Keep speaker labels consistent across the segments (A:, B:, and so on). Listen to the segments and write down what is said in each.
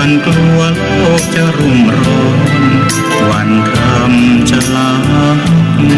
A: มันกลัวโลกจะรุ่มร้อนวันคำจะลับล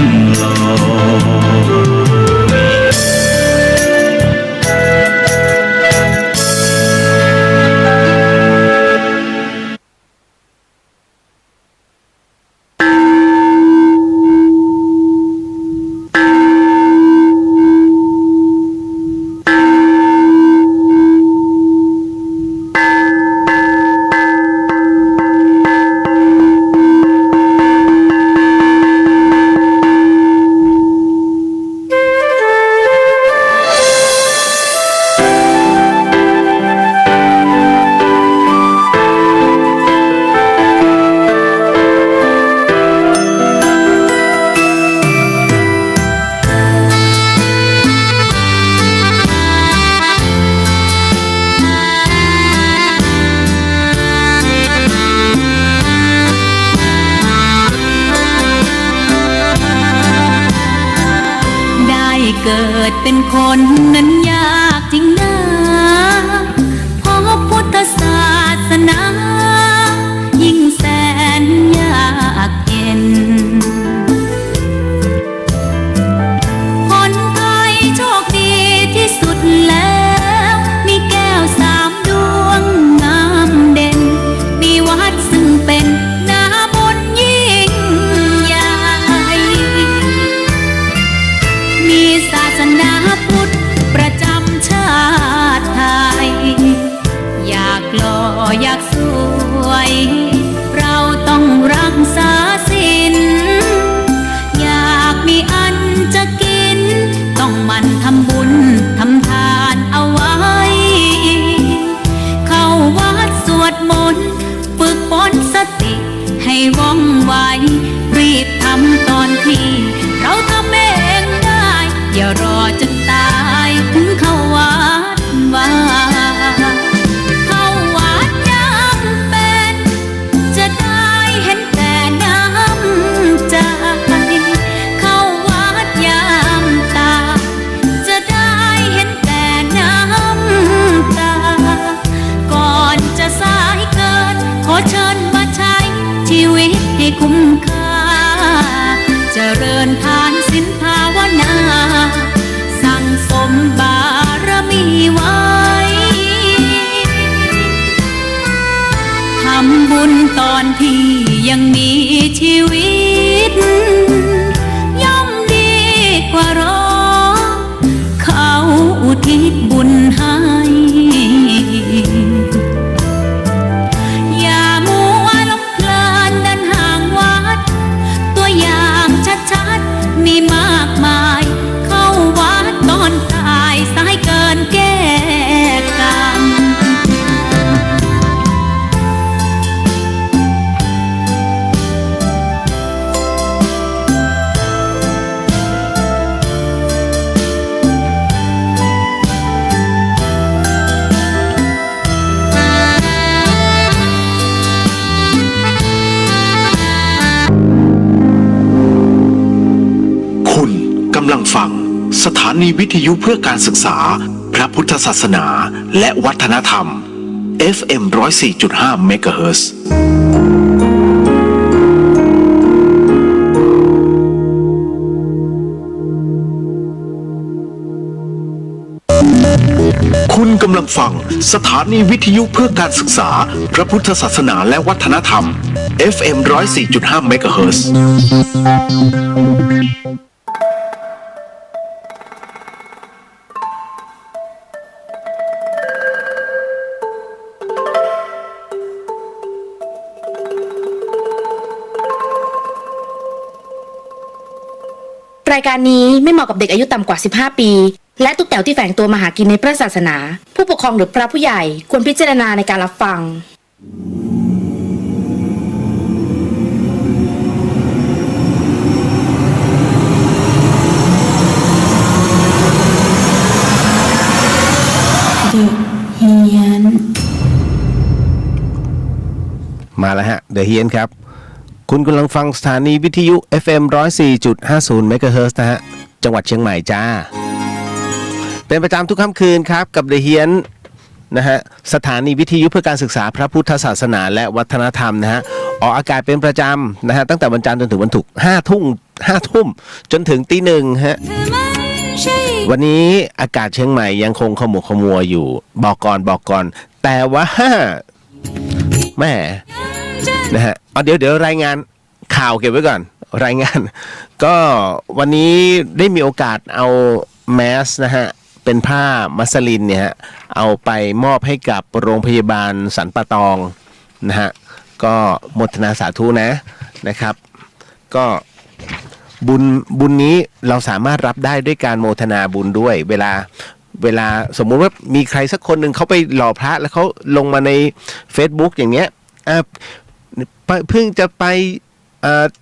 B: เกิดเป็นคนนั้นยากจริงนะเพราะพุทธศาสนายิ่งแสนยากเย็นคนไทยโชคดีที่สุดแล้วมีแก้วสามดวงงามเด่นมีวัดซึ่งเป็นนาบุญยิ่งใหญ่มีศาสนาพุทธประจำชาติไทยอยากหล่ออยากสวยเราต้องรักษาศีลอยากมีอันจะกินต้องหมั่นทำบุญทำทานเอาไว้เข้าวัดสวดมนต์ฝึกฝนสติให้ว่องไวรีบทำตอนที่เราทำเองได้อย่ารอจนตายถึงเข้าวัดว่าเข้าวัดจำเป็นจะได้เห็นแต่น้ำใจเข้าวัดยามตาจะได้เห็นแต่น้ำตาก่อนจะสายเกินขอเชิญมาใช้ชีวิตให้คุ้มค่าเจริญทานศีลภาวนาสั่งสมบารมีไว้ทำบุญตอนที่ยังมีชีวิตย่อมดีกว่ารอเขาอุทิศบุญให้อย่ามัวหลงเพลินเดินห่างวัดตัวอย่างชัดๆมีมากมายเข้าวัดตอนตายสายเกินแก้กรรม
C: คุณกำลังฟังสถานีวิทยุเพื่อการศึกษาพระพุทธศาสนาและวัฒนธรรม FM 104.5 เมกะเฮิรตซ์ คุณกำลังฟังสถานีวิทยุเพื่อการศึกษาพระพุทธศาสนาและวัฒนธรรม FM 104.5 เมกะเฮิรตซ์
D: รายการนี้ไม่เหมาะกับเด็กอายุต่ำกว่า 15 ปี และทุกแถวที่แฝงตัวมาหากินในพระศาสนา ผู้ปกครองหรือพระผู้ใหญ่ควรพิจารณาในการรับฟัง
E: มาแล้วฮะ The Hien ครับคุณกำลังฟังสถานีวิทยุ FM 104.50 เมกะเฮิรตซ์นะฮะจังหวัดเชียงใหม่จ้าเป็นประจำทุกค่ำคืนครับกับ The Hien นะฮะสถานีวิทยุเพื่อการศึกษาพระพุทธศาสนาและวัฒนธรรมนะฮะออกอากาศเป็นประจำนะฮะตั้งแต่วันจันทร์จนถึงวันศุกร์5 ทุ่มจนถึงตี 1ฮะวันนี้อากาศเชียงใหม่ยังคงขมุกขมัวอยู่บอกก่อนแต่ว่าแม่นะฮะเดี๋ยวรายงานข่าวเก็บไว้ก่อนรายงานก็วันนี้ได้มีโอกาสเอาแมสนะฮะเป็นผ้ามัสลินเนี่ยฮะเอาไปมอบให้กับโรงพยาบาลสันป่าตองนะฮะก็โมทนาสาธุนะครับก็บุญนี้เราสามารถรับได้ด้วยการโมทนาบุญด้วยเวลาสมมุติว่ามีใครสักคนหนึ่งเขาไปหล่อพระแล้วเขาลงมาใน Facebook อย่างเนี้ยเพิ่งจะไป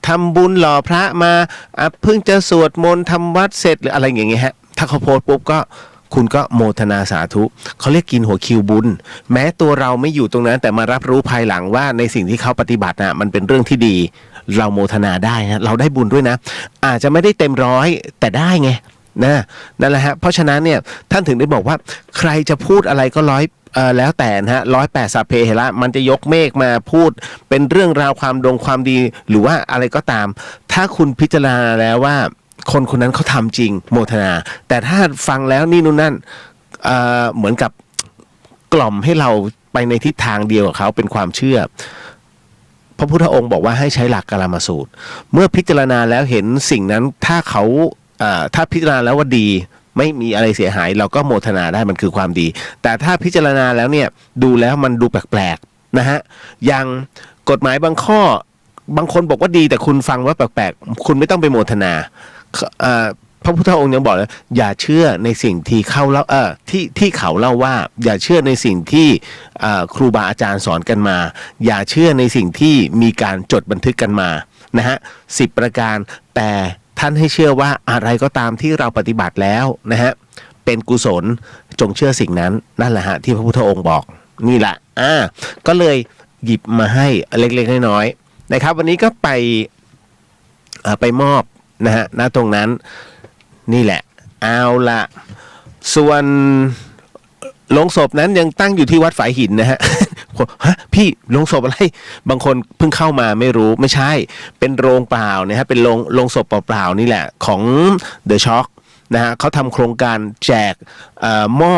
E: ทำบุญหล่อพระมาเพิ่งจะสวดมนต์ทำวัดเสร็จหรืออะไรอย่างเงี้ยฮะถ้าเขาโพสต์ปุ๊บก็คุณก็โมทนาสาธุเขาเรียกกินหัวคิวบุญแม้ตัวเราไม่อยู่ตรงนั้นแต่มารับรู้ภายหลังว่าในสิ่งที่เขาปฏิบัตินะมันเป็นเรื่องที่ดีเราโมทนาได้นะเราได้บุญด้วยนะอาจจะไม่ได้เต็มร้อยแต่ได้ไงนั่นแหละฮะเพราะฉะนั้นเนี่ยท่านถึงได้บอกว่าใครจะพูดอะไรก็แล้วแต่นะฮะ108สัพเพเหระมันจะยกเมฆมาพูดเป็นเรื่องราวความดีหรือว่าอะไรก็ตามถ้าคุณพิจารณาแล้วว่าคนนั้นเขาทำจริงโมทนาแต่ถ้าฟังแล้วนี่นู่นนั่นเหมือนกับกล่อมให้เราไปในทิศทางเดียวกับเขาเป็นความเชื่อพระพุทธองค์บอกว่าให้ใช้หลักกาลามสูตรเมื่อพิจารณาแล้วเห็นสิ่งนั้นถ้าพิจารณาแล้วว่าดีไม่มีอะไรเสียหายเราก็โมทนาได้มันคือความดีแต่ถ้าพิจารณาแล้วเนี่ยดูแล้วมันดูแปลกๆนะฮะอย่างกฎหมายบางข้อบางคนบอกว่าดีแต่คุณฟังว่าแปลกๆคุณไม่ต้องไปโมทนาพระพุทธองค์ยังบอกเลยอย่าเชื่อในสิ่งที่เขาเล่าที่เขาเล่าว่าอย่าเชื่อในสิ่งที่ครูบาอาจารย์สอนกันมาอย่าเชื่อในสิ่งที่มีการจดบันทึกกันมานะฮะ10 ประการแต่ท่านให้เชื่อว่าอะไรก็ตามที่เราปฏิบัติแล้วนะฮะเป็นกุศลจงเชื่อสิ่งนั้นนั่นแหละฮะที่พระพุทธองค์บอกนี่แหละก็เลยหยิบมาให้เล็กๆน้อยๆนะครับวันนี้ก็ไปมอบนะฮะณตรงนั้นนี่แหละเอาละส่วนโลงศพนั้นยังตั้งอยู่ที่วัดฝายหินนะฮะ พี่โลงศพอะไรบางคนเพิ่งเข้ามาไม่รู้ไม่ใช่เป็นโรงเปล่านะฮะเป็นโรงศพเปล่าๆนี่แหละของ The Shock นะฮะเขาทำโครงการแจกมอ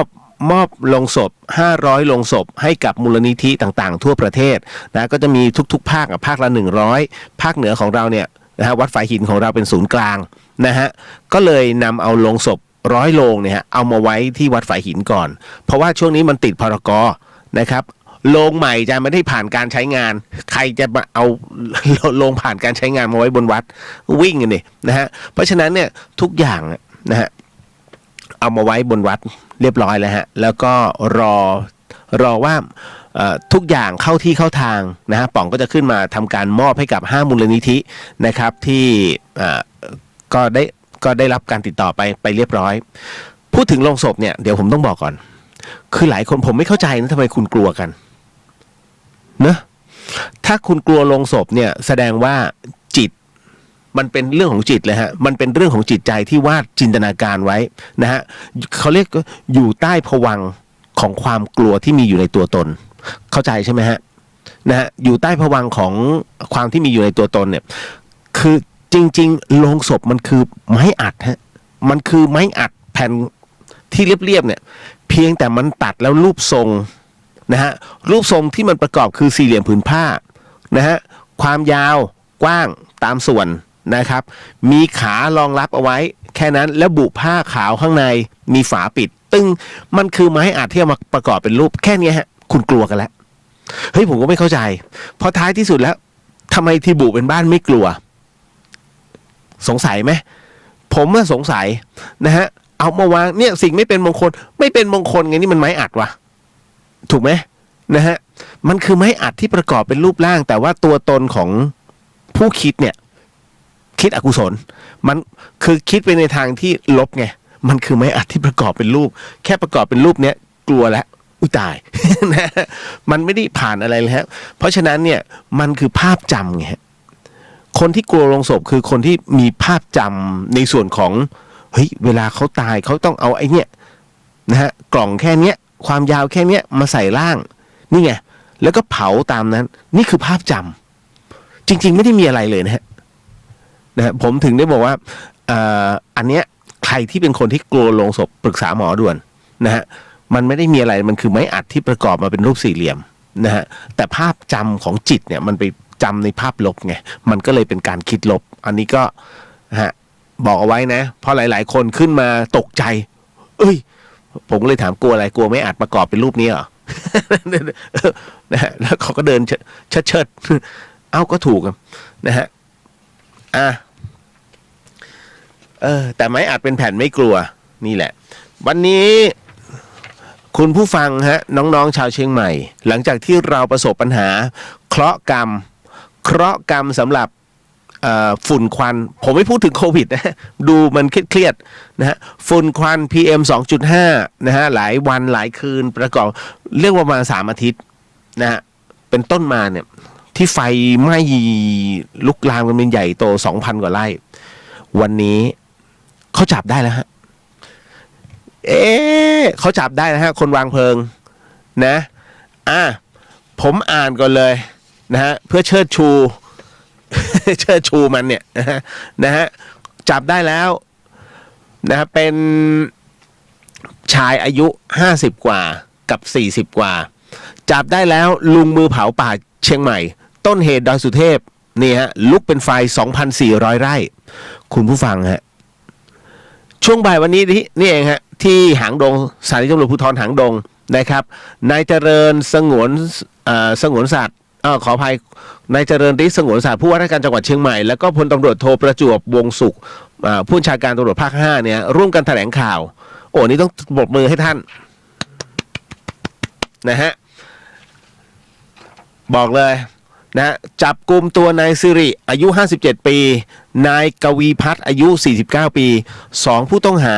E: บโลงศพ500โลงศพให้กับมูลนิธิต่างๆทั่วประเทศนะก็จะมีทุกๆภาคภาคละ100ภาคเหนือของเราเนี่ยนะฮะวัดฝายหินของเราเป็นศูนย์กลางนะฮะก็เลยนำเอาโลงศพ100โลงเนี่ยฮะเอามาไว้ที่วัดฝายหินก่อนเพราะว่าช่วงนี้มันติดพรก.นะครับโรงใหม่จะไม่ได้ผ่านการใช้งานใครจะมาเอาโรงผ่านการใช้งานมาไว้บนวัดวิ่งกันนี่นะฮะเพราะฉะนั้นเนี่ยทุกอย่างนะฮะเอามาไว้บนวัดเรียบร้อยแล้วฮะแล้วก็รอว่าทุกอย่างเข้าที่เข้าทางนะฮะป๋องก็จะขึ้นมาทำการมอบให้กับ5มูลนิธินะครับที่ก็ได้รับการติดต่อไปเรียบร้อยพูดถึงโลงศพเนี่ยเดี๋ยวผมต้องบอกก่อนคือหลายคนผมไม่เข้าใจนะทำไมคุณกลัวกันเนอะถ้าคุณกลัวโลงศพเนี่ยแสดงว่าจิตมันเป็นเรื่องของจิตเลยฮะมันเป็นเรื่องของจิตใจที่วาดจินตนาการไว้นะฮะเขาเรียกอยู่ใต้ภวังค์ของความกลัวที่มีอยู่ในตัวตนเข้าใจใช่ไหมฮะนะฮะอยู่ใต้ภวังค์ของความที่มีอยู่ในตัวตนเนี่ยคือจริงๆโลงศพมันคือไม้อัดฮะมันคือไม้อัดแผ่นที่เรียบๆเนี่ยเพียงแต่มันตัดแล้วรูปทรงนะฮะรูปทรงที่มันประกอบคือสี่เหลี่ยมผืนผ้านะฮะความยาวกว้างตามส่วนนะครับมีขารองรับเอาไว้แค่นั้นแล้วบุผ้าขาวข้างในมีฝาปิดตึงมันคือไม้อัดที่เอามาประกอบเป็นรูปแค่นี้ฮะคุณกลัวกันแล้วเฮ้ยผมก็ไม่เข้าใจเพราะท้ายที่สุดแล้วทำไมที่บุเป็นบ้านไม่กลัวสงสัยไหมผมก็สงสัยนะฮะเอามาวางเนี่ยสิ่งไม่เป็นมงคลไงนี่มันไม้อัดวะถูกไหมนะฮะมันคือไม้อัดที่ประกอบเป็นรูปร่างแต่ว่าตัวตนของผู้คิดเนี่ยคิดอกุศลมันคือคิดไปในทางที่ลบไงมันคือไม้อัดที่ประกอบเป็นรูปแค่ประกอบเป็นรูปเนี้ยกลัวแล้วอุ้ยตาย นะมันไม่ได้ผ่านอะไรเลยฮะเพราะฉะนั้นเนี่ยมันคือภาพจำไงฮะคนที่กลัวโลงศพคือคนที่มีภาพจำในส่วนของเฮ้ยเวลาเขาตายเขาต้องเอาไอ้เนี่ยนะฮะกล่องแค่เนี้ย ความยาวแค่เนี้ยมาใส่ร่างนี่ไงแล้วก็เผาตามนั้นนี่คือภาพจำจริงๆไม่ได้มีอะไรเลยนะฮะผมถึงได้บอกว่าอันเนี้ยใครที่เป็นคนที่กลัวโลงศพปรึกษาหมอด่วนนะฮะมันไม่ได้มีอะไรมันคือไม้อัดที่ประกอบมาเป็นรูปสี่เหลี่ยมนะฮะแต่ภาพจำของจิตเนี่ยมันไปจำในภาพลบไงมันก็เลยเป็นการคิดลบอันนี้ก็ฮะบอกเอาไว้นะเพราะหลายๆคนขึ้นมาตกใจเอ้ยผมก็เลยถามกลัวอะไรกลัวไม่อาจประกอบเป็นรูปนี้เหรอ นะฮะแล้วเขาก็เดินเชิดเอ้าก็ถูกนะฮะแต่ไม้อาจเป็นแผ่นไม่กลัวนี่แหละวันนี้คุณผู้ฟังฮะน้องๆชาวเชียงใหม่หลังจากที่เราประสบปัญหาเคราะห์กรรมสำหรับฝุ่นควันผมไม่พูดถึงโควิดนะดูมันเครียดๆนะฮะฝุ่นควัน PM 2.5 นะฮะหลายวันหลายคืนประกอบเรียกว่าประมาณ3 อาทิตย์นะฮะเป็นต้นมาเนี่ยที่ไฟไหม้ลุกลามกันเป็นใหญ่โต 2,000 กว่าไร่วันนี้เขาจับได้แล้วฮะเขาจับได้นะฮะคนวางเพลิงนะผมอ่านก่อนเลยนะฮะเพื่อเชิดชูมันเนี่ยนะฮะจับได้แล้วนะฮะเป็นชายอายุ50กว่ากับ40กว่าจับได้แล้วลุงมือเผาป่าเชียงใหม่ต้นเหตุดอยสุเทพนี่ฮะลุกเป็นไฟ 2,400 ไร่คุณผู้ฟังฮะช่วงบ่ายวันนี้นี่เองฮะที่หางดงสถานีตำรวจภูธรหางดงนะครับนายเจริญสงวนสัตว์ขออภัยนายเจริญฤทธิ์สงวนสัตว์ผู้ว่าราชการจังหวัดเชียงใหม่แล้วก็พลตำรวจโทประจวบวงสุขผู้บัญชาการตำรวจภาค5เนี่ยร่วมกันแถลงข่าวโอ้นี่ต้องปรบมือให้ท่านนะฮะบอกเลยนะจับกุมตัวนายสิริอายุ57ปีนายกวีพัฒน์อายุ49ปี2ผู้ต้องหา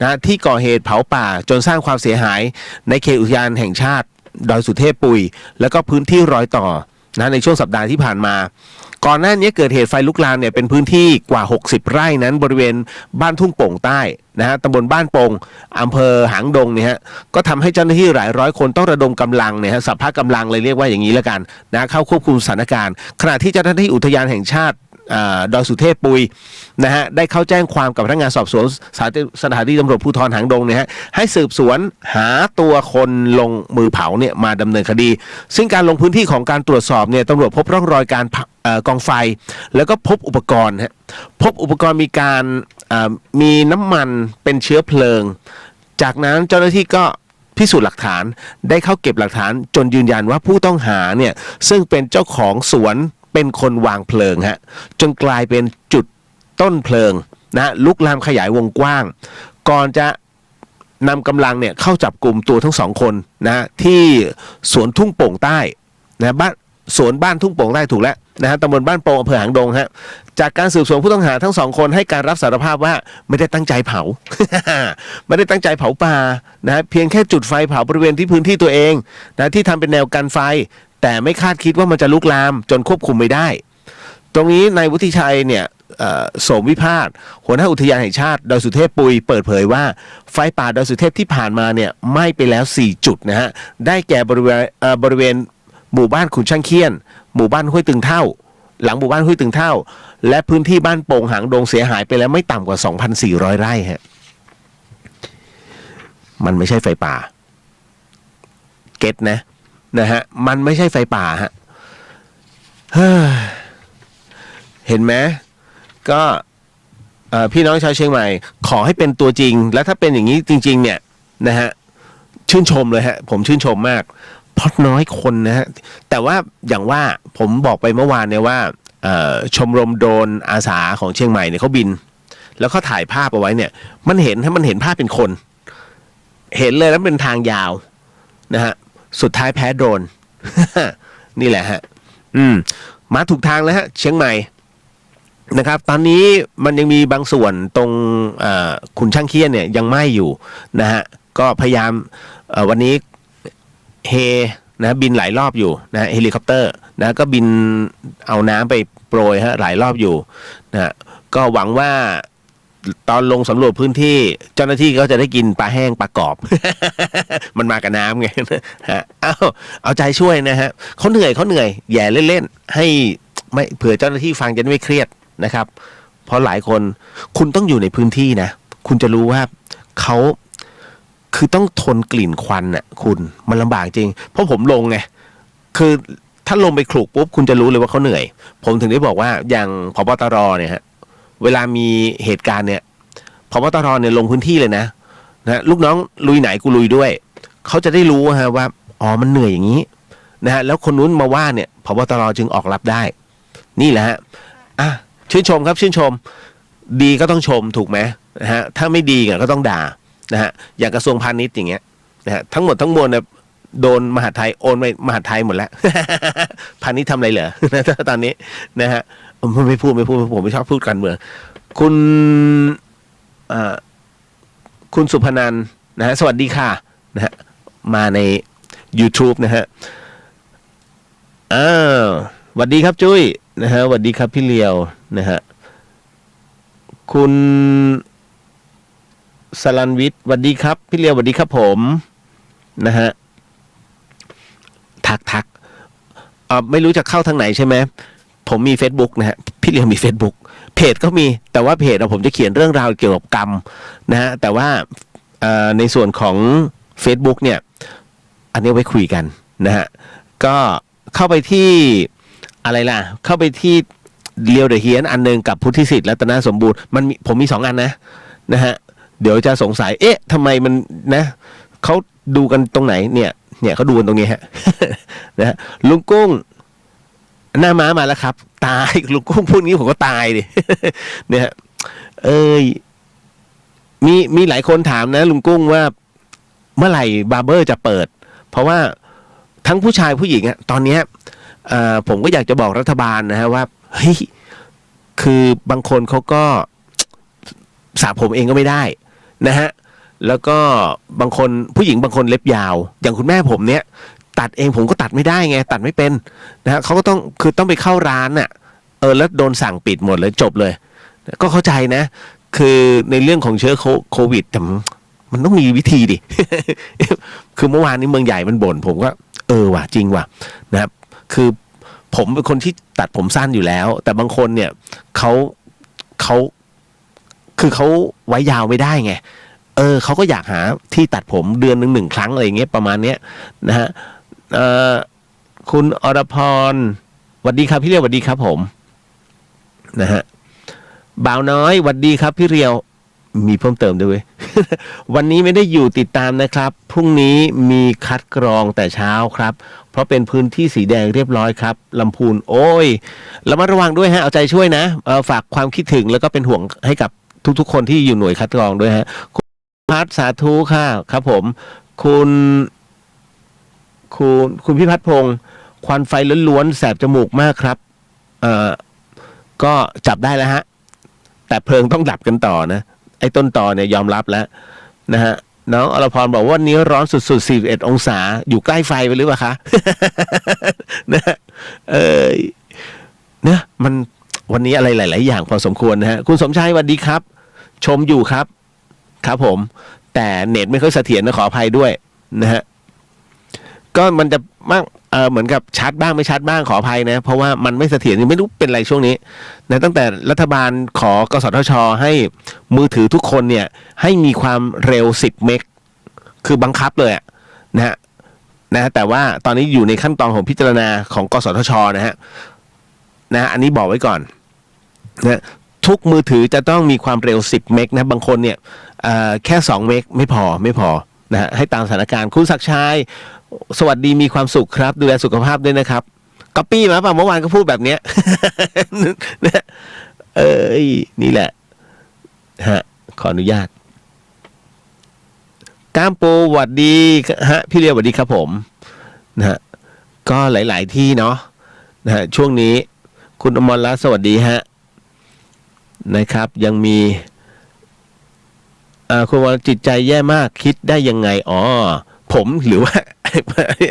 E: นะที่ก่อเหตุเผาป่าจนสร้างความเสียหายในเขตอุทยานแห่งชาติดอยสุเทพปุยแล้วก็พื้นที่รอยต่อนะในช่วงสัปดาห์ที่ผ่านมาก่อนหน้านี้เกิดเหตุไฟลุกลามเนี่ยเป็นพื้นที่กว่า60ไร่นั้นบริเวณบ้านทุ่งโป่งใต้นะฮะตำบลบ้านโป่งอำเภอหางดงเนี่ยฮะก็ทำให้เจ้าหน้าที่หลายร้อยคนต้องระดมกำลังเนี่ยฮะสัพพะกำลังเลยเรียกว่าอย่างนี้แล้วกันนะเข้าควบคุมสถานการณ์ขณะที่เจ้าหน้าที่อุทยานแห่งชาติดอยสุเทพปุยนะฮะได้เข้าแจ้งความกับพนักงานสอบสวนสถานีตำรวจภูธรหางดงเนี่ยฮะให้สืบสวนหาตัวคนลงมือเผาเนี่ยมาดำเนินคดีซึ่งการลงพื้นที่ของการตรวจสอบเนี่ยตำรวจพบร่องรอยการกองไฟแล้วก็พบอุปกรณ์มีการมีน้ำมันเป็นเชื้อเพลิงจากนั้นเจ้าหน้าที่ก็พิสูจน์หลักฐานได้เข้าเก็บหลักฐานจนยืนยันว่าผู้ต้องหาเนี่ยซึ่งเป็นเจ้าของสวนเป็นคนวางเพลิงฮะจนกลายเป็นจุดต้นเพลิงนะลุกลามขยายวงกว้างก่อนจะนำกำลังเนี่ยเข้าจับกลุ่มตัวทั้ง2คนนะที่สวนทุ่งโป่งใต้นะสวนบ้านทุ่งโป่งใต้ถูกแล้วนะฮะตำบลบ้านโป่งอำเภอหางดงฮะจากการสืบสวนผู้ต้องหาทั้ง2คนให้การรับสารภาพว่าไม่ได้ตั้งใจเผา ไม่ได้ตั้งใจเผาป่านะเพียงแค่จุดไฟเผาบริเวณที่พื้นที่ตัวเองนะที่ทำเป็นแนวกันไฟแต่ไม่คาดคิดว่ามันจะลุกลามจนควบคุมไม่ได้ตรงนี้นายวุฒิชัยเนี่ยโสมวิพาทหัวหน้าอุทยานแห่งชาติดอยสุเทพปุยเปิดเผยว่าไฟป่าดอยสุเทพที่ผ่านมาเนี่ยไหม้ไปแล้ว4จุดนะฮะได้แก่บริเวณหมู่บ้านขุนช่างเคียนหมู่บ้านห้วยตึงเท่าหลังหมู่บ้านห้วยตึงเท่าและพื้นที่บ้านโป่งหางดงเสียหายไปแล้วไม่ต่ำกว่า 2,400 ไร่ฮะมันไม่ใช่ไฟป่าเก็ตนะฮะมันไม่ใช่ไฟป่าฮะเห็นไหมก็พี่น้องชาวเชียงใหม่ขอให้เป็นตัวจริงและถ้าเป็นอย่างนี้จริงๆเนี่ยนะฮะชื่นชมเลยฮะผมชื่นชมมากเพราะน้อยคนนะฮะแต่ว่าอย่างว่าผมบอกไปเมื่อวานเนี่ยว่าชมรมโดรนอาสาของเชียงใหม่เนี่ยเขาบินแล้วเขาถ่ายภาพเอาไว้เนี่ยมันเห็นภาพเป็นคนเห็นเลยแล้วเป็นทางยาวนะฮะสุดท้ายแพ้โดรน นี่แหละฮะมาถูกทางแล้วฮะเชียงใหม่นะครับตอนนี้มันยังมีบางส่วนตรงขุนช่างเคียนเนี่ยยังไหม้อยู่นะฮะก็พยายามวันนี้บินหลายรอบอยู่นะเฮลิคอปเตอร์นะก็บินเอาน้ำไปโปรยฮะหลายรอบอยู่นะก็หวังว่า ตอนลงสำรวจพื้นที่เจ้าหน้าที่ก็จะได้กินปลาแห้งปลากรอบ มันมากับน้ำไง ฮะเอาใจช่วยนะฮะเขาเหนื่อยแย่เล่นๆให้ไม่เผื่อเจ้าหน้าที่ฟังจะไม่เครียดนะครับ เพราะหลายคนคุณต้องอยู่ในพื้นที่นะคุณจะรู้ว่าเขาคือต้องทนกลิ่นควันน่ะคุณมันลำบากจริงเพราะผมลงไงคือถ้าลงไปขลุกปุ๊บคุณจะรู้เลยว่าเขาเหนื่อยผมถึงได้บอกว่าอย่างผบ.ตร.เนี่ยฮะเวลามีเหตุการณ์เนี่ยผบ.ตร.เนี่ยลงพื้นที่เลยนะลูกน้องลุยไหนกูลุยด้วยเขาจะได้รู้ฮะว่าอ๋อมันเหนื่อยอย่างนี้นะฮะแล้วคนนู้นมาว่าเนี่ยผบ.ตร.จึงออกรับได้นี่แหละฮะชื่นชมครับชื่นชมดีก็ต้องชมถูกไหมนะฮะถ้าไม่ดีก็ต้องด่านะฮะอย่างกระทรวงพาณิชย์อย่างเงี้ยนะฮะทั้งหมดทั้งมวลเนี่ยโดนมหาดไทยโอนไปมหาดไทยหมดแล้ว พาณิชย์ทำอะไรเหรอ ตอนนี้นะฮะไม่พูดผมไม่ชอบพูดการเมืองคุณสุพนันท์นะฮะสวัสดีค่ะนะฮะมาใน YouTube นะฮะสวัสดีครับจุ้ยนะฮะสวัสดีครับพี่เลียวนะฮะคุณสลันวิทย์สวัสดีครับพี่เลียวสวัสดีครับผมนะฮะทักไม่รู้จะเข้าทางไหนใช่ไหมผมมี Facebook นะฮะพี่เลียวมี Facebook เพจก็มีแต่ว่าเพจผมจะเขียนเรื่องราวเกี่ยวกับกรรมนะฮะแต่ว่าในส่วนของ Facebook เนี่ยอันนี้ไว้คุยกันนะฮะก็เข้าไปที่อะไรล่ะเข้าไปที่เลียวเดอะเฮียนอันนึงกับพุทธิสิทธิ์รัตนสมบูรณ์ผมมี2อันนะฮะเดี๋ยวจะสงสัยทำไมมันนะเขาดูกันตรงไหนเนี่ยเขาดูกันตรงนี้ฮะ นะฮะลุงกุ้งหน้าม้ามาแล้วครับตายลุงกุ้งพูดงี้ผมก็ตายดิ เนี่ยมีหลายคนถามนะลุงกุ้งว่าเมื่อไหร่บาร์เบอร์จะเปิดเพราะว่าทั้งผู้ชายผู้หญิงอะตอนเนี้ยผมก็อยากจะบอกรัฐบาลนะฮะว่าเฮ้ยคือบางคนเขาก็สระผมเองก็ไม่ได้นะฮะแล้วก็บางคนผู้หญิงบางคนเล็บยาวอย่างคุณแม่ผมเนี้ยตัดเองผมก็ตัดไม่ได้ไงตัดไม่เป็นนะฮะเขาก็ต้องไปเข้าร้านน่ะแล้วโดนสั่งปิดหมดเลยจบเลยก็เข้าใจนะคือในเรื่องของเชื้อโควิดแต่มันต้องมีวิธีดิ คือเมื่อวานนี้เมืองใหญ่มันบ่นผมก็ว่ะจริงว่ะนะครับคือผมเป็นคนที่ตัดผมสั้นอยู่แล้วแต่บางคนเนี่ยเขาคือเขาไว้ยาวไม่ได้ไงเขาก็อยากหาที่ตัดผมเดือนหนึ่งครั้งอะไรเงี้ยประมาณเนี้ยนะฮะคุณอรพรสวัสดีครับพี่เรียวสวัสดีครับผมนะฮะบ่าวน้อยสวัสดีครับพี่เรียวมีเพิ่มเติมด้วย วันนี้ไม่ได้อยู่ติดตามนะครับพรุ่งนี้มีคัดกรองแต่เช้าครับเพราะเป็นพื้นที่สีแดงเรียบร้อยครับลำพูนโอ้ยระมัดระวังด้วยฮะเอาใจช่วยนะฝากความคิดถึงแล้วก็เป็นห่วงให้กับทุกๆคนที่อยู่หน่วยคัดกรองด้วยฮะคุณพัฒสาธุค่ะครับผมคุณพิพัฒน์พงศ์ควันไฟล้วนๆแสบจมูกมากครับก็จับได้แล้วฮะแต่เพลิงต้องดับกันต่อนะไอ้ต้นตอเนี่ยยอมรับแล้วนะฮะน้องอรพรบอกว่าวันนี้ร้อนสุดๆ41 องศาอยู่ใกล้ไฟไปหรือเปล่าคะ นะเนี่ยมันวันนี้อะไรหลายๆอย่างพอสมควรนะฮะคุณสมชายสวัสดีครับชมอยู่ครับครับผมแต่เน็ตไม่ค่อยเสถียรนะขออภัยด้วยนะฮะก็มันจะมากเหมือนกับชัดบ้างไม่ชัดบ้างขออภัยนะเพราะว่ามันไม่เสถียรไม่รู้เป็นไรช่วงนี้นะตั้งแต่รัฐบาลขอกสทช.ให้มือถือทุกคนเนี่ยให้มีความเร็ว10 เมกคือบังคับเลยนะแต่ว่าตอนนี้อยู่ในขั้นตอนของพิจารณาของกสทช.นะฮะอันนี้บอกไว้ก่อนนะทุกมือถือจะต้องมีความเร็ว10 เมกนะบางคนเนี่ยแค่2 เมกไม่พอนะฮะให้ตามสถานการณ์คุณศักดิ์ชัยสวัสดีมีความสุขครับดูแลสุขภาพด้วยนะครับก๊อปปี้มาป่ะเมื่อวานก็พูดแบบเนี้ย นะนี่แหละฮะขออนุญาตก้ามปูสวัสดีฮะพี่เรียวสวัสดีครับผมนะฮะก็หลายๆที่เนาะนะฮะช่วงนี้คุณอมรรัตน์สวัสดีฮะนะครับยังมีคุณว่าจิตใจแย่มากคิดได้ยังไงผมหรือว่า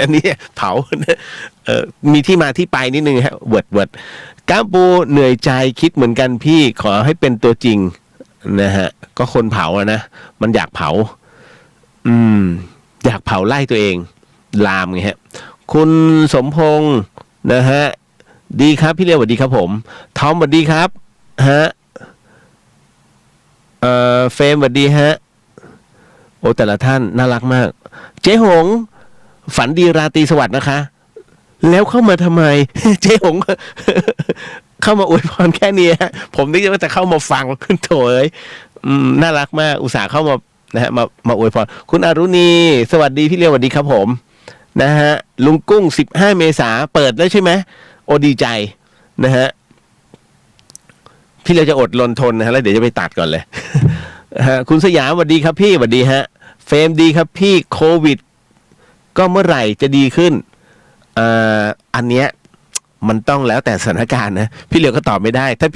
E: อันนี้เผามีที่มาที่ไปนิดนึงฮะเวิร์ดก้ามปูเหนื่อยใจคิดเหมือนกันพี่ขอให้เป็นตัวจริง นะฮะก็คนเผาอะนะมันอยากเผาอยากเผาไล่ตัวเองลามไงฮะคุณสมพงษ์นะฮะดีครับพี่เรียวสวัสดีครับผมทอมสวัสดีครับฮะเฟรมสวัสดีฮะโอ้แต่ละท่านน่ารักมากเจ๊หงฝันดีราตรีสวัสดิ์นะคะแล้วเข้ามาทำไม เจ๊หง เข้ามาอวยพรแค่นี้ฮะผมนึกว่าจะเข้ามาฟังโถเอ้ยน่ารักมากอุตส่าห์เข้ามานะฮะมาอวยพรคุณอรุณีสวัสดีพี่เรียวสวัสดีครับผมนะฮะลุงกุ้ง15เมษาเปิดแล้วใช่ไหมโอ้ดีใจนะฮะพี่เรียวจะอดรนทนนะฮะแล้วเดี๋ยวจะไปตัดก่อนเลย คุณสยามสวัสดีครับพี่สวัสดีฮะเฟรมดีครับพี่โควิดก็เมื่อไหร่จะดีขึ้นอันเนี้ยมันต้องแล้วแต่สถานการณ์นะพี่เหลียวก็ตอบไม่ได้ถ้า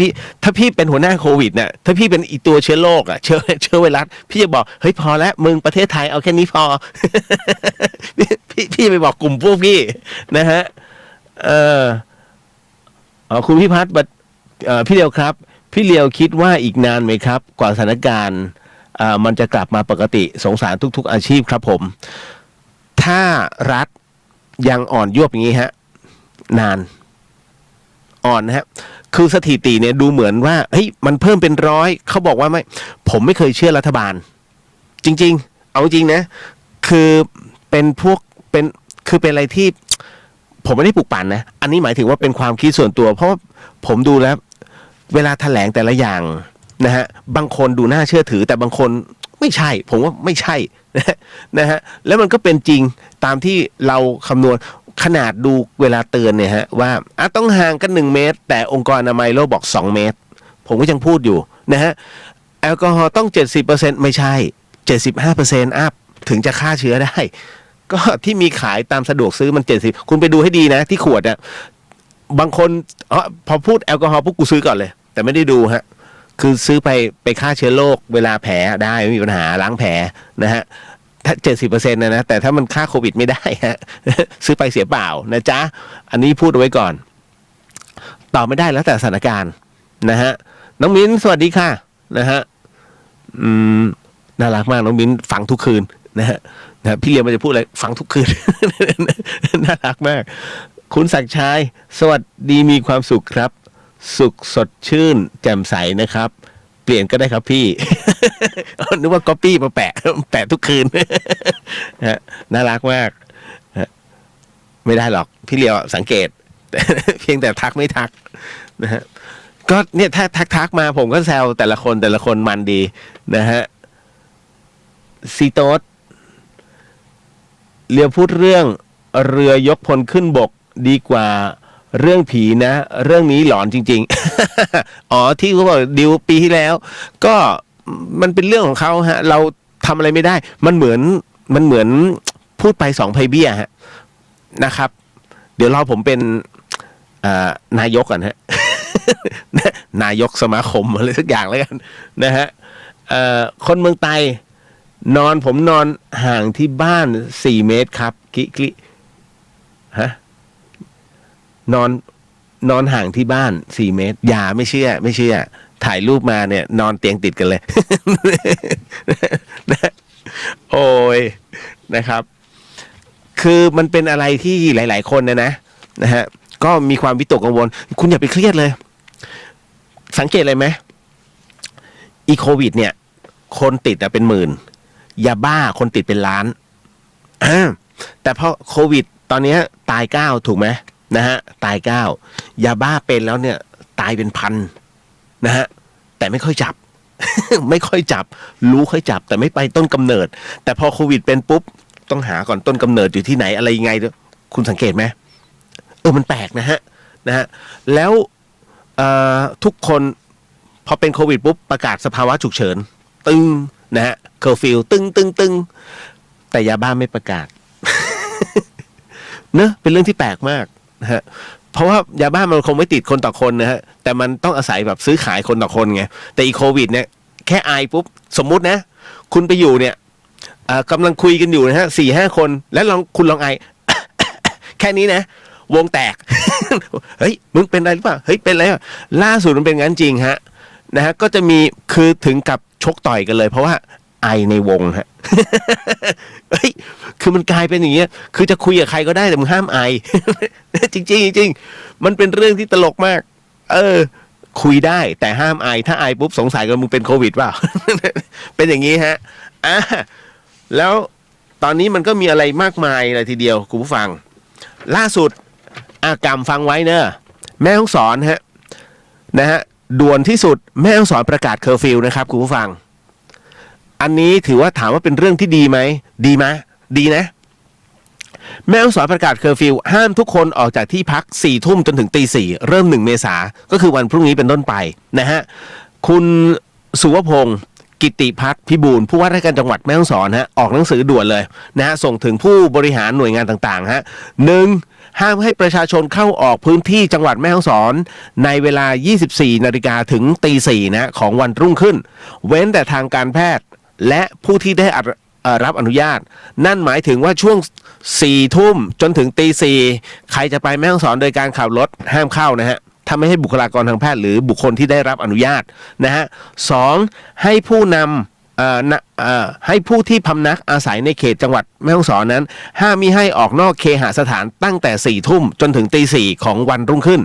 E: พี่เป็นหัวหน้าโควิดเนี่ยถ้าพี่เป็นอีตัวเชื้อโรคอะเชื้อไวรัสพี่จะบอกเฮ้ยพอแล้วมึงประเทศไทยเอาแค่นี้พอ พี่ไปบอกกลุ่มพวกพี่นะฮะคุณพิพัฒน์พี่เหลียวครับพี่เหลียวคิดว่าอีกนานไหมครับกว่าสถานการณ์มันจะกลับมาปกติสงสารทุกๆอาชีพครับผมถ้ารัฐยังอ่อนยวบอย่างนี้ฮะนานอ่อนนะฮะคือสถิติเนี่ยดูเหมือนว่าเฮ้ยมันเพิ่มเป็น100เขาบอกว่าไม่ผมไม่เคยเชื่อรัฐบาลจริงๆเอาจริงนะคือเป็นพวกคือเป็นอะไรที่ผมไม่ได้ปลุกปั่นนะอันนี้หมายถึงว่าเป็นความคิดส่วนตัวเพราะผมดูแล้วเวลาแถลงแต่ละอย่างนะฮะบางคนดูน่าเชื่อถือแต่บางคนไม่ใช่ผมว่าไม่ใช่นะฮะแล้วมันก็เป็นจริงตามที่เราคำนวณขนาดดูเวลาเตือนเนี่ยฮะว่าต้องห่างกัน1 เมตรแต่องค์กรอนามัยโลกบอก2 เมตรผมก็ยังพูดอยู่นะฮะแอลกอฮอล์ต้อง 70% ไม่ใช่ 75% อัพถึงจะฆ่าเชื้อได้ก็ที่มีขายตามสะดวกซื้อมัน70คุณไปดูให้ดีนะที่ขวดอ่ะบางคนพอพูดแอลกอฮอล์ปุ๊บกูซื้อก่อนเลยแต่ไม่ได้ดูฮะคือซื้อไปฆ่าเชื้อโรคเวลาแผลได้ไม่มีปัญหาล้างแผลนะฮะถ้า 70% นะแต่ถ้ามันฆ่าโควิดไม่ได้ฮะ ซื้อไปเสียเปล่านะจ๊ะอันนี้พูดเอาไว้ก่อนตอบไม่ได้แล้วแต่สถานการณ์นะฮะน้องมิ้นสวัสดีค่ะนะฮะน่ารักมากน้องมิ้นฟังทุกคืนนะฮะพี่เลี้ยงมันจะพูดอะไรฟังทุกคืน น่ารักมากคุณศักดิ์ชัยสวัสดีมีความสุขครับสุขสดชื่นแจ่มใสนะครับเปลี่ยนก็ได้ครับพี่ นึกว่าก๊อปปี้มาแปะทุกคืน น่ารักมากไม่ได้หรอกพี่เลี้ยวสังเกต เพียงแต่ทักไม่ทักนะฮะก็เนี่ยถ้าทักมาผมก็แซวแต่ละคนมันดีนะฮะซีโต๊ดเรียวพูดเรื่องเรือยกพลขึ้นบกดีกว่าเรื่องผีนะเรื่องนี้หลอนจริงๆ อ๋อที่เขาบอกดิวปีที่แล้วก็มันเป็นเรื่องของเขาฮะเราทำอะไรไม่ได้มันเหมือนพูดไป2 ไพเบี้ยฮะนะครับเดี๋ยวรอผมเป็นนายกก่อนฮะ นายกสมาคมอะไรสักอย่างแล้วกันนะฮะคนเมืองไทยผมนอนห่างที่บ้าน4 เมตรครับกิฮะนอนห่างที่บ้าน4 เมตรอย่าไม่เชื่อถ่ายรูปมาเนี่ยนอนเตียงติดกันเลย โอ้ยนะครับคือมันเป็นอะไรที่หลายๆคนนะฮะก็มีความวิตกกังวลคุณอย่าไปเครียดเลยสังเกตเลยไหมอีโควิดเนี่ยคนติดเป็นหมื่นยาบ้าคนติดเป็นล้านแต่พอโควิดตอนนี้ตาย9ถูกไหมนะฮะตาย9ยาบ้าเป็นแล้วเนี่ยตายเป็นพันนะฮะแต่ไม่ค่อยจับ ไม่ค่อยจับรู้ค่อยจับแต่ไม่ไปต้นกำเนิดแต่พอโควิดเป็นปุ๊บต้องหาก่อนต้นกำเนิดอยู่ที่ไหนอะไรยังไงคุณสังเกตไหมมันแปลกนะฮะแล้วทุกคนพอเป็นโควิดปุ๊บประกาศสภาวะฉุกเฉินตึงนะฮะเคอร์ฟิวตึงแต่ยาบ้าไม่ประกาศ เนอะเป็นเรื่องที่แปลกมากนะฮะเพราะว่ายาบ้ามันคงไม่ติดคนต่อคนนะฮะแต่มันต้องอาศัยแบบซื้อขายคนต่อคนไงแต่อีโควิดเนี่ยแค่ไอปุ๊บสมมุตินะคุณไปอยู่เนี่ยกำลังคุยกันอยู่นะฮะ4-5 คนแล้วคุณลองไอ แค่นี้นะวงแตก เฮ้ยมึงเป็นอะไรหรือเปล่าเฮ้ยเป็นอะไรล่าสุดมันเป็นงั้นจริงฮะ นะฮะก็จะมีคือถึงกับชกต่อยกันเลยเพราะว่าไอในวงฮะ เฮ้ยคือมันกลายเป็นอย่างเงี้ยคือจะคุยกับใครก็ได้แต่มึงห้ามไอ จริงๆจริงๆมันเป็นเรื่องที่ตลกมากคุยได้แต่ห้ามไอถ้าไอปุ๊บสงสัยกันมึงเป็นโควิดเปล่า เป็นอย่างนี้ฮะแล้วตอนนี้มันก็มีอะไรมากมายเลยทีเดียวคุณผู้ฟังล่าสุดอากรรมฟังไว้เนอะแม่ฮ่องสอนฮะนะฮะด่วนที่สุดแม่ฮ่องสอนประกาศเคอร์ฟิวนะครับคุณผู้ฟังอันนี้ถือว่าถามว่าเป็นเรื่องที่ดีไหมดีไหมดีนะแม่ฮ่องสอนประกาศเคอร์ฟิวห้ามทุกคนออกจากที่พัก4 ทุ่มจนถึงตี 4เริ่ม1 เมษาก็คือวันพรุ่งนี้เป็นต้นไปนะฮะคุณสุวพงศ์กิติพัฒน์พิบูลผู้ว่าราชการจังหวัดแม่ฮ่องสอนฮะออกหนังสือด่วนเลยนะฮะส่งถึงผู้บริหารหน่วยงานต่างๆฮะ1ห้ามให้ประชาชนเข้าออกพื้นที่จังหวัดแม่ฮ่องสอนในเวลา 24 นาฬิกาถึงตี 4นะของวันรุ่งขึ้นเว้นแต่ทางการแพทย์และผู้ที่ได้รับอนุญาตนั่นหมายถึงว่าช่วง4 ทุ่มจนถึงตี 4ใครจะไปแม่ฮ่องสอนโดยการขับรถห้ามเข้านะฮะถ้าไม่ให้บุคลากรทางแพทย์หรือบุคคลที่ได้รับอนุญาตนะฮะ2ให้ผู้นำให้ผู้ที่พำนักอาศัยในเขตจังหวัดแม่ฮ่องสอนนั้นห้ามมิให้ออกนอกเคหสถานตั้งแต่4 ทุ่มจนถึงตี 4ของวันรุ่งขึ้น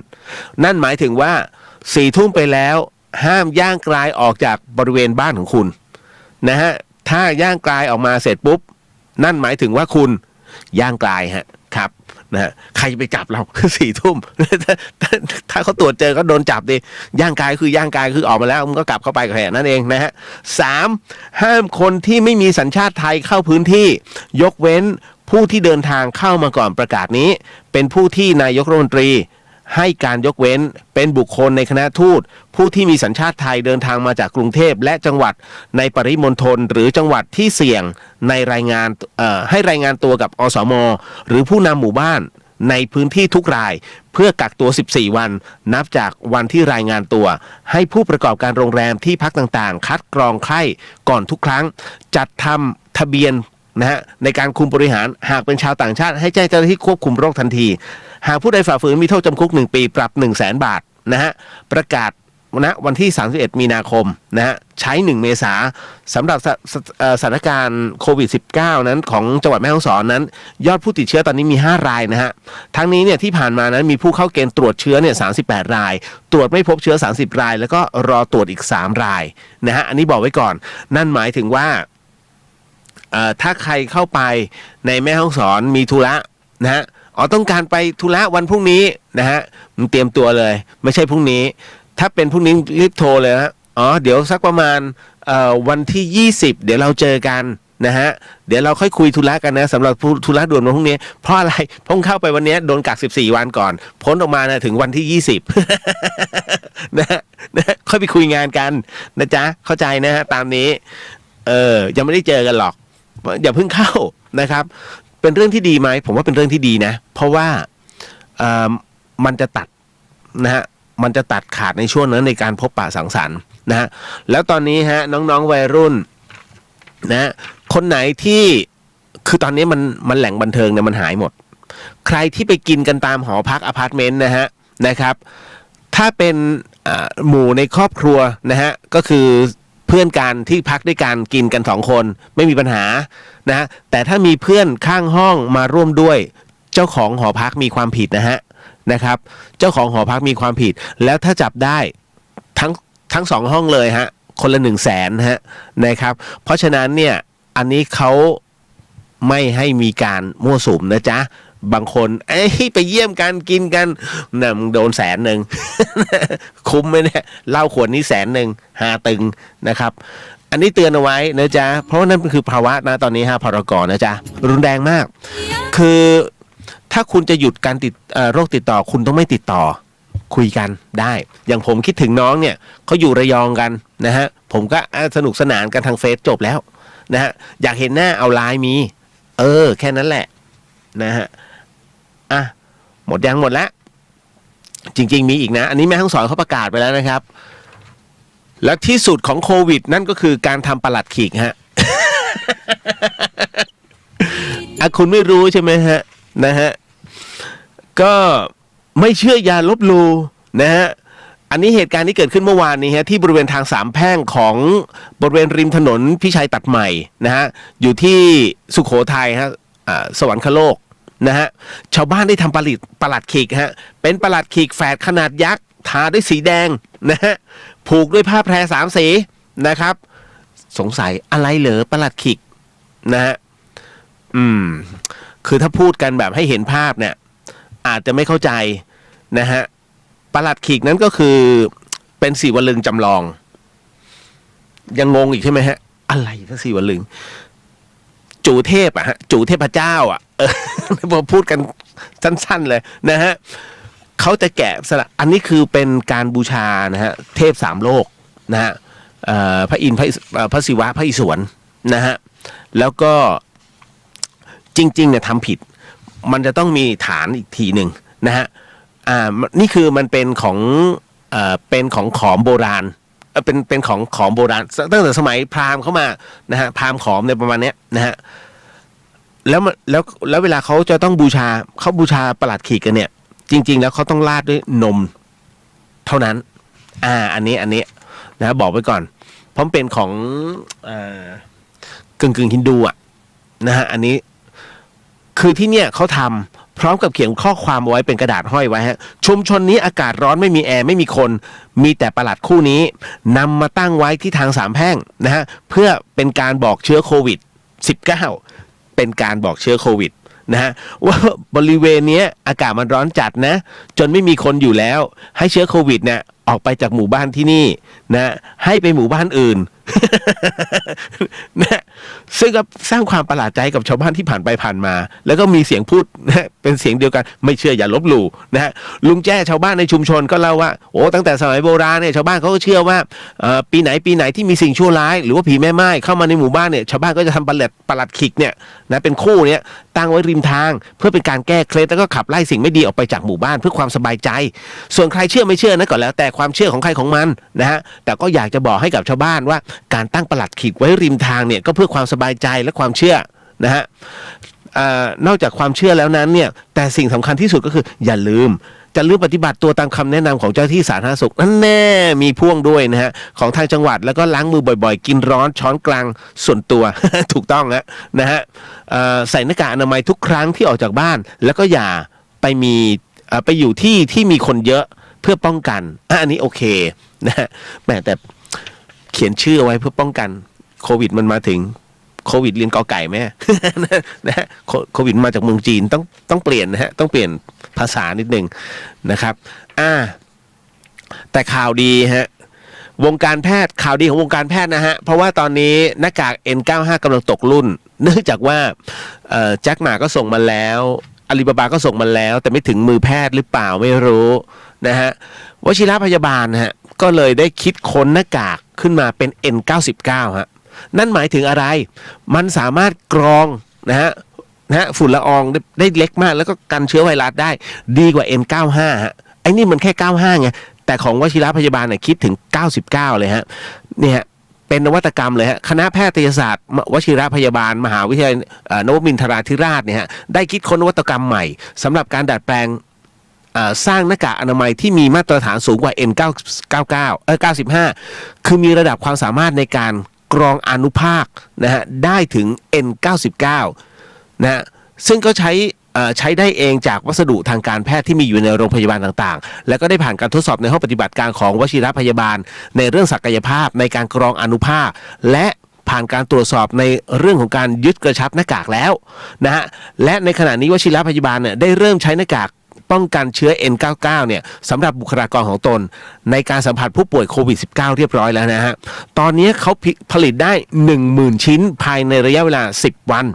E: นั่นหมายถึงว่า4 ทุ่มไปแล้วห้ามย่างกรายออกจากบริเวณบ้านของคุณนะฮะถ้าย่างกรายออกมาเสร็จปุ๊บนั่นหมายถึงว่าคุณย่างกรายฮะครับนะฮะใครไปจับเรา 4 ทุ่ม ถ้าเขาตรวจเจอก็โดนจับดิย่างกายคือย่างกายคือออกมาแล้วมันก็กลับเข้าไปแค่นั้นเองนะฮะ3ห้ามคนที่ไม่มีสัญชาติไทยเข้าพื้นที่ยกเว้นผู้ที่เดินทางเข้ามาก่อนประกาศนี้เป็นผู้ที่นายกรัฐมนตรีให้การยกเว้นเป็นบุคคลในคณะทูตผู้ที่มีสัญชาติไทยเดินทางมาจากกรุงเทพและจังหวัดในปริมณฑลหรือจังหวัดที่เสี่ยงในรายงานให้รายงานตัวกับอสม.หรือผู้นำหมู่บ้านในพื้นที่ทุกรายเพื่อกักตัว14 วันนับจากวันที่รายงานตัวให้ผู้ประกอบการโรงแรมที่พักต่างๆคัดกรองไข้ก่อนทุกครั้งจัดทำทะเบียนนะฮะในการคุมบริหารหากเป็นชาวต่างชาติให้แจ้งเจ้าหน้าที่ควบคุมโรคทันทีหากผู้ใดฝ่าฝืนมีโทษจำคุก1 ปีปรับ 100,000 บาทนะฮะประกาศณวันที่31 มีนาคมนะฮะใช้1 เมษาสำหรับสถานการณ์โควิด -19 นั้นของจังหวัดแม่ฮ่องสอนนั้นยอดผู้ติดเชื้อตอนนี้มี5 รายนะฮะทั้งนี้เนี่ยที่ผ่านมานั้นมีผู้เข้าเกณฑ์ตรวจเชื้อเนี่ย38 รายตรวจไม่พบเชื้อ30 รายแล้วก็รอตรวจอีก3 รายนะฮะอันนี้บอกไว้ก่อนนั่นหมายถึงว่าถ้าใครเข้าไปในแม่ฮ่องสอนมีธุระนะฮะต้องการไปธุระวันพรุ่งนี้นะฮะมึงเตรียมตัวเลยไม่ใช่พรุ่งนี้ถ้าเป็นพรุ่งนี้รีบโทรเลยนะเดี๋ยวสักประมาณวันที่20เดี๋ยวเราเจอกันนะฮะเดี๋ยวเราค่อยคุยธุระกันนะสำหรับธุระด่วนวันพรุ่งนี้เพราะอะไรเพราะเข้าไปวันนี้โดนกัก14 วันก่อนพ้นออกมานะถึงวันที่20 นะค่อยไปคุยงานกันนะจ๊ะเข้าใจนะฮะตามนี้ยังไม่ได้เจอกันหรอกอย่าเพิ่งเข้านะครับเป็นเรื่องที่ดีไหมผมว่าเป็นเรื่องที่ดีนะเพราะว่ามันจะตัดนะฮะมันจะตัดขาดในช่วงนั้นในการพบปะสังสรรค์นะฮะแล้วตอนนี้ฮะน้องๆวัยรุ่นนะคนไหนที่คือตอนนี้มันแหล่งบันเทิงเนี่ยมันหายหมดใครที่ไปกินกันตามหอพักอพาร์ตเมนต์นะครับถ้าเป็นหมู่ในครอบครัวนะฮะก็คือเพื่อนกันที่พักด้วยกันกินกัน2 คนไม่มีปัญหานะแต่ถ้ามีเพื่อนข้างห้องมาร่วมด้วยเจ้าของหอพักมีความผิดนะครับเจ้าของหอพักมีความผิดแล้วถ้าจับได้ทั้ง2 ห้องเลยฮะคนละ100,000นะครับเพราะฉะนั้นเนี่ยอันนี้เขาไม่ให้มีการมั่วสุมนะจ๊ะบางคนไปเยี่ยมกันกินกันน่ะมึงโดน100,000 คุ้มไหมเนี่ยเหล้าขวดนี้100,000 5 ตึงนะครับอันนี้เตือนเอาไว้นะจ๊ะเพราะว่านั่นคือภาวะนะตอนนี้พรก.นะจ๊ะรุนแรงมากคือถ้าคุณจะหยุดการโรคติดต่อคุณต้องไม่ติดต่อคุยกันได้อย่างผมคิดถึงน้องเนี่ยเขาอยู่ระยองกันนะฮะผมก็สนุกสนานกันทางเฟซจบแล้วนะฮะอยากเห็นหน้าเอาไลน์มีแค่นั้นแหละนะฮะหมดแล้วจริงๆมีอีกนะอันนี้แม่ฮ่องสอนเขาประกาศไปแล้วนะครับและที่สุดของโควิดนั่นก็คือการทำปลัดขิกฮะ คุณไม่รู้ใช่ไหมฮะนะฮะก็ไม่เชื่ออย่าลบหลู่นะฮะ อันนี้เหตุการณ์นี้เกิดขึ้นเมื่อวานนี้ฮะที่บริเวณทางสามแพร่งของบริเวณริมถนนพิชัยตัดใหม่นะฮะอยู่ที่สุโขทัยฮะสวรรคโลกนะฮะชาวบ้านได้ทำประหลัดขีกฮะเป็นประหลัดขีกแฝดขนาดยักษ์ทาด้วยสีแดงนะฮะผูกด้วยผ้าแพร3 สีนะครับสงสัยอะไรเหรอประหลัดขีกนะฮะคือถ้าพูดกันแบบให้เห็นภาพเนี่ยอาจจะไม่เข้าใจนะฮะประหลัดขีกนั้นก็คือเป็นศิวลึงจำลองยังงงอีกใช่ไหมฮะอะไรพระศิวลึงจู่เทพอะฮะจู่เทพเจ้าอะพอพูดกันสั้นๆเลยนะฮะเขาจะแกะสลักอันนี้คือเป็นการบูชานะฮะเทพ3 โลกนะฮะพระอินทร์พระศิวะพระอิศวรนะฮะแล้วก็จริงๆเนี่ยทำผิดมันจะต้องมีฐานอีกทีหนึ่งนะฮะนี่คือมันเป็นของขอมโบราณเป็นของขอมโบราณตั้งแต่สมัยพราหมณ์เข้ามานะฮะพราหมณ์ขอมในประมาณเนี้ยนะฮะแล้วเวลาเขาจะต้องบูชาประหลัดขีกกันเนี่ยจริงๆแล้วเขาต้องราดด้วยนมเท่านั้นอันนี้นะบอกไว้ก่อนเพราะเป็นของกึ่งฮินดูอ่ะนะฮะอันนี้คือที่เนี่ยเขาทำพร้อมกับเขียนข้อความไว้เป็นกระดาษห้อยไว้ฮะชุมชนนี้อากาศร้อนไม่มีแอร์ไม่มีคนมีแต่ประหลัดคู่นี้นำมาตั้งไว้ที่ทางสามแพร่งนะฮะเพื่อเป็นการบอกเชื้อโควิด-19เป็นการบอกเชื้อโควิดนะฮะว่าบริเวณนี้อากาศมันร้อนจัดนะจนไม่มีคนอยู่แล้วให้เชื้อโควิดเนี่ยออกไปจากหมู่บ้านที่นี่นะให้ไปหมู่บ้านอื่น นะซึ่งก็สร้างความประหลาดใจกับชาวบ้านที่ผ่านไปผ่านมาแล้วก็มีเสียงพูดนะเป็นเสียงเดียวกันไม่เชื่ออย่าลบหลู่นะฮะลุงแจ้ชาวบ้านในชุมชนก็เล่าว่าโอ้ตั้งแต่สมัยโบราณเนี่ยชาวบ้านเขาก็เชื่อว่าปีไหนที่มีสิ่งชั่วร้ายหรือว่าผีแม่ไม้เข้ามาในหมู่บ้านเนี่ยชาวบ้านก็จะทำประหลัดขิกเนี่ยนะเป็นคู่เนี่ยตั้งไว้ริมทางเพื่อเป็นการแก้เคล็ดแล้วก็ขับไล่สิ่งไม่ดีออกไปจากหมู่บ้านเพื่อความสบายใจส่วนใครเชื่อไม่เชื่อนะก็แล้วแต่ความเชื่อของใครของมันนะฮะแต่ก็อยากจะบอกให้กับชาวบ้านว่าการตั้งประหลัดขีดไว้ริมทางเนี่ยก็เพื่อความสบายใจและความเชื่อนะฮะนอกจากความเชื่อแล้วนั้นเนี่ยแต่สิ่งสำคัญที่สุดก็คืออย่าลืมปฏิบัติตัวตามคำแนะนำของเจ้าหน้าที่สาธารณสุขนั่นแน่มีพ่วงด้วยนะฮะของทางจังหวัดแล้วก็ล้างมือบ่อยๆกินร้อนช้อนกลางส่วนตัว ถูกต้องนะฮะใส่หน้ากากอนามัยทุกครั้งที่ออกจากบ้านแล้วก็อย่าไปอยู่ที่มีคนเยอะเพื่อป้องกันอันนี้โอเคนะฮะแต่เขียนชื่อเอาไว้เพื่อป้องกันโควิดมันมาถึงโควิดเรียนกอไก่ไหม นะฮะโควิดมาจากเมืองจีนต้องเปลี่ยนนะฮะต้องเปลี่ยนภาษานิดนึงนะครับแต่ข่าวดีฮะวงการแพทย์ข่าวดีของวงการแพทย์นะฮะเพราะว่าตอนนี้หน้ากาก N95 กำลังตกรุ่นเนื่องจากว่าแจ็คหมาก็ส่งมาแล้วอาลีบาบาก็ส่งมาแล้วแต่ไม่ถึงมือแพทย์หรือเปล่าไม่รู้นะฮะวชิรพยาบาลฮะก็เลยได้คิดค้นหน้ากากขึ้นมาเป็น N99 ฮะนั่นหมายถึงอะไรมันสามารถกรองนะฮะฝุ่นละอองได้เล็กมากแล้วก็กันเชื้อไวรัสได้ดีกว่า N95 ฮะไอ้นี่มันแค่95ไงแต่ของวชิรพยาบาลเนี่ยคิดถึง99เลยฮะเนี่ยเป็นนวัตกรรมเลยฮะคณะแพทยศาสตร์วชิรพยาบาลมหาวิทยาลัยนวมินทราธิราชเนี่ยฮะได้คิดค้นนวัตกรรมใหม่สำหรับการดัดแปลงสร้างหน้ากากอนามัยที่มีมาตรฐานสูงกว่า N95 คือมีระดับความสามารถในการกรองอนุภาคนะฮะได้ถึง N99 นะฮะซึ่งก็ใช้ได้เองจากวัสดุทางการแพทย์ที่มีอยู่ในโรงพยาบาลต่างๆแล้วก็ได้ผ่านการทดสอบในห้องปฏิบัติการของวชิรพยาบาลในเรื่องศักยภาพในการกรองอนุภาคและผ่านการตรวจสอบในเรื่องของการยึดกระชับหน้ากากแล้วนะฮะและในขณะนี้วชิรพยาบาลเนี่ยได้เริ่มใช้หน้ากากป้องกันเชื้อ N99 เนี่ยสำหรับบุคลากรของตนในการสัมผัสผู้ป่วยโควิด -19 เรียบร้อยแล้วนะฮะตอนนี้เขาผลิตได้ 10,000 ชิ้นภายในระยะเวลา10 วัน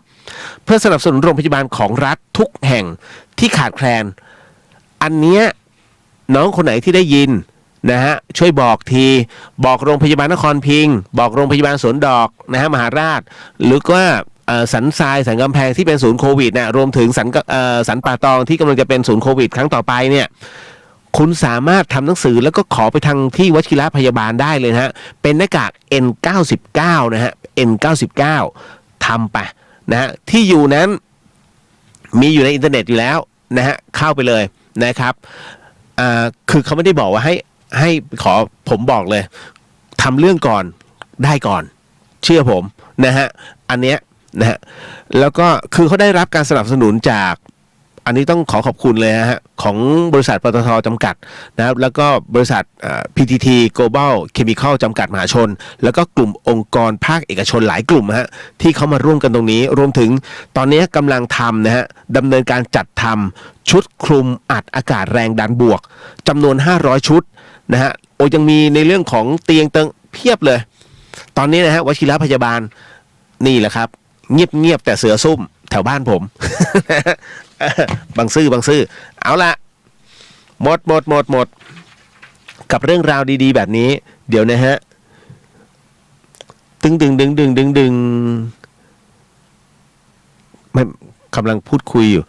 E: เพื่อสนับสนุนโรงพยาบาลของรัฐทุกแห่งที่ขาดแคลนอันเนี้ยน้องคนไหนที่ได้ยินนะฮะช่วยบอกทีบอกโรงพยาบาลนครพิงค์บอกโรงพยาบาลสวนดอกนะฮะมหาราชหรือว่าสันทรายสันกำแพงที่เป็นศูนย์โควิดนะรวมถึงสันป่าตองที่กำลังจะเป็นศูนย์โควิดครั้งต่อไปเนี่ยคุณสามารถทำหนังสือแล้วก็ขอไปทางที่วชิรพยาบาลได้เลยนะฮะเป็นหน้ากาก N99 นะฮะ N99 ทำไปนะฮะที่อยู่นั้นมีอยู่ในอินเทอร์เน็ตอยู่แล้วนะฮะเข้าไปเลยนะครับคือเขาไม่ได้บอกว่า ให้ผมบอกเลยทำเรื่องก่อนได้ก่อนเชื่อผมนะฮะอันเนี้ยนะฮะแล้วก็คือเขาได้รับการสนับสนุนจากอันนี้ต้องขอบคุณเลยนะฮะของบริษัทปตท.จำกัดนะครับแล้วก็บริษัทPTT Global Chemical จำกัดมหาชนแล้วก็กลุ่มองค์กรภาคเอกชนหลายกลุ่มฮะที่เขามาร่วมกันตรงนี้รวมถึงตอนนี้กำลังทำนะฮะดำเนินการจัดทำชุดคลุมอัดอากาศแรงดันบวกจำนวน500ชุดนะฮะโอ้ยังมีในเรื่องของเตียงเตียงเพียบเลยตอนนี้นะฮะวชิรพยาบาลนี่แหละครับเงียบแต่เสือซุ่มแถวบ้านผม บางซื่อเอาละหมดกับเรื่องราวดีๆแบบนี้เดี๋ยวนะฮะดึงไม่กำลังพูดคุยอยู่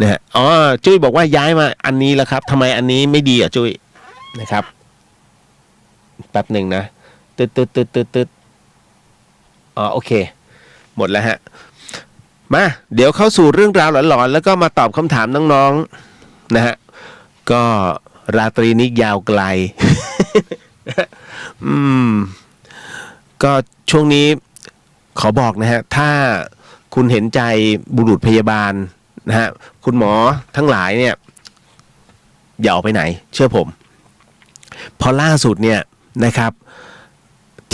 E: นะฮะอ๋อจุ้ยบอกว่าย้ายมาอันนี้แล้วครับทำไมอันนี้ไม่ดีอ่ะจุ้ยนะครับแป๊บหนึ่งนะตึ๊ดอ๋อโอเคหมดแล้วฮะมาเดี๋ยวเข้าสู่เรื่องราวหลอนๆแล้วก็มาตอบคำถามน้องๆนะฮะก็ราตรีนี้ยาวไกล ก็ช่วงนี้ขอบอกนะฮะถ้าคุณเห็นใจบุรุษพยาบาลนะฮะคุณหมอทั้งหลายเนี่ยอย่าออกไปไหนเชื่อผมพอล่าสุดเนี่ยนะครับ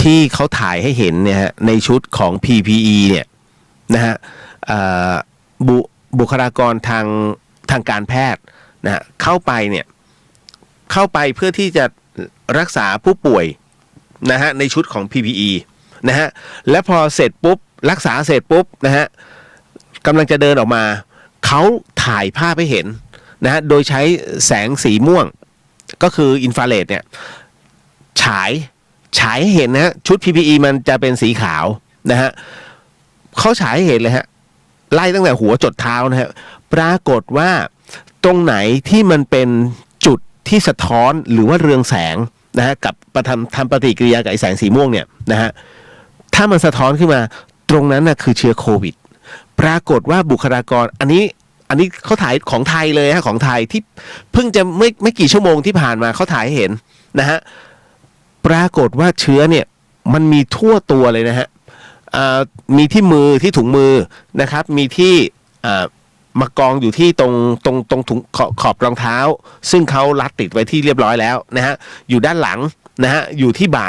E: ที่เขาถ่ายให้เห็นเนี่ยฮะในชุดของ PPE เนี่ยนะฮะบุคลากรทางการแพทย์นะฮะเข้าไปเพื่อที่จะรักษาผู้ป่วยนะฮะในชุดของ PPE นะฮะและพอเสร็จปุ๊บรักษาเสร็จปุ๊บนะฮะกำลังจะเดินออกมาเขาถ่ายภาพให้เห็นนะฮะโดยใช้แสงสีม่วงก็คืออินฟราเรดเนี่ยฉายให้เห็นนะฮะชุด PPE มันจะเป็นสีขาวนะฮะเขาฉายให้เห็นเลยฮะไล่ตั้งแต่หัวจดเท้านะฮะปรากฏว่าตรงไหนที่มันเป็นจุดที่สะท้อนหรือว่าเรืองแสงนะฮะกับทำปฏิกิริยากับไอแสงสีม่วงเนี่ยนะฮะถ้ามันสะท้อนขึ้นมาตรงนั้นนะคือเชื้อโควิดปรากฏว่าบุคลากรอันนี้เขาถ่ายของไทยเลยฮะของไทยที่เพิ่งจะไม่กี่ชั่วโมงที่ผ่านมาเขาถ่ายให้เห็นนะฮะปรากฏว่าเชื้อเนี่ยมันมีทั่วตัวเลยนะฮะมีที่มือที่ถุงมือนะครับมีที่มากองอยู่ที่ตรงถุงขอบรองเท้าซึ่งเขารัดติดไว้ที่เรียบร้อยแล้วนะฮะอยู่ด้านหลังนะฮะอยู่ที่บ่า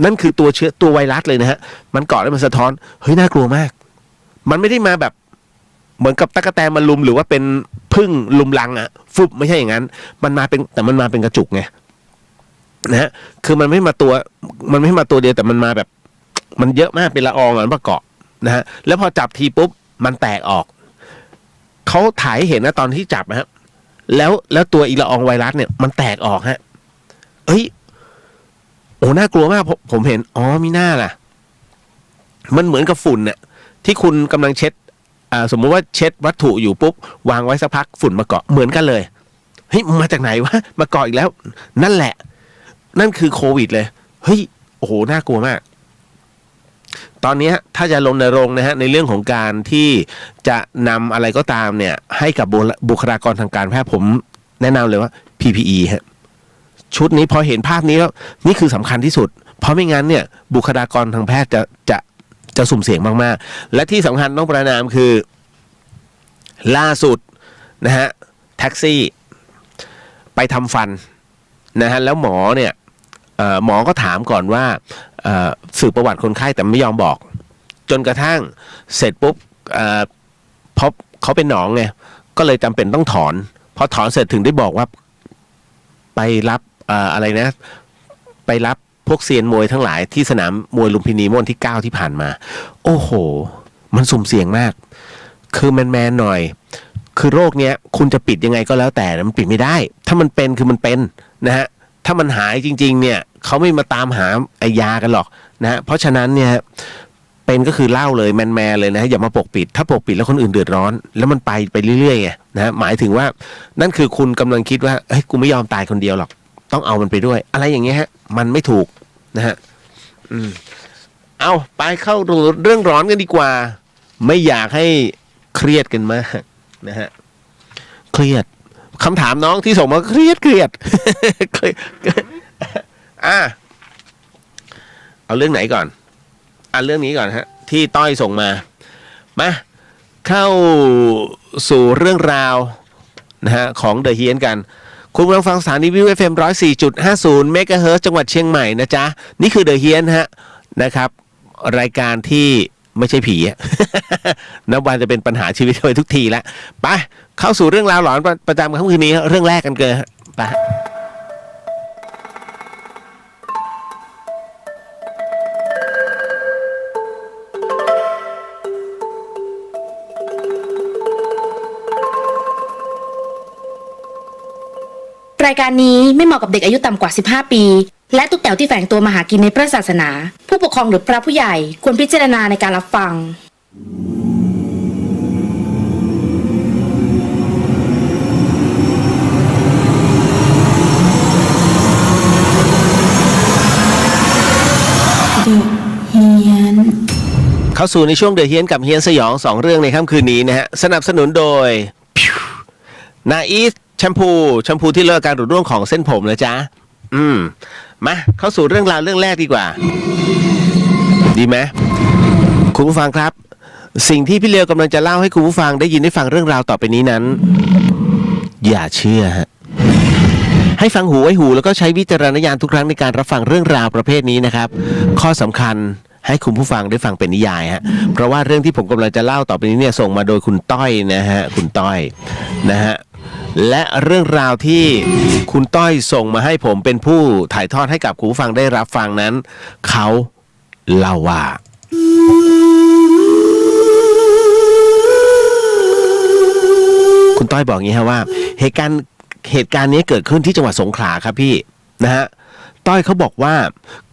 E: นั่นคือตัวเชื้อตัวไวรัสเลยนะฮะมันเกาะแล้วมันสะท้อนเฮ้ยน่ากลัวมากมันไม่ได้มาแบบเหมือนกับตั๊กแตนมาลุมหรือว่าเป็นพึ่งลุมรังอะฟุบไม่ใช่อย่างนั้นมันมาเป็นกระจุกไงนะฮะคือมันไม่มาตัวเดียวแต่มันมาแบบมันเยอะมากเป็นละอองมันประเกาะนะฮะแล้วพอจับทีปุ๊บมันแตกออกเขาถ่ายให้เห็นนะตอนที่จับนะฮะแล้วตัวอีละอองไวรัสเนี่ยมันแตกออกฮะเอ้ยโอ้น่ากลัวมากผมเห็นอ๋อมีหน้าล่ะมันเหมือนกับฝุ่นเนี่ยที่คุณกำลังเช็ดสมมุติว่าเช็ดวัตถุอยู่ปุ๊บวางไว้สักพักฝุ่นมาเกาะเหมือนกันเลยเฮ้ยมาจากไหนวะมาเกาะอีกแล้วนั่นแหละนั่นคือโควิดเลยเฮ้ยโอ้โหน่ากลัวมากตอนนี้ถ้าจะรณรงค์นะฮะในเรื่องของการที่จะนำอะไรก็ตามเนี่ยให้กับบุคลากรทางการแพทย์ผมแนะนำเลยว่า PPE ฮะชุดนี้พอเห็นภาพนี้แล้วนี่คือสำคัญที่สุดเพราะไม่งั้นเนี่ยบุคลากรทางแพทย์จะสุ่มเสี่ยงมากๆและที่สำคัญต้องประนามคือล่าสุดนะฮะแท็กซี่ไปทำฟันนะฮะแล้วหมอเนี่ยหมอก็ถามก่อนว่าสืบประวัติคนไข้แต่ไม่ยอมบอกจนกระทั่งเสร็จปุ๊บเพราะเขาเป็นหนองไงก็เลยจำเป็นต้องถอนพอถอนเสร็จถึงได้บอกว่าไปรับอะไรนะไปรับพวกเซียนมวยทั้งหลายที่สนามมวยลุมพินีเมื่อวันที่9ที่ผ่านมาโอ้โหมันสุ่มเสี่ยงมากคือแมนหน่อยคือโรคเนี้ยคุณจะปิดยังไงก็แล้วแต่มันปิดไม่ได้ถ้ามันเป็นคือมันเป็นนะฮะถ้ามันหายจริงๆเนี่ยเขาไม่มาตามหาไอยากันหรอกนะฮะเพราะฉะนั้นเนี่ยเป็นก็คือเล่าเลยแมนเลยนะอย่ามาปกปิดถ้าปกปิดแล้วคนอื่นเดือดร้อนแล้วมันไปเรื่อยๆไงนะฮะหมายถึงว่านั่นคือคุณกำลังคิดว่าเฮ้ยกูไม่ยอมตายคนเดียวหรอกต้องเอามันไปด้วยอะไรอย่างเงี้ยฮะมันไม่ถูกนะฮะเอาไปเข้าเรื่องร้อนกันดีกว่าไม่อยากให้เครียดกันมากนะฮะเครียด คำถามน้องที่ส่งมาเครียด เอาเรื่องไหนก่อนเรื่องนี้ก่อนฮะที่ต้อยส่งมาเข้าสู่เรื่องราวนะฮะของเดอะเฮียนกันคุณกำลังฟังสถานีวิว FM 104.50 เมกะเฮิรตซ์จังหวัดเชียงใหม่นะจ๊ะนี่คือเดอะเฮียนฮะนะครับรายการที่ไม่ใช่ผี นับวันจะเป็นปัญหาชีวิตไปทุกทีแล้วไปเข้าสู่เรื่องราวหลอนประจำค่ำคืนนี้เรื่องแรกกันเกินไป
D: รายการนี้ไม่เหมาะกับเด็กอายุต่ำกว่า 15 ปี และตุ๊กแต๋วที่แฝงตัวมาหากินในพระศาสนา ผู้ปกครองหรือพระผู้ใหญ่ควรพิจารณาในการรับฟัง
E: เข้าสู่ในช่วงเดอะเฮียนกับเฮียนสยอง2เรื่องในค่ำคืนนี้นะฮะสนับสนุนโดยนาอีสแชมพูที่ลดการหลุดร่วงของเส้นผมนะจ๊ะมาเข้าสู่เรื่องราวเรื่องแรกดีกว่าดีไหมคุณผู้ฟังครับสิ่งที่พี่เลวกำลังจะเล่าให้คุณผู้ฟังได้ยินได้ฟังเรื่องราวต่อไปนี้นั้นอย่าเชื่อฮะให้ฟังหูไว้หูแล้วก็ใช้วิจารณญาณทุกครั้งในการรับฟังเรื่องราวประเภทนี้นะครับข้อสำคัญให้คุณผู้ฟังได้ฟังเป็นนิยายฮะเพราะว่าเรื่องที่ผมกำลังจะเล่าต่อไปนี้เนี่ยส่งมาโดยคุณต้อยนะฮะคุณต้อยนะฮะและเรื่องราวที่คุณต้อยส่งมาให้ผมเป็นผู้ถ่ายทอดให้กับคุณผู้ฟังได้รับฟังนั้นเขาเล่าว่าคุณต้อยบอกงี้ฮะว่าเหตุการณ์นี้เกิดขึ้นที่จังหวัดสงขลาครับพี่นะฮะต้อยเขาบอกว่า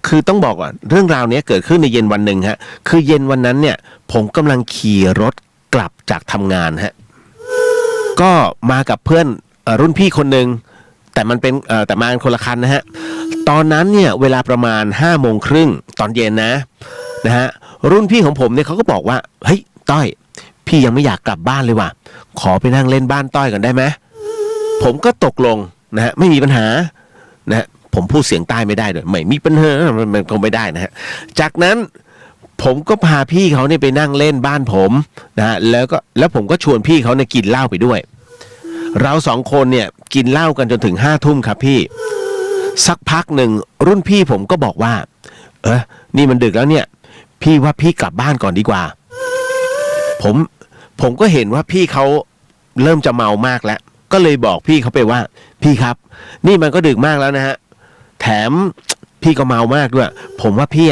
E: คือต้องบอกก่อนเรื่องราวนี้เกิดขึ้นในเย็นวันหนึ่งฮะคือเย็นวันนั้นเนี่ยผมกำลังขี่รถกลับจากทำงานฮะก็มากับเพื่อนรุ่นพี่คนหนึ่งแต่มันเป็นแต่มาคนละคันนะฮะตอนนั้นเนี่ยเวลาประมาณ5:30ตอนเย็นนะฮะรุ่นพี่ของผมเนี่ยเขาก็บอกว่าเฮ้ยต้อยพี่ยังไม่อยากกลับบ้านเลยว่ะขอไปนั่งเล่นบ้านต้อยก่อนได้ไหมผมก็ตกลงนะฮะไม่มีปัญหานะฮะผมพูดเสียงใต้ไม่ได้ด้วยไม่มีปัญหามันคงไม่ได้นะฮะจากนั้นผมก็พาพี่เขาเนี่ยไปนั่งเล่นบ้านผมนะฮะแล้วผมก็ชวนพี่เขาเนี่ยกินเหล้าไปด้วยเรา2คนเนี่ยกินเหล้ากันจนถึง5 ทุ่มครับพี่สักพักหนึ่งรุ่นพี่ผมก็บอกว่านี่มันดึกแล้วเนี่ยพี่ว่าพี่กลับบ้านก่อนดีกว่าผมก็เห็นว่าพี่เขาเริ่มจะเมามากแล้วก็เลยบอกพี่เขาไปว่าพี่ครับนี่มันก็ดึกมากแล้วนะฮะแถมพี่ก็เมามากด้วยผมว่าพี่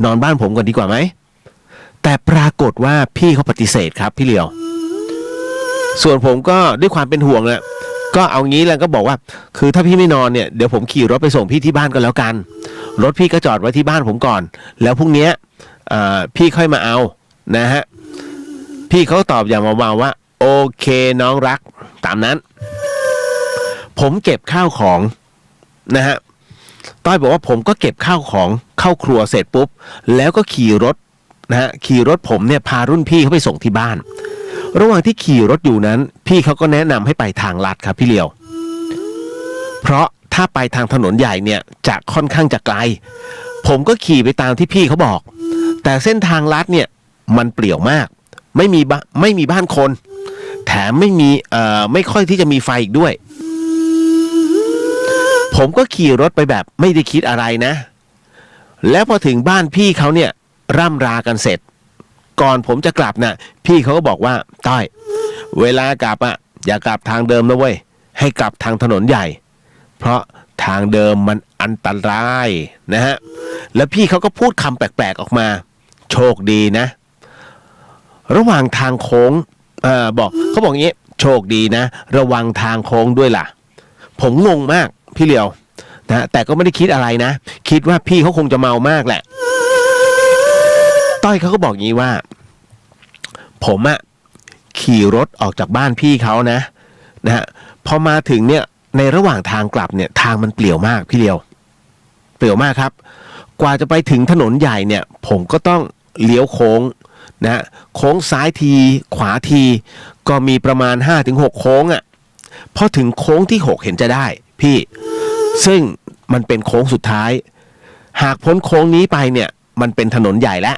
E: นอนบ้านผมก่อนดีกว่าไหมแต่ปรากฏว่าพี่เขาปฏิเสธครับพี่เหลียวส่วนผมก็ด้วยความเป็นห่วงเนี่ยก็เอางี้แล้วก็บอกว่าคือถ้าพี่ไม่นอนเนี่ยเดี๋ยวผมขี่รถไปส่งพี่ที่บ้านก็แล้วกันรถพี่ก็จอดไว้ที่บ้านผมก่อนแล้วพรุ่งนี้พี่ค่อยมาเอานะฮะพี่เขาตอบอย่างเบาๆว่าโอเคน้องรักตามนั้นผมเก็บข้าวของนะฮะต้อยบอกว่าผมก็เก็บข้าวของเข้าครัวเสร็จปุ๊บแล้วก็ขี่รถนะฮะขี่รถผมเนี่ยพารุ่นพี่เขาไปส่งที่บ้านระหว่างที่ขี่รถอยู่นั้นพี่เขาก็แนะนำให้ไปทางลัดครับพี่เลียวเพราะถ้าไปทางถนนใหญ่เนี่ยจะค่อนข้างจะไกลผมก็ขี่ไปตามที่พี่เขาบอกแต่เส้นทางลัดเนี่ยมันเปลี่ยวมากไม่มีบ้านคนแถมไม่ค่อยที่จะมีไฟอีกด้วยผมก็ขี่รถไปแบบไม่ได้คิดอะไรนะแล้วพอถึงบ้านพี่เขาเนี่ยร่ำรากันเสร็จก่อนผมจะกลับน่ะพี่เขาก็บอกว่าต้อยเวลากลับอย่ากลับทางเดิมนะเว้ยให้กลับทางถนนใหญ่เพราะทางเดิมมันอันตรายนะฮะแล้วพี่เขาก็พูดคำแปลกๆออกมาโชคดีนะระหว่างทางโค้งเขาบอกงี้โชคดีนะระวังทางโค้งด้วยล่ะผมงงมากพี่เหลียวนะแต่ก็ไม่ได้คิดอะไรนะคิดว่าพี่เขาคงจะเมามากแหละต้อยเขาก็บอกงี้ว่าผมขี่รถออกจากบ้านพี่เขานะฮะพอมาถึงเนี่ยในระหว่างทางกลับเนี่ยทางมันเปลี่ยวมากพี่เหลียวเปลี่ยวมากครับกว่าจะไปถึงถนนใหญ่เนี่ยผมก็ต้องเลี้ยวโค้งนะโค้งซ้ายทีขวาทีก็มีประมาณ 5-6 โค้ง พอถึงโค้งที่6เห็นจะได้พี่ซึ่งมันเป็นโค้งสุดท้ายหากพ้นโค้งนี้ไปเนี่ยมันเป็นถนนใหญ่แล้ว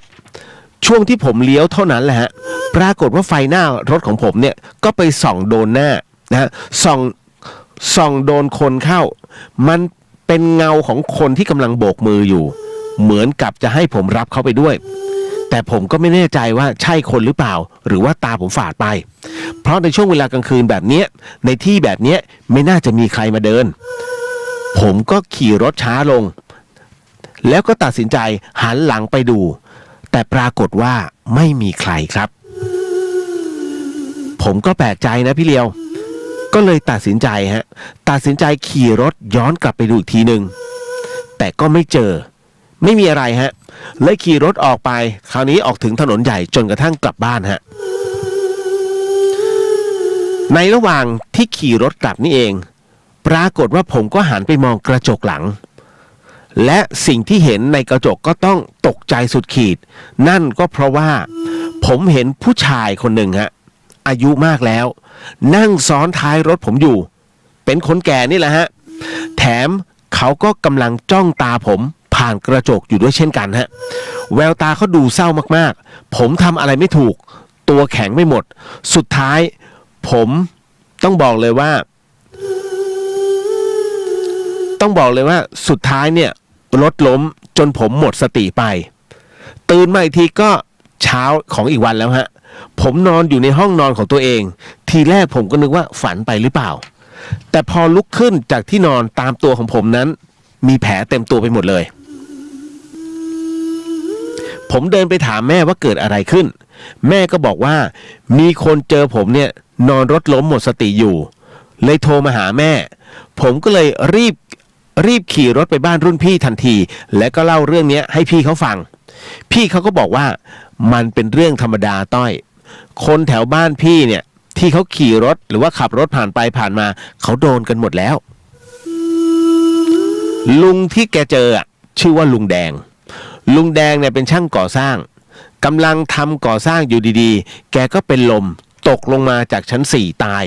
E: ช่วงที่ผมเลี้ยวเท่านั้นแหละฮะปรากฏว่าไฟหน้ารถของผมเนี่ยก็ไปส่องโดนหน้านะฮะส่องโดนคนเข้ามันเป็นเงาของคนที่กำลังโบกมืออยู่เหมือนกับจะให้ผมรับเขาไปด้วยแต่ผมก็ไม่แน่ใจว่าใช่คนหรือเปล่าหรือว่าตาผมฝาดไปเพราะในช่วงเวลากลางคืนแบบนี้ในที่แบบนี้ไม่น่าจะมีใครมาเดินผมก็ขี่รถช้าลงแล้วก็ตัดสินใจหันหลังไปดูแต่ปรากฏว่าไม่มีใครครับผมก็แปลกใจนะพี่เลียวก็เลยตัดสินใจขี่รถย้อนกลับไปดูอีกทีหนึ่งแต่ก็ไม่เจอไม่มีอะไรฮะเลยขี่รถออกไปคราวนี้ออกถึงถนนใหญ่จนกระทั่งกลับบ้านฮะในระหว่างที่ขี่รถกลับนี่เองปรากฏว่าผมก็หันไปมองกระจกหลังและสิ่งที่เห็นในกระจกก็ต้องตกใจสุดขีดนั่นก็เพราะว่าผมเห็นผู้ชายคนหนึ่งฮะอายุมากแล้วนั่งซ้อนท้ายรถผมอยู่เป็นคนแก่นี่แหละฮะแถมเขาก็กำลังจ้องตาผมผ่านกระจกอยู่ด้วยเช่นกันฮะแววตาเขาดูเศร้ามากๆผมทำอะไรไม่ถูกตัวแข็งไม่หมดสุดท้ายผมต้องบอกเลยว่าสุดท้ายเนี่ยรถล้มจนผมหมดสติไปตื่นมาอีกทีก็เช้าของอีกวันแล้วฮะผมนอนอยู่ในห้องนอนของตัวเองทีแรกผมก็นึกว่าฝันไปหรือเปล่าแต่พอลุกขึ้นจากที่นอนตามตัวของผมนั้นมีแผลเต็มตัวไปหมดเลยผมเดินไปถามแม่ว่าเกิดอะไรขึ้นแม่ก็บอกว่ามีคนเจอผมเนี่ยนอนรถล้มหมดสติอยู่เลยโทรมาหาแม่ผมก็เลยรีบขี่รถไปบ้านรุ่นพี่ทันทีและก็เล่าเรื่องนี้ให้พี่เขาฟังพี่เขาก็บอกว่ามันเป็นเรื่องธรรมดาต้อยคนแถวบ้านพี่เนี่ยที่เขาขี่รถหรือว่าขับรถผ่านไปผ่านมาเขาโดนกันหมดแล้วลุงที่แกเจอชื่อว่าลุงแดงเนี่ยเป็นช่างก่อสร้างกำลังทำก่อสร้างอยู่ดีๆแกก็เป็นลมตกลงมาจากชั้น4ตาย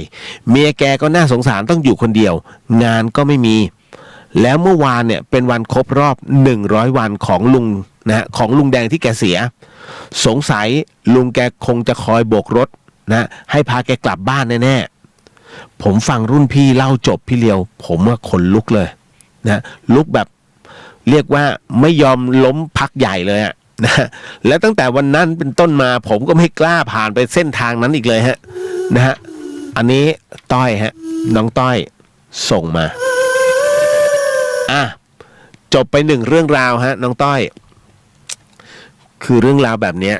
E: เมียแกก็น่าสงสารต้องอยู่คนเดียวงานก็ไม่มีแล้วเมื่อวานเนี่ยเป็นวันครบรอบ100วันของลุงนะของลุงแดงที่แกเสียสงสัยลุงแกคงจะคอยโบกรถนะให้พาแกกลับบ้านแน่ๆผมฟังรุ่นพี่เล่าจบพี่เลียวผมว่าขนลุกเลยนะลุกแบบเรียกว่าไม่ยอมล้มพักใหญ่เลยนะแล้วตั้งแต่วันนั้นเป็นต้นมาผมก็ไม่กล้าผ่านไปเส้นทางนั้นอีกเลยฮะนะฮะอันนี้ต้อยฮะน้องต้อยส่งมาจบไป1เรื่องราวฮะน้องต้อยคือเรื่องราวแบบเนี้ย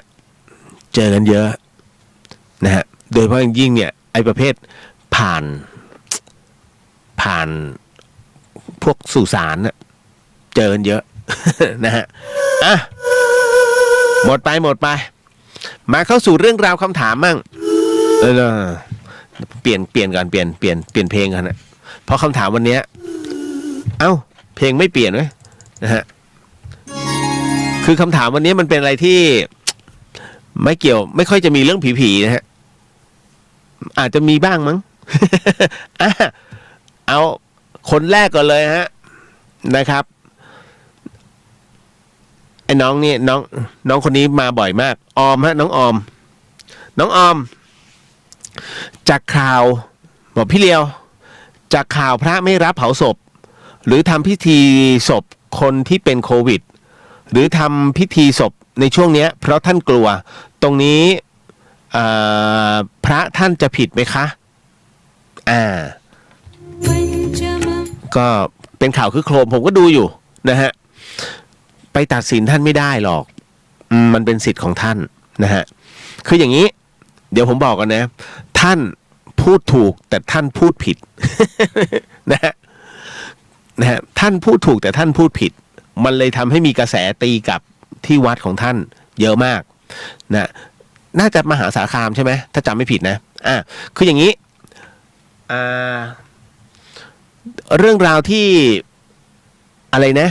E: เจอกันเยอะนะฮะโดยเฉพาะอย่างยิ่งเนี่ยไอ้ประเภทผ่านพวกสุสานน่ะเจอกันเยอะ นะฮะหมดไปมาเข้าสู่เรื่องราวคำถามมั่งเปลี่ยนก่อนเปลี่ยนเพลงกันนะเพราะคำถามวันนี้เพลงไม่เปลี่ยนเว้ยนะฮะคือคำถามวันนี้มันเป็นอะไรที่ไม่เกี่ยวไม่ค่อยจะมีเรื่องผีๆนะฮะอาจจะมีบ้างมั้ง เอาคนแรกก่อนเลยฮะนะครับไอ้น้องนี่น้องคนนี้มาบ่อยมากออมฮะน้องออมจากข่าวบอกพี่เลียวจากข่าวพระไม่รับเผาศพหรือทำพิธีศพคนที่เป็นโควิดหรือทำพิธีศพในช่วงนี้เพราะท่านกลัวตรงนี้พระท่านจะผิดไหมคะก็เป็นข่าวคือโครมผมก็ดูอยู่นะฮะไปตัดสินท่านไม่ได้หรอกมันเป็นสิทธิ์ของท่านนะฮะคืออย่างนี้เดี๋ยวผมบอกกันนะท่านพูดถูกแต่ท่านพูดผิด นะฮะท่านพูดถูกแต่ท่านพูดผิดมันเลยทำให้มีกระแสตีกลับที่วัดของท่านเยอะมากนะน่าจะมหาสารคามใช่ไหมถ้าจำไม่ผิดนะคืออย่างนี้เรื่องราวที่อะไรนะ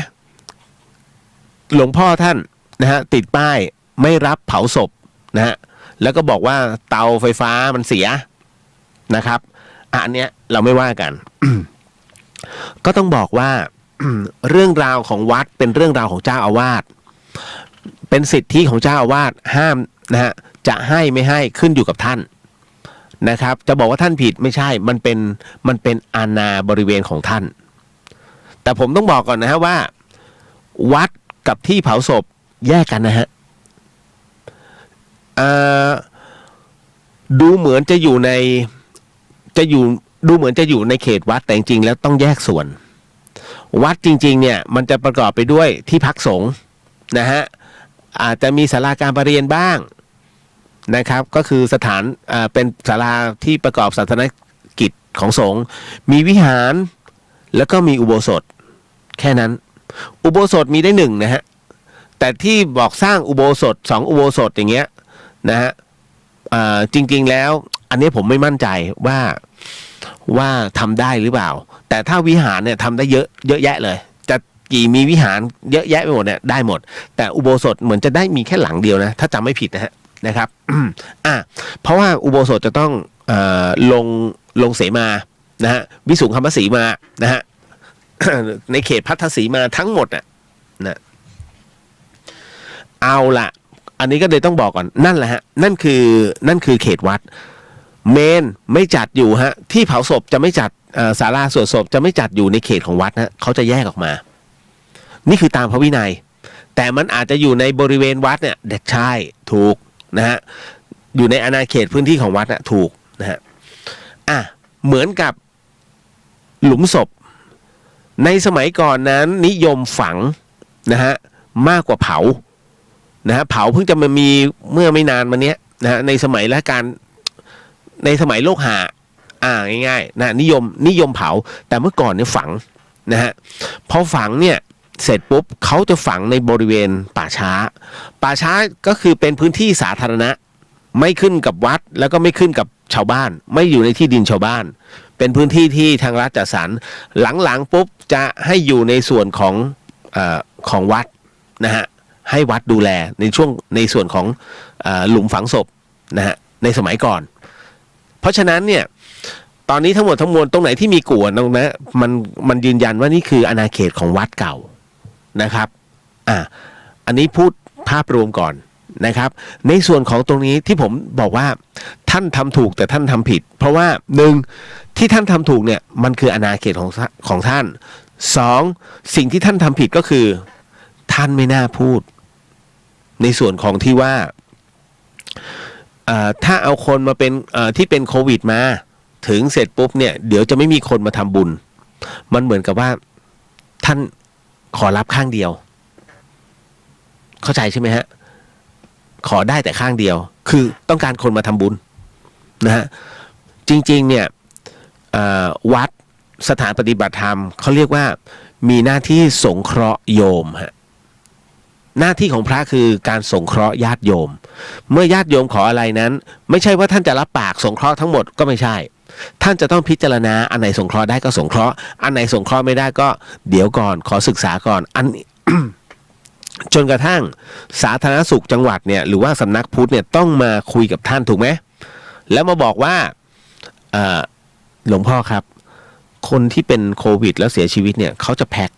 E: หลวงพ่อท่านนะฮะติดป้ายไม่รับเผาศพนะฮะแล้วก็บอกว่าเตาไฟฟ้ามันเสียนะครับ อันเนี้ยเราไม่ว่ากัน ก็ต้องบอกว่า เรื่องราวของวัดเป็นเรื่องราวของเจ้าอาวาสเป็นสิทธิของเจ้าอาวาสห้ามนะฮะจะให้ไม่ให้ขึ้นอยู่กับท่านนะครับจะบอกว่าท่านผิดไม่ใช่มันเป็นอาณาบริเวณของท่านแต่ผมต้องบอกก่อนนะฮะว่าวัดกับที่เผาศพแยกกันนะฮะดูเหมือนจะอยู่ในดูเหมือนจะอยู่ในเขตวัดแต่จริงๆแล้วต้องแยกส่วนวัดจริงๆเนี่ยมันจะประกอบไปด้วยที่พักสงฆ์นะฮะอาจจะมีศาลาการประเรียนบ้างนะครับก็คือสถานเป็นศาลาที่ประกอบศาสนกิจของสงฆ์มีวิหารแล้วก็มีอุโบสถแค่นั้นอุโบสถมีได้หนึ่งนะฮะแต่ที่บอกสร้างอุโบสถ2อุโบสถอย่างเงี้ยนะฮะจริงๆแล้วอันนี้ผมไม่มั่นใจว่าทำได้หรือเปล่าแต่ถ้าวิหารเนี่ยทำได้เยอะแยะเลยจะมีวิหารเยอะแยะไปหมดเนี่ยได้หมดแต่อุโบสถเหมือนจะได้มีแค่หลังเดียวนะถ้าจำไม่ผิดนะครับ เพราะว่าอุโบสถจะต้องลงเสมานะฮะวิสุงคมสีมานะฮะ ในเขตพัทธสีมาทั้งหมดนะเอาละอันนี้ก็เลยต้องบอกก่อนนั่นแหละฮะนั่นคือเขตวัดเมนไม่จัดอยู่ฮะที่เผาศพจะไม่จัดศาลาสวดศพจะไม่จัดอยู่ในเขตของวัดนะเขาจะแยกออกมานี่คือตามพระวินัยแต่มันอาจจะอยู่ในบริเวณวัดเนี่ยเด็ดใช่ถูกนะฮะอยู่ในอาณาเขตพื้นที่ของวัดนะถูกนะฮะเหมือนกับหลุมศพในสมัยก่อนนั้นนิยมฝังนะฮะมากกว่าเผานะฮะเผาเพิ่งจะมามีเมื่อไม่นานมาเนี้ยนะฮะในสมัยโลกหะง่ายๆนะนิยมเผาแต่เมื่อก่อนเนี่ยฝังนะฮะพอฝังเนี่ยเสร็จปุ๊บเขาจะฝังในบริเวณป่าช้าก็คือเป็นพื้นที่สาธารณะไม่ขึ้นกับวัดแล้วก็ไม่ขึ้นกับชาวบ้านไม่อยู่ในที่ดินชาวบ้านเป็นพื้นที่ที่ทางรัฐจัดสรรหลังปุ๊บจะให้อยู่ในส่วนของวัดนะฮะให้วัดดูแลในส่วนของหลุมฝังศพนะฮะในสมัยก่อนเพราะฉะนั้นเนี่ยตอนนี้ทั้งหมดทั้งมวลตรงไหนที่มีกู่ตรงนั้นมันยืนยันว่านี่คืออาณาเขตของวัดเก่านะครับอันนี้พูดภาพรวมก่อนนะครับในส่วนของตรงนี้ที่ผมบอกว่าท่านทำถูกแต่ท่านทำผิดเพราะว่า1ที่ท่านทำถูกเนี่ยมันคืออาณาเขตของท่าน2สิ่งที่ท่านทำผิดก็คือท่านไม่น่าพูดในส่วนของที่ว่าถ้าเอาคนมาเป็นที่เป็นโควิดมาถึงเสร็จปุ๊บเนี่ยเดี๋ยวจะไม่มีคนมาทำบุญมันเหมือนกับว่าท่านขอรับข้างเดียวเข้าใจใช่ไหมฮะขอได้แต่ข้างเดียวคือต้องการคนมาทำบุญนะฮะจริงๆเนี่ยวัดสถานปฏิบัติธรรมเขาเรียกว่ามีหน้าที่สงเคราะห์โยมฮะหน้าที่ของพระคือการสงเคราะห์ญาติโยมเมื่อญาติโยมขออะไรนั้นไม่ใช่ว่าท่านจะรับปากสงเคราะห์ทั้งหมดก็ไม่ใช่ท่านจะต้องพิจารณาอันไหนสงเคราะห์ได้ก็สงเคราะห์อันไหนสงเคราะห์ไม่ได้ก็เดี๋ยวก่อนขอศึกษาก่อนจนกระทั่งสาธารณสุขจังหวัดเนี่ยหรือว่าสำนักพุทธเนี่ยต้องมาคุยกับท่านถูกไหมแล้วมาบอกว่าหลวงพ่อครับคนที่เป็นโควิดแล้วเสียชีวิตเนี่ยเขาจะแพ็ค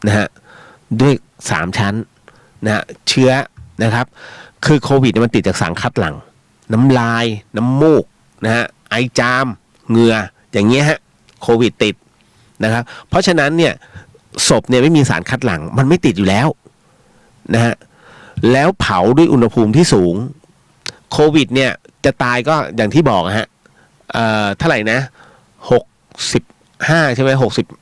E: นะฮะด้วย3ชั้นนะฮะเชื้อนะครับคือโควิดมันติดจากสารคัดหลั่งน้ำลายน้ำมูกนะฮะไอจามเหงื่ออย่างเงี้ยฮะโควิดติดนะครับเพราะฉะนั้นเนี่ยศพเนี่ยไม่มีสารคัดหลั่งมันไม่ติดอยู่แล้วนะฮะแล้วเผาด้วยอุณหภูมิที่สูงโควิดเนี่ยจะตายก็อย่างที่บอกฮะเท่าไหร่นะ65ใช่ไหม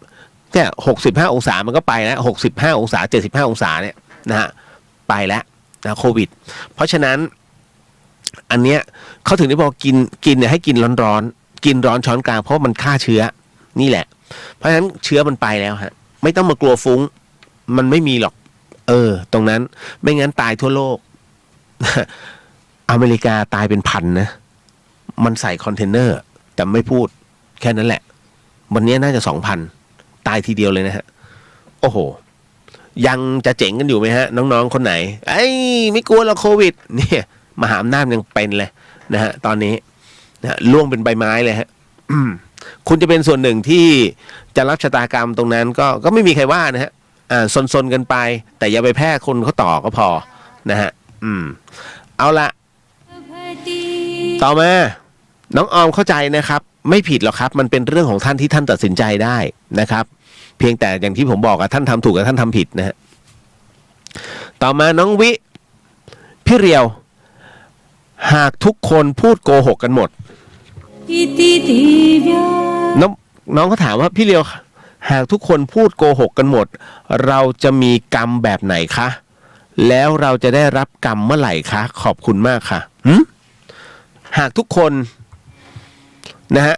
E: 60เนี่ย65องศามันก็ไปแล้ว65องศา75องศาเนี่ยนะฮะไปแล้วนะโควิดเพราะฉะนั้นอันเนี้ยเขาถึงได้บอกกินเนี่ยให้กินร้อนกินร้อนช้อนกลางเพราะมันฆ่าเชื้อนี่แหละเพราะฉะนั้นเชื้อมันไปแล้วฮะไม่ต้องมากลัวฟุ้งมันไม่มีหรอกตรงนั้นไม่งั้นตายทั่วโลก อเมริกาตายเป็นพันนะมันใส่คอนเทนเนอร์แต่ไม่พูดแค่นั้นแหละวันนี้น่าจะ 2,000 ตายทีเดียวเลยนะฮะโอ้โหยังจะเจ๋งกันอยู่ไหมฮะน้องๆคนไหนไม่กลัวหรอกโควิดเนี่ยมหาอำนาจยังเป็นเลยนะฮะตอนนี้นะล่วงเป็นใบไม้เลยฮะ คุณจะเป็นส่วนหนึ่งที่จะรับชะตากรรมตรงนั้นก็ไม่มีใครว่านะฮะซนกันไปแต่อย่าไปแพร่คนเขาต่อก็พอนะฮะเอาละต่อมาน้องออมเข้าใจนะครับไม่ผิดหรอกครับมันเป็นเรื่องของท่านที่ท่านตัดสินใจได้นะครับเพียงแต่อย่างที่ผมบอกท่านทำถูกกับท่านทำผิดนะฮะต่อมาน้องวิพี่เรียวหากทุกคนพูดโกหกกันหมดน้องเขาถามว่าพี่เรียวหากทุกคนพูดโกหกกันหมดเราจะมีกรรมแบบไหนคะแล้วเราจะได้รับกรรมเมื่อไหร่คะขอบคุณมากค่ะหากทุกคนนะฮะ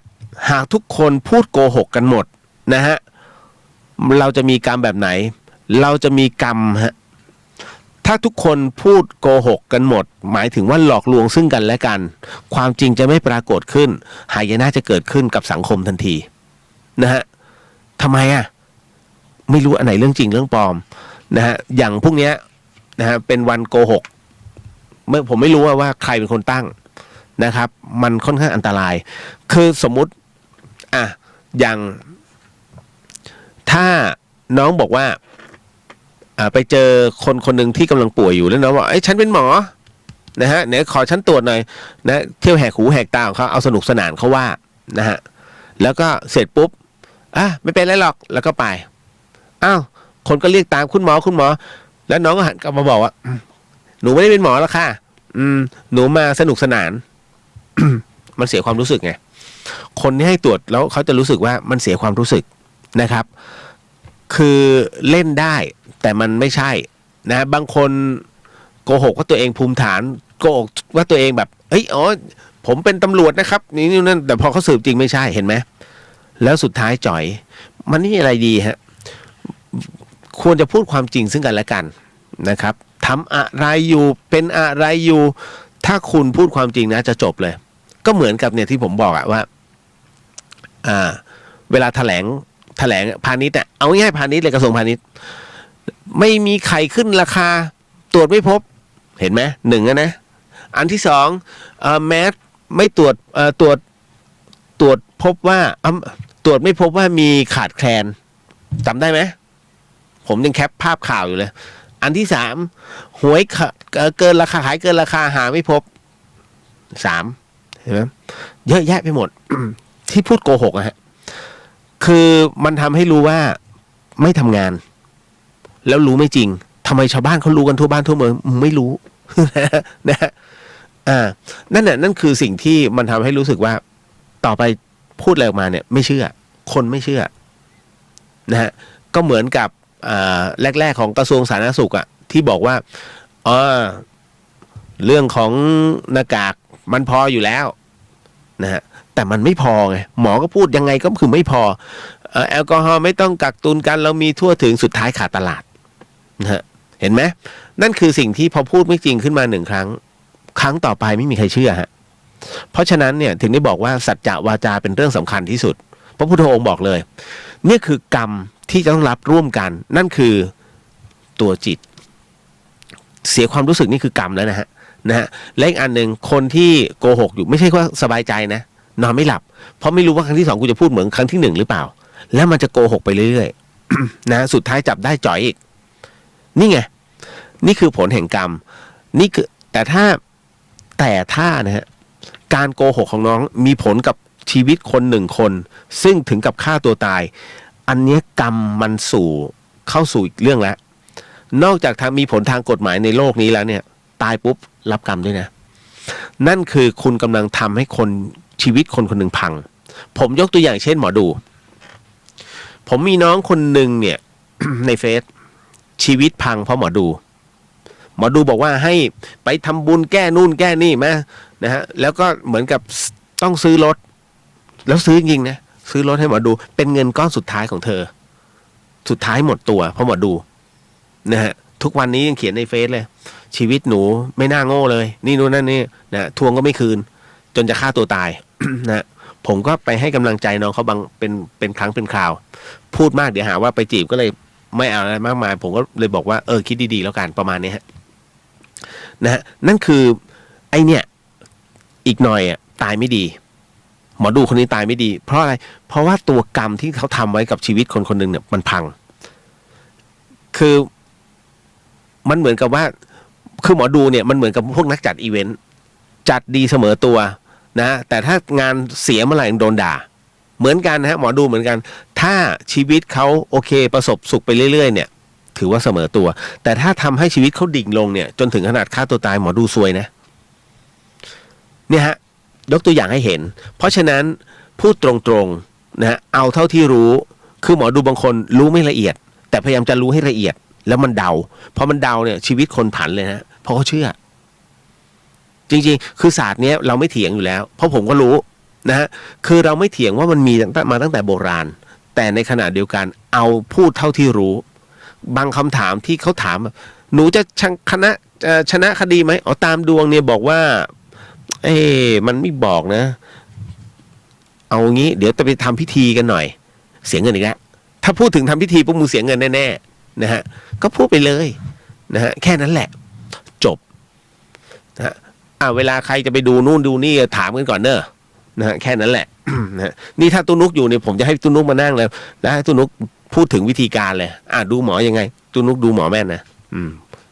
E: หากทุกคนพูดโกหกกันหมดนะฮะเราจะมีกรรมแบบไหนเราจะมีกรรมฮะถ้าทุกคนพูดโกหกกันหมดหมายถึงว่าหลอกลวงซึ่งกันและกันความจริงจะไม่ปรากฏขึ้นหายนะจะเกิดขึ้นกับสังคมทันทีนะฮะทำไมไม่รู้อันไหนเรื่องจริงเรื่องปลอมนะฮะอย่างพวกเนี้ยนะฮะเป็นวันโกหกผมไม่รู้ว่าใครเป็นคนตั้งนะครับมันค่อนข้างอันตรายคือสมมุติอย่างถ้าน้องบอกว่าไปเจอคนหนึ่งที่กำลังป่วยอยู่แล้วน้องบอกฉันเป็นหมอนะฮะเนี่ยขอฉันตรวจหน่อยนะเที่ยวแหกหูแหกตาของเขาเอาสนุกสนานเขาว่านะฮะแล้วก็เสร็จปุ๊บไม่เป็นไรหรอกแล้วก็ไปคนก็เรียกตามคุณหมอแล้วน้องก็หันกลับมาบอกว่าหนูไม่ได้เป็นหมอแล้วค่ะหนูมาสนุกสนาน มันเสียความรู้สึกไงคนที่ให้ตรวจแล้วเขาจะรู้สึกว่ามันเสียความรู้สึกนะครับคือเล่นได้แต่มันไม่ใช่นะบางคนโกหกว่าตัวเองภูมิฐานโกหกว่าตัวเองแบบผมเป็นตำรวจนะครับนี่นั่นแต่พอเขาสืบจริงไม่ใช่เห็นไหมแล้วสุดท้ายจ่อยมันนี่อะไรดีฮะควรจะพูดความจริงซึ่งกันและกันนะครับทำอะไรอยู่เป็นอะไรอยู่ถ้าคุณพูดความจริงนะจะจบเลยก็เหมือนกับเนี่ยที่ผมบอกว่าเวลาแถลงพาณิชย์เอาง่ายๆพาณิชย์เลยกระทรวงพาณิชย์ไม่มีไข่ขึ้นราคาตรวจไม่พบเห็นไหมหนึ่งนะอันที่สองแมสไม่ตรวจพบว่าตรวจไม่พบว่ามีขาดแคลนจำได้ไหมผมยังแคปภาพข่าวอยู่เลยอันที่สามหวยเกินราคาขายเกินราคาหาไม่พบ3เห็นไหมเยอะแยะไปหมด ที่พูดโกหกฮะคือมันทำให้รู้ว่าไม่ทำงานแล้วรู้ไม่จริงทำไมชาวบ้านเขารู้กันทั่วบ้านทั่วเมืองไม่รู้ นะฮะนั่นคือสิ่งที่มันทำให้รู้สึกว่าต่อไปพูดอะไรออกมาเนี่ยไม่เชื่อคนไม่เชื่อนะฮะก็เหมือนกับแรกๆของกระทรวงสาธารณสุขที่บอกว่าเรื่องของหน้ากากมันพออยู่แล้วนะฮะแต่มันไม่พอไงหมอก็พูดยังไงก็คือไม่พอแอลกอฮอล์ไม่ต้องกักตุนกันเรามีทั่วถึงสุดท้ายขาดตลาดนะฮะเห็นไหมนั่นคือสิ่งที่พอพูดไม่จริงขึ้นมา1ครั้งต่อไปไม่มีใครเชื่อฮะเพราะฉะนั้นเนี่ยถึงได้บอกว่าสัจจะวาจาเป็นเรื่องสำคัญที่สุดพระพุทธองค์บอกเลยนี่คือกรรมที่จะต้องรับร่วมกันนั่นคือตัวจิตเสียความรู้สึกนี่คือกรรมแล้วนะฮะและอีกอันหนึ่งคนที่โกหกอยู่ไม่ใช่ว่าสบายใจนะนอนไม่หลับเพราะไม่รู้ว่าครั้งที่2กูจะพูดเหมือนครั้งที่1หรือเปล่าแล้วมันจะโกหกไปเรื่อยๆ นะสุดท้ายจับได้จ่อยอีกนี่ไงนี่คือผลแห่งกรรมนี่คือแต่ถ้านะฮะการโกหกของน้องมีผลกับชีวิตคน1คนซึ่งถึงกับฆ่าตัวตายอันนี้กรรมมันเข้าสู่อีกเรื่องแล้วนอกจากมีผลทางกฎหมายในโลกนี้แล้วเนี่ยตายปุ๊บรับกรรมด้วยนะนั่นคือคุณกำลังทำให้ชีวิตคนหนึ่งพังผมยกตัวอย่างเช่นหมอดูผมมีน้องคนหนึ่งเนี่ย ในเฟซชีวิตพังเพราะหมอดูบอกว่าให้ไปทำบุญแก้นู่นแก้นี่มานะฮะแล้วก็เหมือนกับต้องซื้อรถแล้วซื้อจริงๆนะซื้อรถให้หมอดูเป็นเงินก้อนสุดท้ายของเธอสุดท้ายหมดตัวเพราะหมอดูนะฮะทุกวันนี้ยังเขียนในเฟซเลยชีวิตหนูไม่น่าโง่เลยนี่นู่นนั่นนี่นะทวงก็ไม่คืนจนจะฆ่าตัวตาย นะผมก็ไปให้กำลังใจน้องเขาบางเป็นครั้งเป็นคราวพูดมากเดี๋ยวหาว่าไปจีบก็เลยไม่เอาอะไรมากมายผมก็เลยบอกว่าคิดดีๆแล้วกันประมาณนี้ฮะนะฮะนั่นคือไอเนี่ยอีกหน่อยตายไม่ดี หมอดูคนนี้ตายไม่ดีเพราะอะไรเพราะว่าตัวกรรมที่เขาทำไว้กับชีวิตคนคนหนึ่งเนี่ยมันพังคือมันเหมือนกับว่าคือหมอดูเนี่ยมันเหมือนกับพวกนักจัดอีเวนต์จัดดีเสมอตัวนะแต่ถ้างานเสียเมื่อไหร่โดนด่าเหมือนกันนะฮะหมอดูเหมือนกันถ้าชีวิตเขาโอเคประสบสุขไปเรื่อยๆเนี่ยถือว่าเสมอตัวแต่ถ้าทำให้ชีวิตเขาดิ่งลงเนี่ยจนถึงขนาดฆ่าตัวตายหมอดูซวยนะเนี่ยฮะยกตัวอย่างให้เห็นเพราะฉะนั้นพูดตรงๆนะฮะเอาเท่าที่รู้คือหมอดูบางคนรู้ไม่ละเอียดแต่พยายามจะรู้ให้ละเอียดแล้วมันเดาพอมันเดาเนี่ยชีวิตคนผันเลยนะเพราะเขาเชื่อจริงๆคือศาสตร์เนี้ยเราไม่เถียงอยู่แล้วเพราะผมก็รู้นะฮะคือเราไม่เถียงว่ามันมีมาตั้งแต่โบราณแต่ในขณะเดียวกันเอาพูดเท่าที่รู้บางคำถามที่เขาถามหนูจะชนะคดีไหมอ๋อตามดวงเนี่ยบอกว่ามันไม่บอกนะเอางี้เดี๋ยวจะไปทำพิธีกันหน่อยเสียเงินอีกแล้วถ้าพูดถึงทำพิธีปุ๊บมึงเสียเงินแน่ๆนะฮะก็พูดไปเลยนะฮะแค่นั้นแหละจบนะฮะเวลาใครจะไปดูนู่นดูนี่ถามกันก่อนเนอะนะฮะแค่นั้นแหละ นะนี่ถ้าตุ้นุกอยู่เนี่ยผมจะให้ตุ้นุกมานั่งเลยแล้วให้ตุ้นุกพูดถึงวิธีการเลยดูหมอยังไงตุ้นุกดูหมอแม่นนะ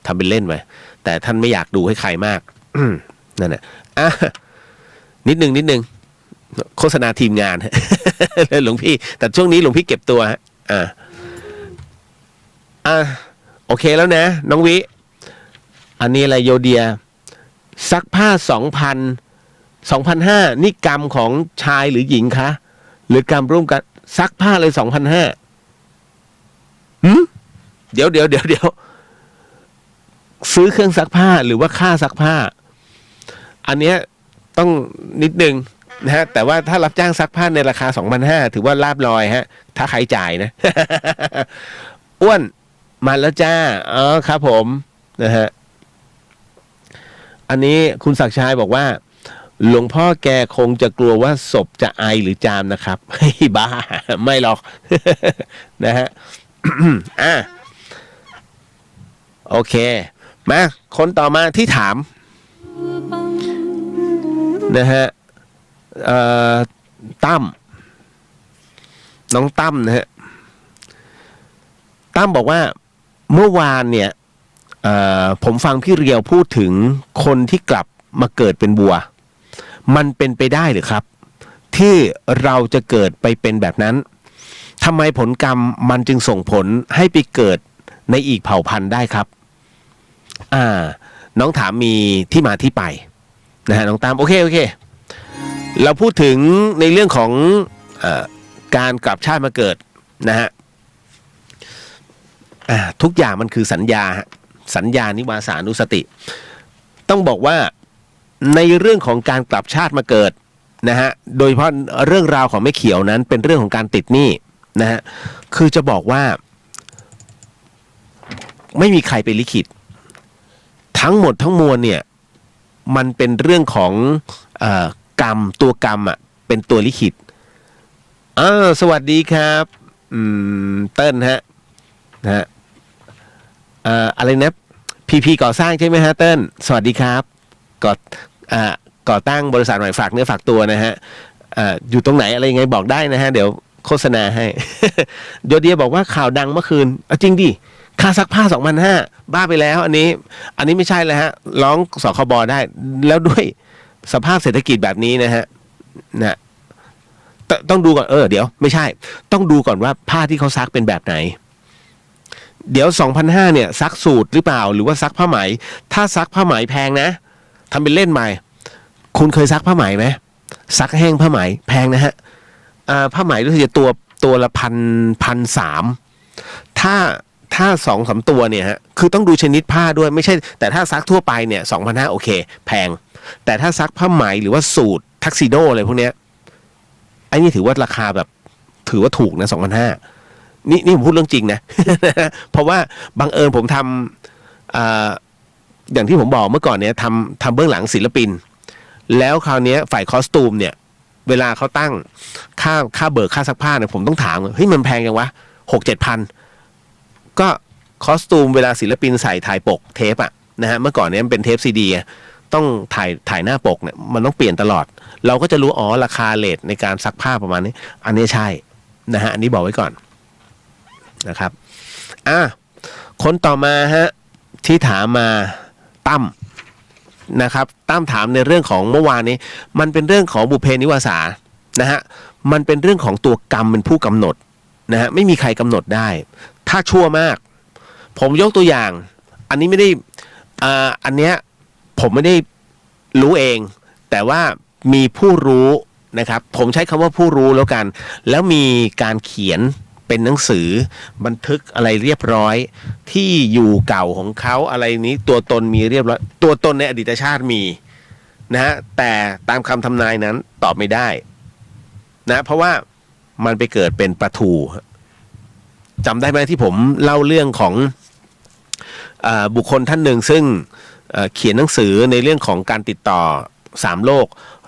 E: ทำเป็นเล่นไปแต่ท่านไม่อยากดูให้ใครมากนั่นแหละนิดนึงโฆษณาทีมงาน หลวงพี่แต่ช่วงนี้หลวงพี่เก็บตัวโอเคแล้วนะน้องวิอันนี้อะไรโยเดียซักผ้า 2,500 นี่กรรมของชายหรือหญิงคะหรือกรรมร่วมกันซักผ้าเลย 2,500 เดี๋ยวซื้อเครื่องซักผ้าหรือว่าค่าซักผ้าอันเนี้ยต้องนิดนึงนะฮะแต่ว่าถ้ารับจ้างซักผ้าในราคา 2,500 ถือว่าลาบลอยฮะถ้าใครจ่ายนะ อ้วนมาแล้วจ้าครับผมนะฮะอันนี้คุณศักดิ์ชัยบอกว่าหลวงพ่อแกคงจะกลัวว่าศพจะไอหรือจามนะครับบ้าไม่หรอก นะฮะ โอเคมาคนต่อมาที่ถามนะฮะตั้มน้องตั้มนะฮะตั้มบอกว่าเมื่อวานเนี่ยผมฟังพี่เรียวพูดถึงคนที่กลับมาเกิดเป็นวัวมันเป็นไปได้หรือครับที่เราจะเกิดไปเป็นแบบนั้นทำไมผลกรรมมันจึงส่งผลให้ไปเกิดในอีกเผ่าพันธุ์ได้ครับน้องถามมีที่มาที่ไปนะฮะน้องตามโอเคเราพูดถึงในเรื่องของการกลับชาติมาเกิดนะฮะทุกอย่างมันคือสัญญานิวาสานุสติต้องบอกว่าในเรื่องของการกลับชาติมาเกิดนะฮะโดยเฉพาะเรื่องราวของแม่เขียวนั้นเป็นเรื่องของการติดหนี้นะฮะคือจะบอกว่าไม่มีใครไปลิขิตทั้งหมดทั้งมวลเนี่ยมันเป็นเรื่องของกรรมตัวกรรมเป็นตัวลิขิตสวัสดีครับเติ้ลฮะนะฮะอะไรนะพีก่อสร้างใช่ไหมฮะเติ้ลสวัสดีครับก่อตั้งบริษัทใหม่ฝากเนื้อฝากตัวนะฮะอยู่ตรงไหนอะไรยังไงบอกได้นะฮะเดี๋ยวโฆษณาให้ โยเดียบอกว่าข่าวดังเมื่อคืนจริงดิค่าซักผ้า 2,500 บ้าไปแล้วอันนี้ไม่ใช่เลยฮะร้องสคบได้แล้วด้วยสภาพเศรษฐกิจแบบนี้นะฮะต้องดูก่อนเดี๋ยวไม่ใช่ต้องดูก่อนว่าผ้าที่เขาซักเป็นแบบไหนเดี๋ยว 2,500 เนี่ยซักสูทหรือเปล่าหรือว่าซักผ้าไหมถ้าซักผ้าไหมแพงนะทำเป็นเล่นใหม่คุณเคยซักผ้าไหมไหมซักแห้งผ้าไหมแพงนะฮะผ้าไหมรู้สึกจะตัวละ1,300ถ้า 2-3 ตัวเนี่ยฮะคือต้องดูชนิดผ้าด้วยไม่ใช่แต่ถ้าซักทั่วไปเนี่ย 2,500 โอเคแพงแต่ถ้าซักผ้าไหมหรือว่าสูททักซิโดอะไรพวกเนี้ยไอ้นี่ถือว่าราคาแบบถือว่าถูกนะ 2,500 นี่ผมพูดเรื่องจริงนะ เพราะว่าบังเอิญผมทำอย่างที่ผมบอกเมื่อก่อนเนี่ยทำเบื้องหลังศิลปินแล้วคราวนี้ฝ่ายคอสตูมเนี่ยเวลาเขาตั้งค่าเบิกค่าซักผ้าเนี่ยผมต้องถามเฮ้ยมันแพงยังวะ 6-7 พันก็คอสตูมเวลาศิลปินใส่ถ่ายปกเทปนะฮะเมื่อก่อนเนี่ยมันเป็นเทปซีดี ต้องถ่ายหน้าปกเนี่ยมันต้องเปลี่ยนตลอดเราก็จะรู้อ๋อราคาเรทในการซักผ้าประมาณนี้อันนี้ใช่นะฮะอันนี้บอกไว้ก่อนนะครับคนต่อมาฮะที่ถามมาตั้มนะครับตั้มถามในเรื่องของเมื่อวานนี้มันเป็นเรื่องของบุพเพนิวาสานะฮะมันเป็นเรื่องของตัวกรรมเป็นผู้กำหนดนะฮะไม่มีใครกำหนดได้ถ้าชั่วมากผมยกตัวอย่างอันนี้ไม่ได้อันเนี้ยผมไม่ได้รู้เองแต่ว่ามีผู้รู้นะครับผมใช้คำว่าผู้รู้แล้วกันแล้วมีการเขียนเป็นหนังสือบันทึกอะไรเรียบร้อยที่อยู่เก่าของเขาอะไรนี้ตัวตนมีเรียบร้อยตัวตนในอดีตชาติมีนะฮะแต่ตามคำทำนายนั้นตอบไม่ได้นะเพราะว่ามันไปเกิดเป็นปลาทูจำได้ไหมที่ผมเล่าเรื่องของบุคคลท่านหนึ่งซึ่งเขียนหนังสือในเรื่องของการติดต่อ3โลก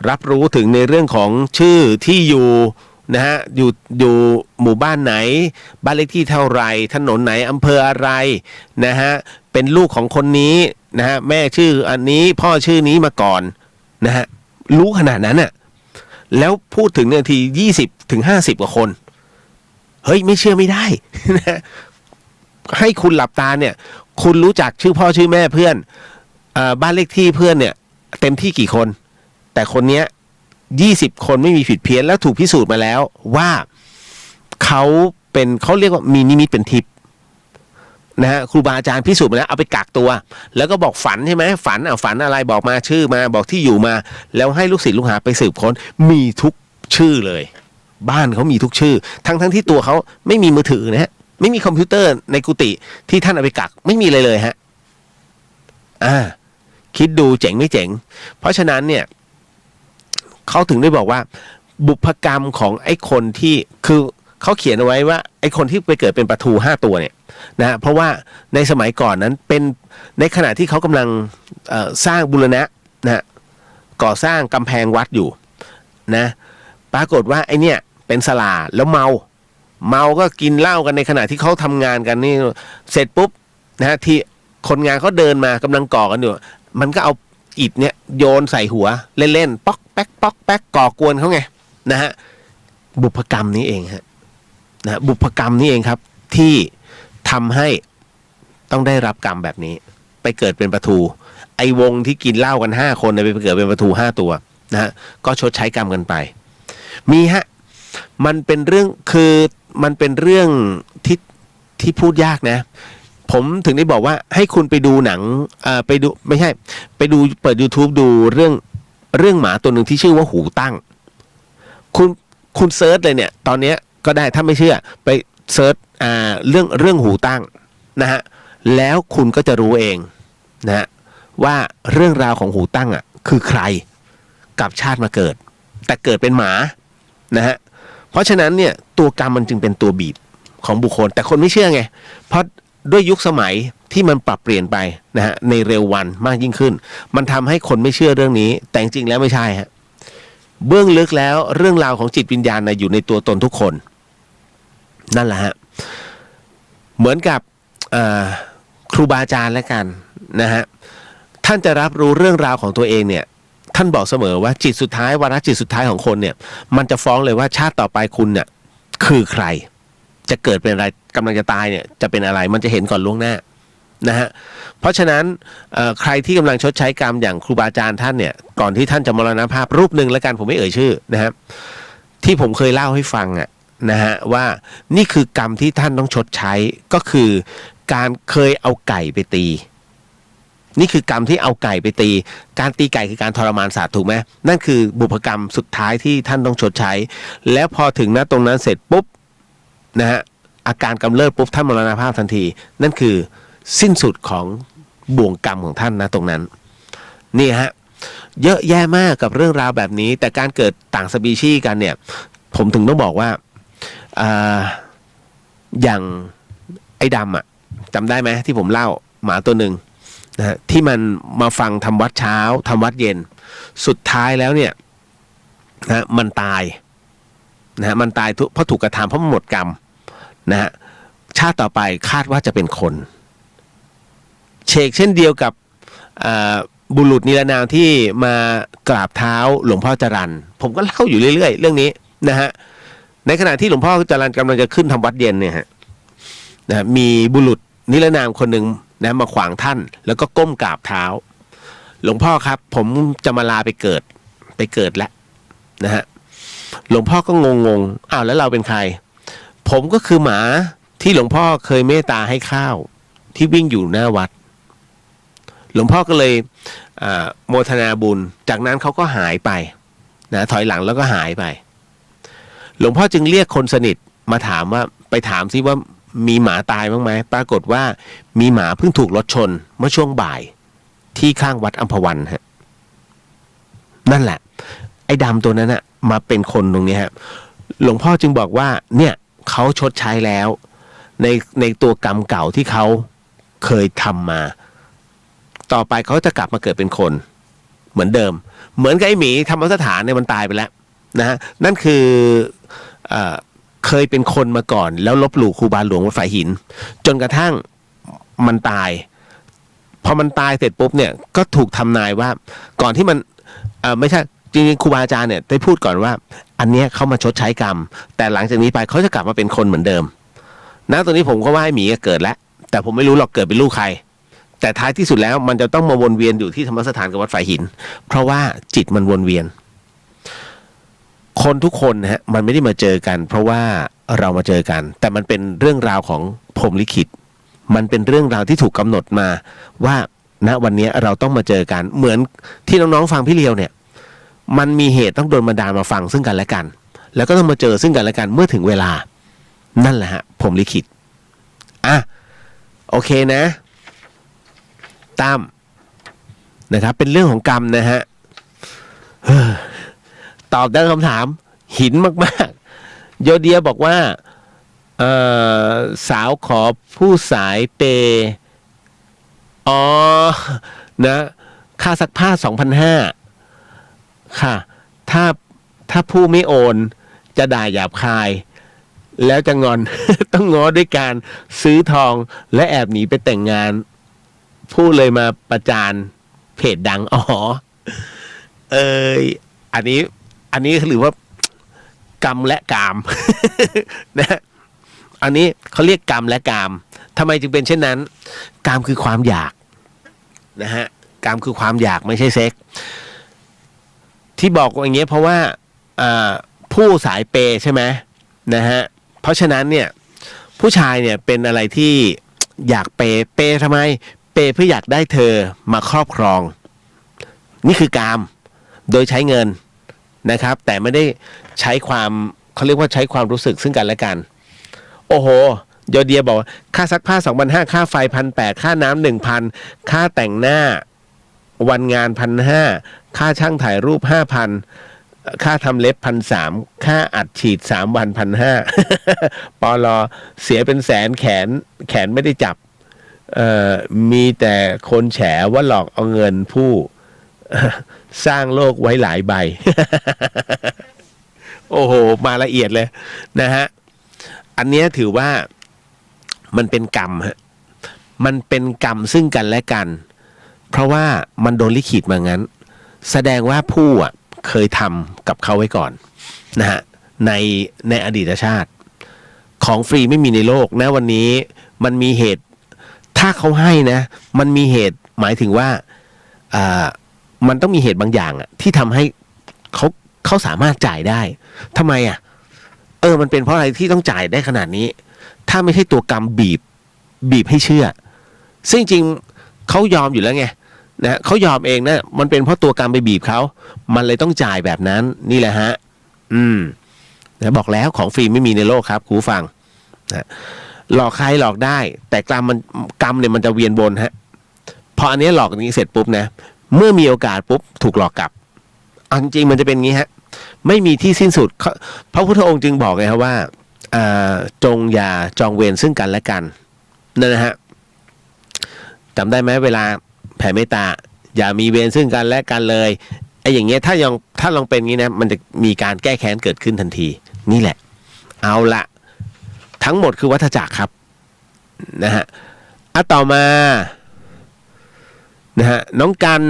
E: รับรู้ถึงในเรื่องของชื่อที่อยู่นะฮะอยู่หมู่บ้านไหนบ้านเลขที่เท่าไรถนนไหนอำเภออะไรนะฮะเป็นลูกของคนนี้นะฮะแม่ชื่ออันนี้พ่อชื่อนี้มาก่อนนะฮะรู้ขนาดนั้นน่ะแล้วพูดถึงนาที20-50 กว่าคนเฮ้ยไม่เชื่อไม่ได้นะให้คุณหลับตาเนี่ยคุณรู้จักชื่อพ่อชื่อแม่เพื่อนบ้านเลขที่เพื่อนเนี่ยเต็มที่กี่คนแต่คนเนี้ย20 คนไม่มีผิดเพี้ยนแล้วถูกพิสูจน์มาแล้วว่าเขาเรียกว่ามีนิมิตเป็นทิพย์นะฮะครูบาอาจารย์พิสูจน์มาแล้วเอาไปกักตัวแล้วก็บอกฝันใช่ไหมฝันอะไรบอกมาชื่อมาบอกที่อยู่มาแล้วให้ลูกศิษย์ลูกหาไปสืบค้นมีทุกชื่อเลยบ้านเขามีทุกชื่อทั้งที่ตัวเขาไม่มีมือถือนะฮะไม่มีคอมพิวเตอร์ในกุฏิที่ท่านเอาไปกักไม่มีเลยฮะคิดดูเจ๋งไม่เจ๋งเพราะฉะนั้นเนี่ยเขาถึงได้บอกว่าบุพกรรมของไอ้คนที่คือเขาเขียนเอาไว้ว่าไอ้คนที่ไปเกิดเป็นปลาทู5ตัวเนี่ยนะเพราะว่าในสมัยก่อนนั้นเป็นในขณะที่เขากำลังสร้างบูรณะนะก่อสร้างกำแพงวัดอยู่นะปรากฏว่าไอ้เนี่ยเป็นสลาแล้วเมาก็กินเหล้ากันในขณะที่เขาทำงานกันนี่เสร็จปุ๊บนะที่คนงานเขาเดินมากำลังก่อกันอยู่มันก็เอาอิฐเนี่ยโยนใส่หัวเล่นๆป๊อกแป๊กป๊อกแป๊กก่อกวนเขาไงนะฮะบุพกรรมนี้เองฮะนะบุพกรรมนี้เองครับที่ทำให้ต้องได้รับกรรมแบบนี้ไปเกิดเป็นปลาทูไอ้วงที่กินเหล้ากัน5 คนไปเกิดเป็นปลาทู5 ตัวนะฮะก็ชดใช้กรรมกันไปมีฮะมันเป็นเรื่องคือมันเป็นเรื่องที่พูดยากนะผมถึงได้บอกว่าให้คุณไปดูหนังไปดูไม่ใช่ไปดูเปิด YouTube ดูเรื่องหมาตัวหนึ่งที่ชื่อว่าหูตั้งคุณเซิร์ชเลยเนี่ยตอนนี้ก็ได้ถ้าไม่เชื่อไปเซิร์ชเรื่องหูตั้งนะฮะแล้วคุณก็จะรู้เองนะฮะว่าเรื่องราวของหูตั้งคือใครกับชาติมาเกิดแต่เกิดเป็นหมานะฮะเพราะฉะนั้นเนี่ยตัวกรรมมันจึงเป็นตัวบีบของบุคคลแต่คนไม่เชื่อไงเพราะด้วยยุคสมัยที่มันปรับเปลี่ยนไปนะฮะในเร็ววันมากยิ่งขึ้นมันทำให้คนไม่เชื่อเรื่องนี้แต่จริงแล้วไม่ใช่ฮะเบื้องลึกแล้วเรื่องราวของจิตวิญญาณอยู่ในตัวตนทุกคนนั่นแหละฮะเหมือนกับครูบาอาจารย์แล้วกันนะฮะท่านจะรับรู้เรื่องราวของตัวเองเนี่ยท่านบอกเสมอว่าจิตสุดท้ายวาระจิตสุดท้ายของคนเนี่ยมันจะฟ้องเลยว่าชาติต่อไปคุณเนี่ยคือใครจะเกิดเป็นอะไรกำลังจะตายเนี่ยจะเป็นอะไรมันจะเห็นก่อนล่วงหน้านะฮะเพราะฉะนั้นใครที่กำลังชดใช้กรรมอย่างครูบาอาจารย์ท่านเนี่ยก่อนที่ท่านจะมรณภาพรูปหนึ่งแล้วกันผมไม่เอ่ยชื่อนะครับที่ผมเคยเล่าให้ฟังนะฮะว่านี่คือกรรมที่ท่านต้องชดใช้ก็คือการเคยเอาไก่ไปตีนี่คือกรรมที่เอาไก่ไปตีการตีไก่คือการทรมานสัตว์ถูกไหมนั่นคือบุพกรรมสุดท้ายที่ท่านต้องชดใช้แล้วพอถึงณตรงนั้นเสร็จปุ๊บนะฮะอาการกำเริบปุ๊บท่านมรณภาพทันทีนั่นคือสิ้นสุดของบ่วงกรรมของท่านนะตรงนั้นนี่ฮะเยอะแยะมากกับเรื่องราวแบบนี้แต่การเกิดต่างสปีชีส์กันเนี่ยผมถึงต้องบอกว่าอย่างไอ้ดำจำได้ไหมที่ผมเล่าหมาตัวหนึ่งนะฮะที่มันมาฟังทำวัดเช้าทำวัดเย็นสุดท้ายแล้วเนี่ยนะมันตายนะฮะมันตายเพราะถูกกระทำเพราะมันหมดกรรมนะฮะชาติต่อไปคาดว่าจะเป็นคนเชกเช่นเดียวกับ บุรุษนิรนามที่มากราบเท้าหลวงพ่อจรัญผมก็เล่าอยู่เรื่อยๆเรื่องนี้นะฮะในขณะที่หลวงพ่อจรัญกำลังจะขึ้นทำวัดเย็นเนี่ยฮะนะมีบุรุษนิรนามคนหนึ่งนะมาขวางท่านแล้วก็ก้มกราบเท้าหลวงพ่อครับผมจะมาลาไปเกิดแล้วนะฮะหลวงพ่อก็งงอ้าวแล้วเราเป็นใครผมก็คือหมาที่หลวงพ่อเคยเมตตาให้ข้าวที่วิ่งอยู่หน้าวัดหลวงพ่อก็เลยโมทนาบุญจากนั้นเขาก็หายไปนะถอยหลังแล้วก็หายไปหลวงพ่อจึงเรียกคนสนิทมาถามว่าไปถามซิว่ามีหมาตายบ้างไหมปรากฏว่ามีหมาเพิ่งถูกรถชนเมื่อช่วงบ่ายที่ข้างวัดอัมพวันฮะนั่นแหละไอ้ดำตัวนั้นนะมาเป็นคนตรงนี้ฮะหลวงพ่อจึงบอกว่าเนี่ยเขาชดใช้แล้วในตัวกรรมเก่าที่เขาเคยทำมาต่อไปเขาจะกลับมาเกิดเป็นคนเหมือนเดิมเหมือนกับไอ้หมีธรรมสถานเนี่ยมันตายไปแล้วนะฮะนั่นคือเคยเป็นคนมาก่อนแล้วลบหลู่ครูบาหลวงวัดฝายหินจนกระทั่งมันตายพอมันตายเสร็จปุ๊บเนี่ยก็ถูกทำนายว่าก่อนที่มันไม่ใช่จริงๆครูบาอาจารย์เนี่ยได้พูดก่อนว่าอันเนี้ยเขามาชดใช้กรรมแต่หลังจากนี้ไปเขาจะกลับมาเป็นคนเหมือนเดิมนะตอนนี้ผมก็ว่าไอ้หมีเกิดแล้วแต่ผมไม่รู้หรอกเกิดเป็นลูกใครแต่ท้ายที่สุดแล้วมันจะต้องมาวนเวียนอยู่ที่ธรรมสถานกับวัดฝายหินเพราะว่าจิตมันวนเวียนคนทุกคนนะฮะมันไม่ได้มาเจอกันเพราะว่าเรามาเจอกันแต่มันเป็นเรื่องราวของพรหมลิขิตมันเป็นเรื่องราวที่ถูกกำหนดมาว่าณวันนี้เราต้องมาเจอกันเหมือนที่น้องๆฟังพี่เลียวเนี่ยมันมีเหตุต้องโดนบันดาลมาฟังซึ่งกันและกันแล้วก็ต้องมาเจอซึ่งกันและกันเมื่อถึงเวลานั่นแหละฮะพรหมลิขิตอ่ะโอเคนะตามนะครับเป็นเรื่องของกรรมนะฮะตอบได้คำถามหินมากๆโยเดียบอกว่าสาวขอผู้สายเปอ๋อนะค่าซักผ้า 2,500 ค่ะถ้าผู้ไม่โอนจะด่าหยาบคายแล้วจะงอน ต้องง้อด้วยการซื้อทองและแอบหนีไปแต่งงานผู้เลยมาประจานเพจดังอ๋ออันนี้หรือว่ากรรมและกาม นะอันนี้เขาเรียกกรรมและกามทำไมจึงเป็นเช่นนั้นกามคือความอยากนะฮะกามคือความอยากไม่ใช่เซ็กที่บอกอย่างเงี้ยเพราะว่าผู้สายเปย์ใช่ไหมนะฮะเพราะฉะนั้นเนี่ยผู้ชายเนี่ยเป็นอะไรที่อยากเปย์ทำไมเปย์เพื่ออยากได้เธอมาครอบครองนี่คือกามโดยใช้เงินนะครับแต่ไม่ได้ใช้ความเขาเรียกว่าใช้ความรู้สึกซึ่งกันและกันโอ้โหโยเดียบอกค่าซักผ้า 2,500 ค่าไฟ 1,800 ค่าน้ำ 1,000 ค่าแต่งหน้าวันงาน 1,500 ค่าช่างถ่ายรูป 5,000 ค่าทำเล็บ 1,300 ค่าอัดฉีด3 วัน 1,500 ปลอเสียเป็นแสนแขนไม่ได้จับมีแต่คนแฉว่าหลอกเอาเงินผู้สร้างโลกไว้หลายใบ โอ้โหมาละเอียดเลยนะฮะอันนี้ถือว่ามันเป็นกรรมฮะมันเป็นกรรมซึ่งกันและกันเพราะว่ามันโดนลิขิตมางั้นแสดงว่าผู้เคยทำกับเขาไว้ก่อนนะฮะในอดีตชาติของฟรีไม่มีในโลกนะวันนี้มันมีเหตุถ้าเขาให้นะมันมีเหตุหมายถึงว่ามันต้องมีเหตุบางอย่างที่ทำให้เขาสามารถจ่ายได้ทำไมมันเป็นเพราะอะไรที่ต้องจ่ายได้ขนาดนี้ถ้าไม่ใช่ตัวกรรมบีบให้เชื่อซึ่งจริงเขายอมอยู่แล้วไงนะเขายอมเองนะมันเป็นเพราะตัวกรรมไปบีบเขามันเลยต้องจ่ายแบบนั้นนี่แหละฮะนะบอกแล้วของฟรีไม่มีในโลกครับครูฟังนะหลอกใครหลอกได้แต่กรรมเนี่ยมันจะเวียนวนฮะพออันนี้หลอกนี้เสร็จปุ๊บนะเมื่อมีโอกาสปุ๊บถูกหลอกกลับจริงมันจะเป็นงี้ฮะไม่มีที่สิ้นสุดพระพุทธองค์จึงบอกไงครับว่าจงอย่าจองเวรซึ่งกันและกันนั่นนะฮะจำได้ไหมเวลาแผ่เมตตาอย่ามีเวรซึ่งกันและกันเลยไอ้อย่างเงี้ยถ้าลองเป็นงี้นะมันจะมีการแก้แค้นเกิดขึ้นทันทีนี่แหละเอาละทั้งหมดคือวัฏจักรครับนะฮะต่อมา นะฮะน้องกัน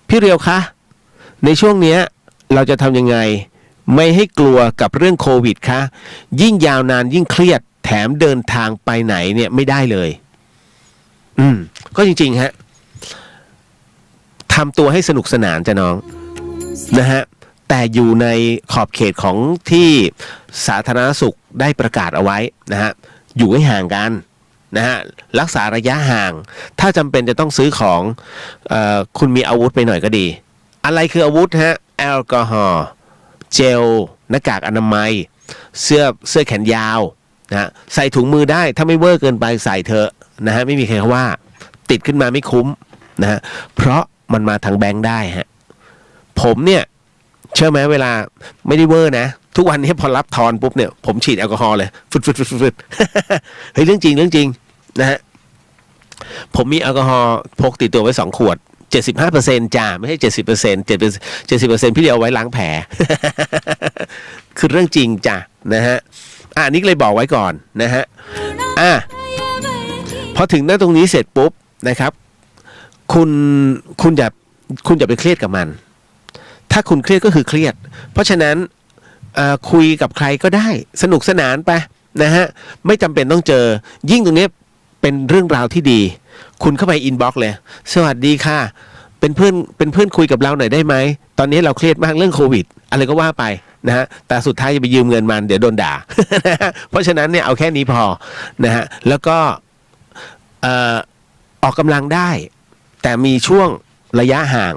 E: พี่เรียวคะในช่วงเนี้ยเราจะทำยังไงไม่ให้กลัวกับเรื่องโควิดคะยิ่งยาวนานยิ่งเครียดแถมเดินทางไปไหนเนี่ยไม่ได้เลยก็จริงๆฮะทำตัวให้สนุกสนานจ้ะน้องนะฮะแต่อยู่ในขอบเขตของที่สาธารณสุขได้ประกาศเอาไว้นะฮะอยู่ให้ห่างกันนะฮะรักษาระยะห่างถ้าจำเป็นจะต้องซื้อของคุณมีอาวุธไปหน่อยก็ดีอะไรคืออาวุธฮะแอลกอฮอล์เจลหน้ากากอนามัยเสื้อแขนยาวนะใส่ถุงมือได้ถ้าไม่เวอร์เกินไปใส่เถอะนะฮะไม่มีใครว่าติดขึ้นมาไม่คุ้มนะฮะเพราะมันมาทางแบงค์ได้ฮะผมเนี่ยเชื่อไหมเวลาไม่ได้เวอร์นะทุกวันนี้พอรับทอนปุ๊บเนี่ยผมฉีดแอลกอฮอล์เลยฟึดเฮ้ยเรื่องจริงนะฮะผมมีแอลกอฮอล์พกติดตัวไว้2 ขวด 75% จ้าไม่ใช่ 70% 70% พี่เดียวเอาไว้ล้างแผล คือเรื่องจริงจ้ะนะฮะนี่เลยบอกไว้ก่อนนะฮะพอถึงหน้าตรงนี้เสร็จปุ๊บนะครับคุณอย่าไปเครียดกับมันถ้าคุณเครียดก็คือเครียดเพราะฉะนั้นคุยกับใครก็ได้สนุกสนานไปนะฮะไม่จำเป็นต้องเจอยิ่งตรงนี้เป็นเรื่องราวที่ดีคุณเข้าไปอินบ็อกซ์เลยสวัสดีค่ะเป็นเพื่อนคุยกับเราหน่อยได้ไหมตอนนี้เราเครียดมากเรื่องโควิดอะไรก็ว่าไปนะฮะแต่สุดท้ายจะไปยืมเงินมันเดี๋ยวโดนด่า เพราะฉะนั้นเนี่ยเอาแค่นี้พอนะฮะแล้วก็ออกกำลังได้แต่มีช่วงระยะห่าง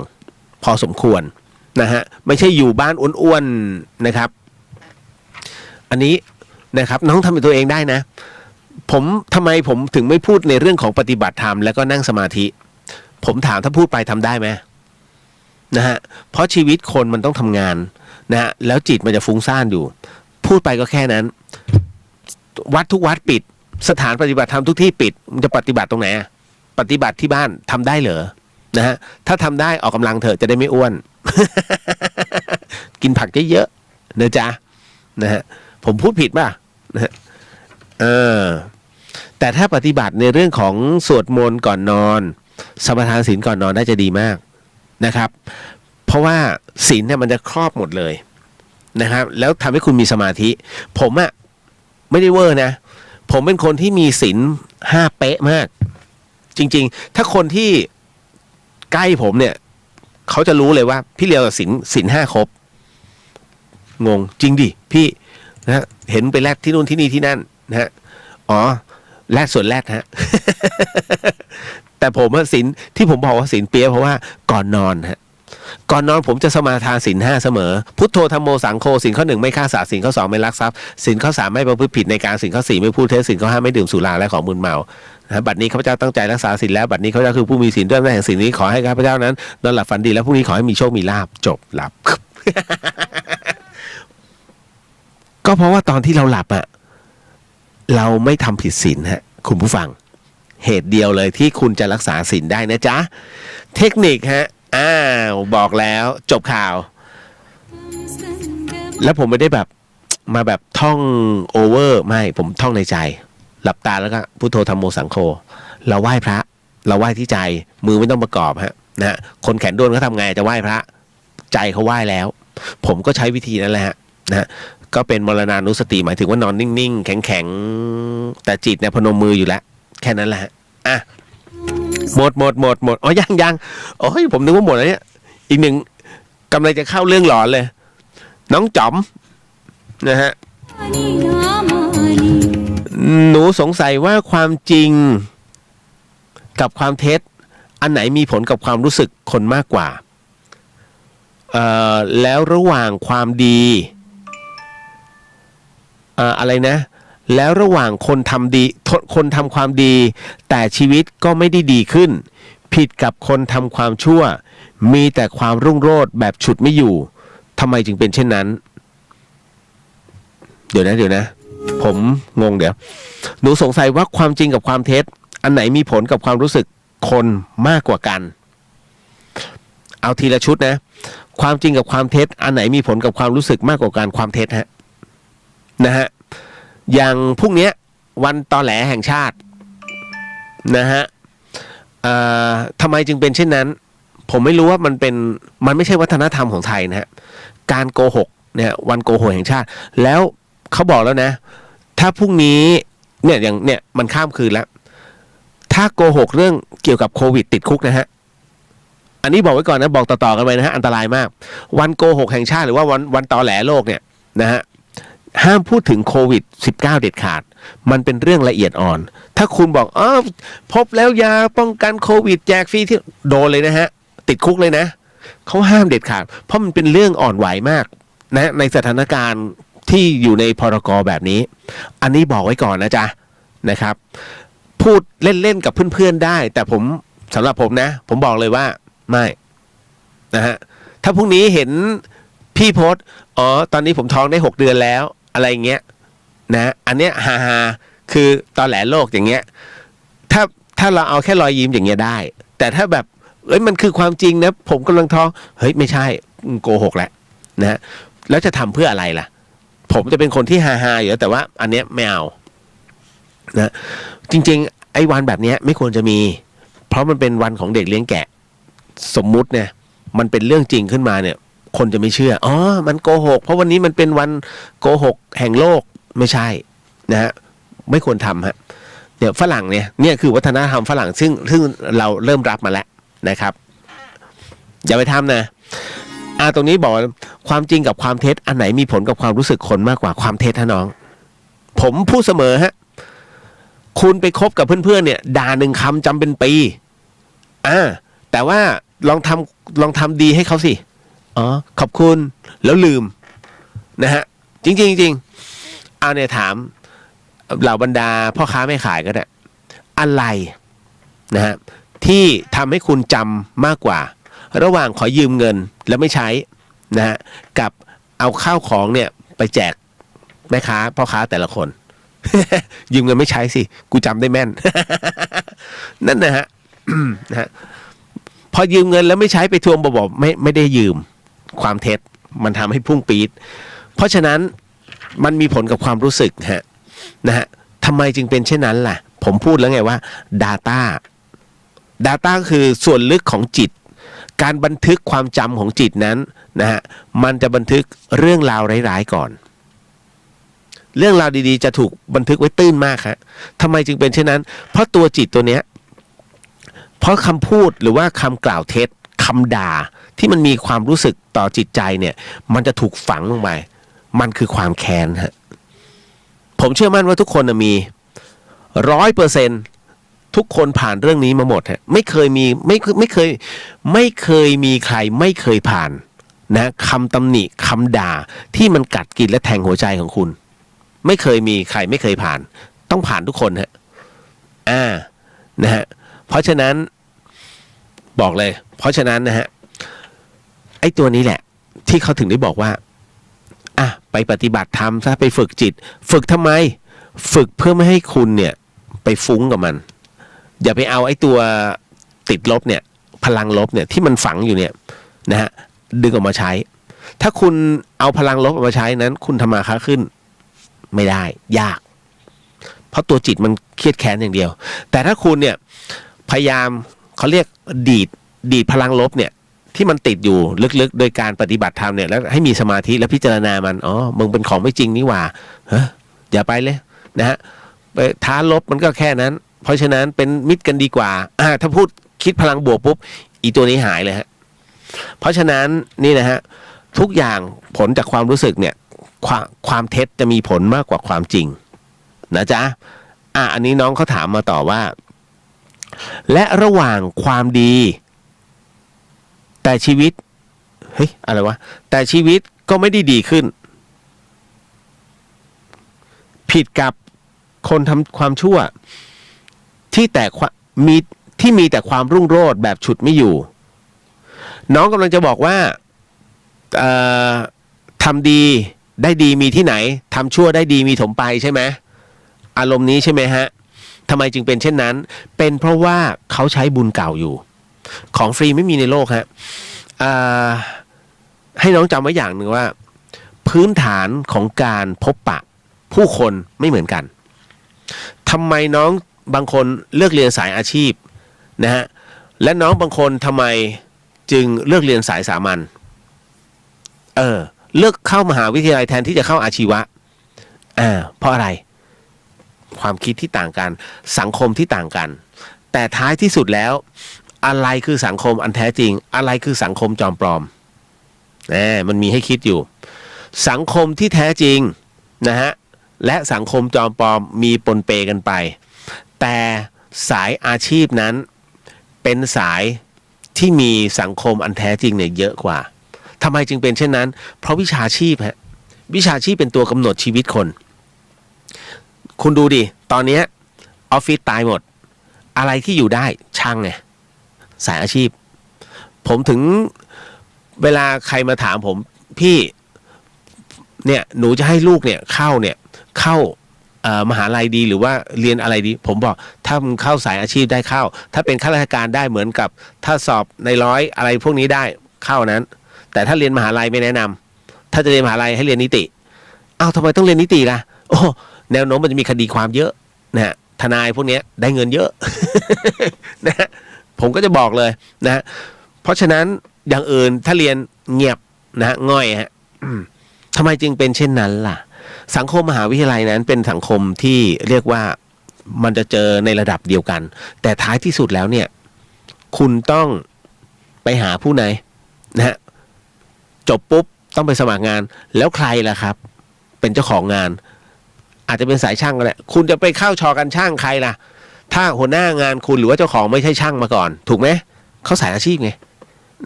E: พอสมควรนะฮะไม่ใช่อยู่บ้านอ้วนๆนะครับอันนี้นะครับน้องทำเป็นตัวเองได้นะทำไมผมถึงไม่พูดในเรื่องของปฏิบัติธรรมแล้วก็นั่งสมาธิผมถามถ้าพูดไปทำได้ไหมนะฮะเพราะชีวิตคนมันต้องทำงานนะฮะแล้วจิตมันจะฟุ้งซ่านอยู่พูดไปก็แค่นั้นวัดทุกวัดปิดสถานปฏิบัติธรรมทุกที่ปิดมันจะปฏิบัติตรงไหนปฏิบัติที่บ้านทำได้เหรอนะฮะถ้าทำได้ออกกำลังเถอะจะได้ไม่อ้วน กินผักเยอะๆนะจ๊ะนะฮะผมพูดผิดป่ะนะฮะแต่ถ้าปฏิบัติในเรื่องของสวดมนต์ก่อนนอนสมาทานศีลก่อนนอนน่าจะดีมากนะครับเพราะว่าศีลเนี่ยมันจะครอบหมดเลยนะครับแล้วทำให้คุณมีสมาธิผมอะไม่ได้เวอร์นะผมเป็นคนที่มีศีล5เป๊ะมากจริงๆถ้าคนที่ใกล้ผมเนี่ยเขาจะรู้เลยว่าพี่เลียวศีล5ครบงงจริงดิพี่นะเห็นไปแลกที่นู่นที่นี่ที่นั่นนะฮะอ๋อแลกส่วนแรกฮะ แต่ผมว่าศีลที่ผมบอกว่าศีลเปียเพราะว่าก่อนนอนฮะก่อนนอนผมจะสมาทานศีล5เสมอพุทโธธัมโมสังโฆศีลข้อ1ไม่ฆ่าสัตว์ศีลข้อ2ไม่ลักทรัพย์ศีลข้อ3ไม่ประพฤติผิดในการศีลข้อ4ไม่พูดเท็จศีลข้อ5ไม่ดื่มสุราและของมึนเมานะบัดนี้ข้าพเจ้าตั้งใจรักษาศีลแล้วบัดนี้ข้าพเจ้าคือผู้มีศีลด้วยอำนาจแห่งศีลนี้ขอให้ข้าพเจ้านั้นนอนหลับฝันดีและพรุ่งนี้ขอให้มีโชคมีลาภจบหลับ ก็เพราะว่าตอนที่เราหลับอ่ะเราไม่ทำผิดศีลฮะคุณผู้ฟังเหตุเดียวเลยที่คุณจะรักษาศีลได้นะจ๊ะเทคนิคฮะบอกแล้วจบข่าวแล้วผมไม่ได้แบบมาแบบท่องโอเวอร์ไม่ผมท่องในใจหลับตาแล้วก็พุทโธธัมโมสังโฆเราไหว้พระเราไหว้ที่ใจมือไม่ต้องประกอบฮะนะฮะคนแขนด้วนเขาทำไงจะไหว้พระใจเขาไหว้แล้วผมก็ใช้วิธีนั้นแหละฮะนะฮะก็เป็นมรณานุสติหมายถึงว่านอนนิ่งๆแข็งๆแต่จิตเนี่ยพนมมืออยู่แล้วแค่นั้นแหละฮะหมดอ๋อยังโอ้ยผมนึกว่าหมดแล้วเนี่ยอีกหนึ่งกำลังจะเข้าเรื่องหลอนเลยน้องจ๋อมนะฮะหนูสงสัยว่าความจริงกับความเท็จอันไหนมีผลกับความรู้สึกคนมากกว่าแล้วระหว่างความดีอะไรนะแล้วระหว่างคนทำความดีแต่ชีวิตก็ไม่ได้ดีขึ้นผิดกับคนทำความชั่วมีแต่ความรุ่งโรจน์แบบฉุดไม่อยู่ทำไมจึงเป็นเช่นนั้นเดี๋ยวนะผมงงเดี๋ยวหนูสงสัยว่าความจริงกับความเท็จอันไหนมีผลกับความรู้สึกคนมากกว่ากันเอาทีละชุดนะความจริงกับความเท็จอันไหนมีผลกับความรู้สึกมากกว่ากันความเท็จฮะนะฮะอย่างพรุ่งนี้วันตอแหลแห่งชาตินะฮะ ทำไมจึงเป็นเช่นนั้นผมไม่รู้ว่ามันไม่ใช่วัฒนธรรมของไทยนะฮะการโกหกเนี่ยวันโกหกแห่งชาติแล้วเขาบอกแล้วนะถ้าพรุ่งนี้เนี่ยอย่างเนี่ยมันข้ามคืนแล้วถ้าโกหกเรื่องเกี่ยวกับโควิดติดคุกนะฮะอันนี้บอกไว้ก่อนนะบอกต่อๆกันไปนะฮะอันตรายมากวันโกหกแห่งชาติหรือว่าวันตอแหลโลกเนี่ยนะฮะห้ามพูดถึงโควิด-19 เด็ดขาดมันเป็นเรื่องละเอียดอ่อนถ้าคุณบอกพบแล้วยาป้องกันโควิดแจกฟรีที่โดนเลยนะฮะติดคุกเลยนะเขาห้ามเด็ดขาดเพราะมันเป็นเรื่องอ่อนไหวมากนะในสถานการณ์ที่อยู่ในพรกแบบนี้อันนี้บอกไว้ก่อนนะจ๊ะนะครับพูดเล่นๆกับเพื่อนๆได้แต่สำหรับผมนะผมบอกเลยว่าไม่นะฮะถ้าพรุ่งนี้เห็นพี่โพสต์ตอนนี้ผมท้องได้6 เดือนแล้วอะไรเงี้ยนะอันเนี้ยฮาคือตอนแหลโลกอย่างเงี้ยถ้าเราเอาแค่รอยยิ้มอย่างเงี้ยได้แต่ถ้าแบบมันคือความจริงนะผมกำลังท้องเฮ้ยไม่ใช่โกหกแหละนะแล้วจะทำเพื่ออะไรล่ะผมจะเป็นคนที่ฮาอยู่แล้วแต่ว่าอันเนี้ยไม่เอานะจริงๆไอ้วันแบบเนี้ยไม่ควรจะมีเพราะมันเป็นวันของเด็กเลี้ยงแกะสมมุติเนี่ยมันเป็นเรื่องจริงขึ้นมาเนี่ยคนจะไม่เชื่อมันโกหกเพราะวันนี้มันเป็นวันโกหกแห่งโลกไม่ใช่นะฮะไม่ควรทำฮะเดี๋ยวฝรั่งเนี่ยคือวัฒนธรรมฝรั่งซึ่งเราเริ่มรับมาแล้วนะครับอย่าไปทำนะตรงนี้บอกความจริงกับความเท็จอันไหนมีผลกับความรู้สึกคนมากกว่าความเท็จฮะน้องผมพูดเสมอฮะคุณไปคบกับเพื่อนๆเนี่ยด่า1 คำจำเป็นปีแต่ว่าลองทำดีให้เขาสิขอบคุณแล้วลืมนะฮะจริงๆเนี่ยถามเหล่าบรรดาพ่อค้าแม่ขายก็ได้อะไรนะฮะที่ทำให้คุณจำมากกว่าระหว่างขอยืมเงินแล้วไม่ใช้นะฮะกับเอาข้าวของเนี่ยไปแจกแม่ค้าพ่อค้าแต่ละคน ยืมเงินไม่ใช้สิกูจำได้แม่น นั่นนะฮะ นะฮะพอยืมเงินแล้วไม่ใช้ไปทวงบอกไม่ได้ยืมความเท็จมันทำให้พุ่งปี๊ดเพราะฉะนั้นมันมีผลกับความรู้สึกนะฮะทำไมจึงเป็นเช่นนั้นล่ะผมพูดแล้วไงว่า Data คือส่วนลึกของจิตการบันทึกความจำของจิตนั้นนะฮะมันจะบันทึกเรื่องราวร้ายๆก่อนเรื่องราวดีๆจะถูกบันทึกไว้ตื้นมากครับทำไมจึงเป็นเช่นนั้นเพราะตัวจิตตัวเนี้ยเพราะคำพูดหรือว่าคำกล่าวเท็จคำด่าที่มันมีความรู้สึกต่อจิตใจเนี่ยมันจะถูกฝังลงไปมันคือความแค้นฮะผมเชื่อมั่นว่าทุกคนมี 100%ทุกคนผ่านเรื่องนี้มาหมดฮะไม่เคยมีไม่เคยมีใครไม่เคยผ่านนะคำตำหนิคำด่าที่มันกัดกินและแทงหัวใจของคุณไม่เคยมีใครไม่เคยผ่านต้องผ่านทุกคนฮะนะฮะเพราะฉะนั้นบอกเลยเพราะฉะนั้นนะฮะไอ้ตัวนี้แหละที่เขาถึงได้บอกว่าไปปฏิบัติธรรมซะไปฝึกจิตฝึกทำไมฝึกเพื่อไม่ให้คุณเนี่ยไปฟุ้งกับมันอย่าไปเอาไอ้ตัวติดลบเนี่ยพลังลบเนี่ยที่มันฝังอยู่เนี่ยนะฮะดึงออกมาใช้ถ้าคุณเอาพลังลบออกมาใช้นั้นคุณทำมาค้าขึ้นไม่ได้ยากเพราะตัวจิตมันเครียดแค้นอย่างเดียวแต่ถ้าคุณเนี่ยพยายามเขาเรียกดีดพลังลบเนี่ยที่มันติดอยู่ลึกๆโดยการปฏิบัติธรรมเนี่ยแล้วให้มีสมาธิแล้วพิจารณามันมึงเป็นของไม่จริงนี่หว่าอย่าไปเลยนะฮะไปท้าลบมันก็แค่นั้นเพราะฉะนั้นเป็นมิตรกันดีกว่าถ้าพูดคิดพลังบวกปุ๊บอีตัวนี้หายเลยฮะเพราะฉะนั้นนี่นะฮะทุกอย่างผลจากความรู้สึกเนี่ยความเท็จจะมีผลมากกว่าความจริงนะจ๊ะอันนี้น้องเขาถามมาต่อว่าและระหว่างความดีแต่ชีวิตอะไรวะแต่ชีวิตก็ไม่ได้ดีขึ้นผิดกับคนทำความชั่วที่มีแต่ความรุ่งโรจน์แบบฉุดไม่อยู่น้องกำลังจะบอกว่าทำดีได้ดีมีที่ไหนทำชั่วได้ดีมีถมไปใช่ไหมอารมณ์นี้ใช่ไหมฮะทำไมจึงเป็นเช่นนั้นเป็นเพราะว่าเขาใช้บุญเก่าอยู่ของฟรีไม่มีในโลกฮะให้น้องจำไว้อย่างหนึ่งว่าพื้นฐานของการพบปะผู้คนไม่เหมือนกันทำไมน้องบางคนเลือกเรียนสายอาชีพนะฮะ และน้องบางคนทำไมจึงเลือกเรียนสายสามัญเลือกเข้ามหาวิทยาลัยแทนที่จะเข้าอาชีวะเพราะอะไรความคิดที่ต่างกันสังคมที่ต่างกันแต่ท้ายที่สุดแล้วอะไรคือสังคมอันแท้จริงอะไรคือสังคมจอมปลอมมันมีให้คิดอยู่สังคมที่แท้จริงนะฮะและสังคมจอมปลอมมีปนเปกันไปแต่สายอาชีพนั้นเป็นสายที่มีสังคมอันแท้จริงเนี่ยเยอะกว่าทำไมจึงเป็นเช่นนั้นเพราะวิชาชีพวิชาชีพเป็นตัวกำหนดชีวิตคนคุณดูดิตอนนี้ออฟฟิศตายหมดอะไรที่อยู่ได้ช่างไงสายอาชีพผมถึงเวลาใครมาถามผมพี่เนี่ยหนูจะให้ลูกเนี่ยเข้ามหาลัยดีหรือว่าเรียนอะไรดีผมบอกถ้ามึงเข้าสายอาชีพได้เข้าถ้าเป็นข้าราชการได้เหมือนกับถ้าสอบในร้อยอะไรพวกนี้ได้เข้านั้นแต่ถ้าเรียนมหาลัยไม่แนะนำถ้าจะเรียนมหาลัยให้เรียนนิติทำไมต้องเรียนนิติล่ะแนวโน้มมันจะมีคดีความเยอะนะฮะทนายพวกนี้ได้เงินเยอะ นะฮะผมก็จะบอกเลยนะเพราะฉะนั้นอย่างอื่นถ้าเรียนเงียบนะง่อยฮะทำไมจึงเป็นเช่นนั้นล่ะสังคมมหาวิทยาลัยนั้นเป็นสังคมที่เรียกว่ามันจะเจอในระดับเดียวกันแต่ท้ายที่สุดแล้วเนี่ยคุณต้องไปหาผู้ไหนนะฮะจบปุ๊บต้องไปสมัครงานแล้วใครล่ะครับเป็นเจ้าของงานอาจจะเป็นสายช่างก็ได้คุณจะไปเข้าชอกันช่างใครล่ะถ้าหัวหน้างานคุณหรือว่าเจ้าของไม่ใช่ช่างมาก่อนถูกไหมเขาสายอาชีพไง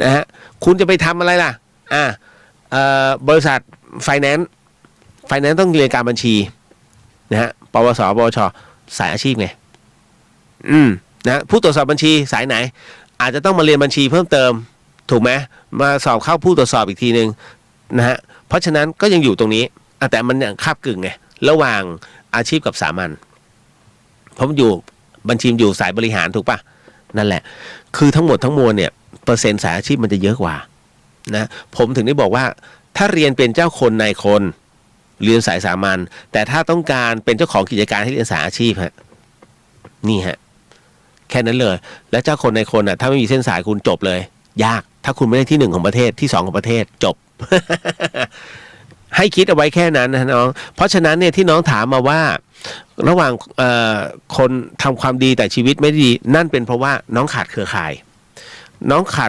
E: นะฮะคุณจะไปทำอะไรล่ะบริษัทไฟแนนซ์ต้องเรียนการบัญชีนะฮะปวสปวชสายอาชีพไงนะผู้ตรวจสอบบัญชีสายไหนอาจจะต้องมาเรียนบัญชีเพิ่มเติมถูกไหมมาสอบเข้าผู้ตรวจสอบอีกทีนึงนะฮะเพราะฉะนั้นก็ยังอยู่ตรงนี้แต่มันยังคาบกึ่งไงระหว่างอาชีพกับสามัญเพราะมันอยู่บัญชีอยู่สายบริหารถูกปะนั่นแหละคือทั้งหมดทั้งมวลเนี่ยเปอร์เซ็นต์สายอาชีพมันจะเยอะกว่านะผมถึงได้บอกว่าถ้าเรียนเป็นเจ้าคนนายคนเรียนสายสามัญแต่ถ้าต้องการเป็นเจ้าของกิจการให้เรียนสายอาชีพนี่ฮะแค่นั้นเลยและเจ้าคนนายคนถ้าไม่มีเส้นสายคุณจบเลยยากถ้าคุณไม่ได้ที่1ของประเทศที่2ของประเทศจบ ให้คิดเอาไว้แค่นั้นนะน้องเพราะฉะนั้นเนี่ยที่น้องถามมาว่าระหว่างคนทำความดีแต่ชีวิตไม่ดีนั่นเป็นเพราะว่าน้องขาดเครือข่ายน้องขา